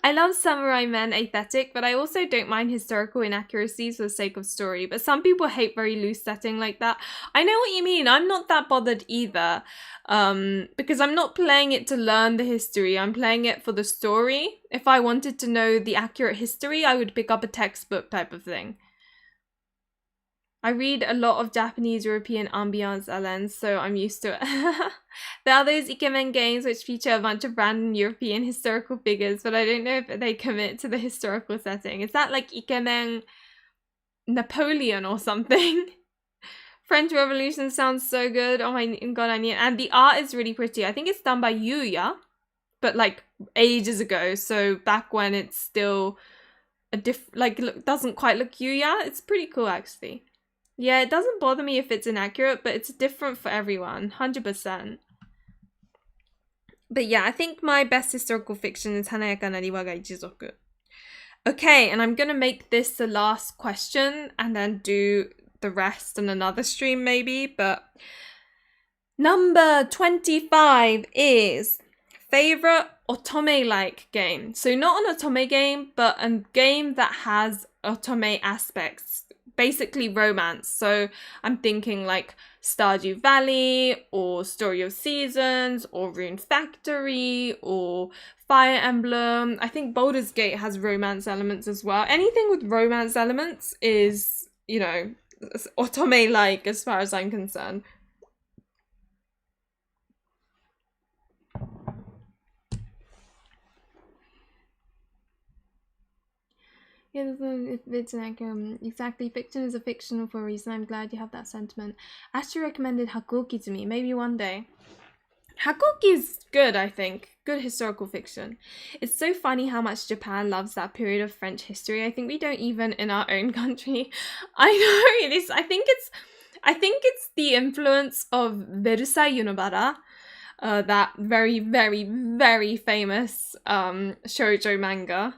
Speaker 1: I love samurai men aesthetic, but I also don't mind historical inaccuracies for the sake of story. But some people hate very loose setting like that. I know what you mean. I'm not that bothered either, because I'm not playing it to learn the history. I'm playing it for the story. If I wanted to know the accurate history, I would pick up a textbook type of thing. I read a lot of Japanese European ambiance lens, so I'm used to it. There are those ikemen games which feature a bunch of random European historical figures, but I don't know if they commit to the historical setting. Is that like ikemen Napoleon or something? French Revolution sounds so good. Oh my god, I need it. And the art is really pretty. I think it's done by Yuya, but like ages ago, so back when it's still a doesn't quite look Yuya. It's pretty cool, actually. Yeah, it doesn't bother me if it's inaccurate, but it's different for everyone, 100%. But yeah, I think my best historical fiction is Hanayakanari Waga Ichizoku. Okay, and I'm gonna make this the last question and then do the rest in another stream maybe, but number 25 is favorite otome-like game. So not an otome game, but a game that has otome aspects. Basically romance. So I'm thinking like Stardew Valley or Story of Seasons or Rune Factory or Fire Emblem. I think Baldur's Gate has romance elements as well. Anything with romance elements is, you know, otome-like as far as I'm concerned. Yeah, it's like exactly. Fiction is a fictional for a reason. I'm glad you have that sentiment. Ashley recommended Hakuoki to me. Maybe one day. Hakuoki is good, I think. Good historical fiction. It's so funny how much Japan loves that period of French history. I think we don't even in our own country. I know it is. I think it's the influence of Verusai Yunobara. That very, very, very famous shoujo manga.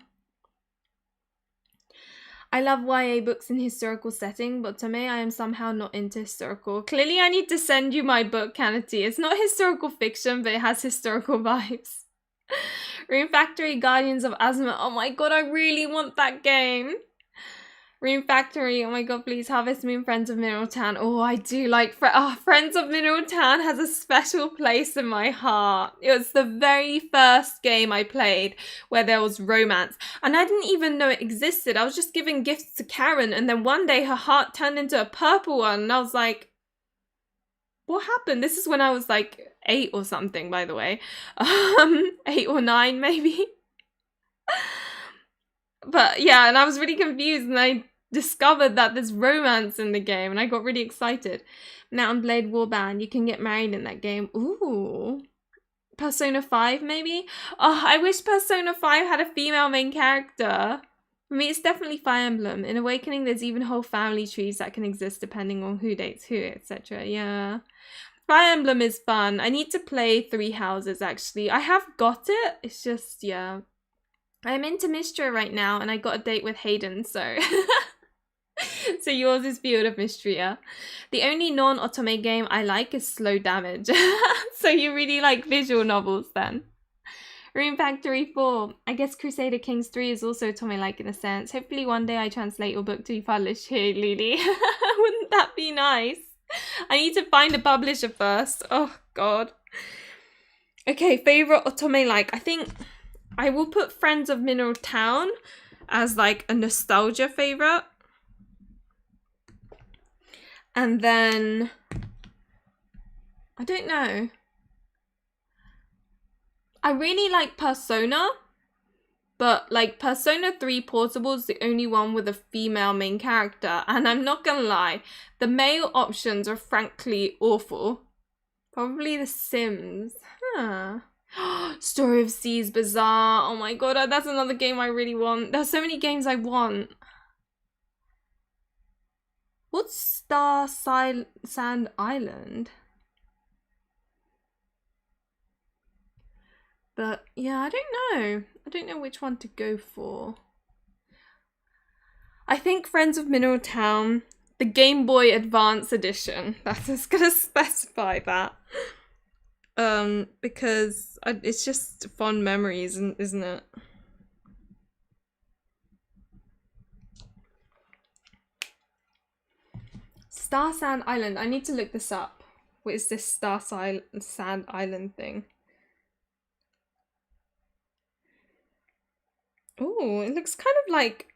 Speaker 1: I love YA books in historical setting, but to me, I am somehow not into historical. Clearly, I need to send you my book, Kanati. It's not historical fiction, but it has historical vibes. Rune Factory, Guardians of Azuma. Oh my god, I really want that game. Rune Factory, oh my god, please. Harvest Moon, Friends of Mineral Town. Oh, I do like Friends of Mineral Town has a special place in my heart. It was the very first game I played where there was romance. And I didn't even know it existed. I was just giving gifts to Karen, and then one day her heart turned into a purple one, and I was like, what happened? This is when I was like 8 or something, by the way. 8 or 9 maybe. But yeah, and I was really confused, and I discovered that there's romance in the game, and I got really excited. Now on Blade Warband, you can get married in that game. Ooh. Persona 5 maybe? Oh, I wish Persona 5 had a female main character. For me, it's definitely Fire Emblem. In Awakening, there's even whole family trees that can exist depending on who dates who, etc. Yeah. Fire Emblem is fun. I need to play Three Houses, actually. I have got it. It's just, yeah. I'm into Mistra right now, and I got a date with Hayden, so... So yours is Field of Mystria. The only non-otome game I like is Slow Damage. So you really like visual novels then. Rune Factory 4. I guess Crusader Kings 3 is also otome-like in a sense. Hopefully one day I translate your book to be published here, Lily. Wouldn't that be nice? I need to find a publisher first. Oh, God. Okay, favorite otome-like. I think I will put Friends of Mineral Town as like a nostalgia favorite. And then, I don't know. I really like Persona, but like Persona 3 Portable is the only one with a female main character. And I'm not gonna lie, the male options are frankly awful. Probably The Sims. Huh. Story of Seas Bizarre. Oh my god, that's another game I really want. There's so many games I want. What's Sand Island? But yeah, I don't know. I don't know which one to go for. I think Friends of Mineral Town, the Game Boy Advance Edition. That's just gonna specify that. Because it's just fond memories, isn't it? Star Sand Island. I need to look this up. What is this Star Sand Island thing? Oh, it looks kind of like...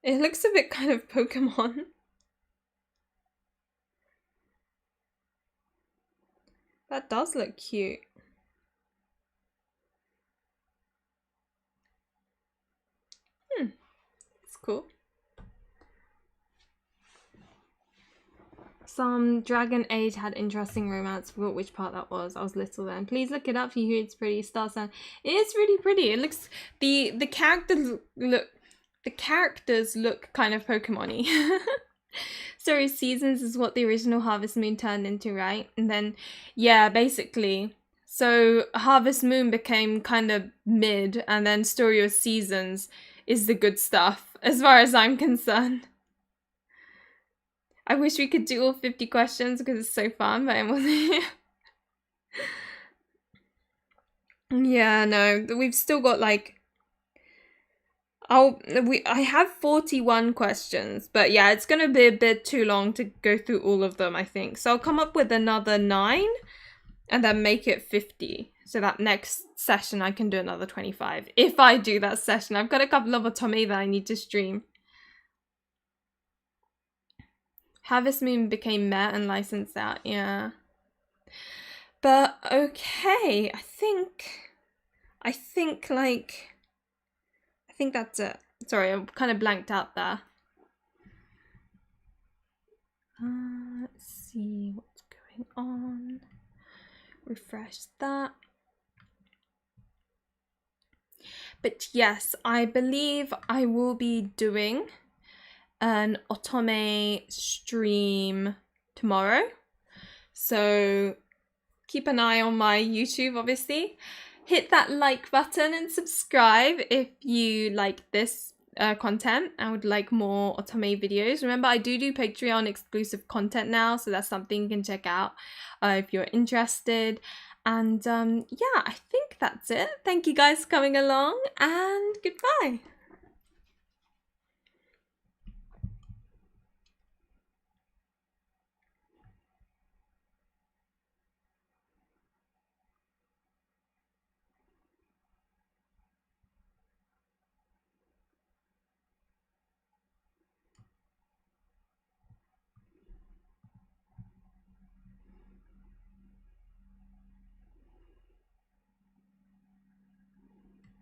Speaker 1: It looks a bit kind of Pokemon. That does look cute. It's cool. Some Dragon Age had interesting romance. Forgot which part that was. I was little then. Please look it up for you. It's pretty. Star Sand. It is really pretty. It looks the characters look kind of Pokemon-y. Story Seasons is what the original Harvest Moon turned into, right? And then yeah, basically. So Harvest Moon became kind of mid, and then Story of Seasons is the good stuff, as far as I'm concerned. I wish we could do all 50 questions because it's so fun, but it wasn't. Yeah, no, we've still got like... I have 41 questions, but yeah, it's gonna be a bit too long to go through all of them, I think. So I'll come up with another 9 and then make it 50. So that next session I can do another 25. If I do that session. I've got a couple of otome that I need to stream. Harvest Moon became meh and licensed out, yeah. But okay, I think that's it. Sorry, I'm kind of blanked out there. Let's see what's going on. Refresh that. But yes, I believe I will be doing an otome stream tomorrow. So keep an eye on my YouTube, obviously. Hit that like button and subscribe if you like this content and would like more otome videos. Remember, I do Patreon exclusive content now, so that's something you can check out if you're interested. And yeah, I think that's it. Thank you guys for coming along, and goodbye.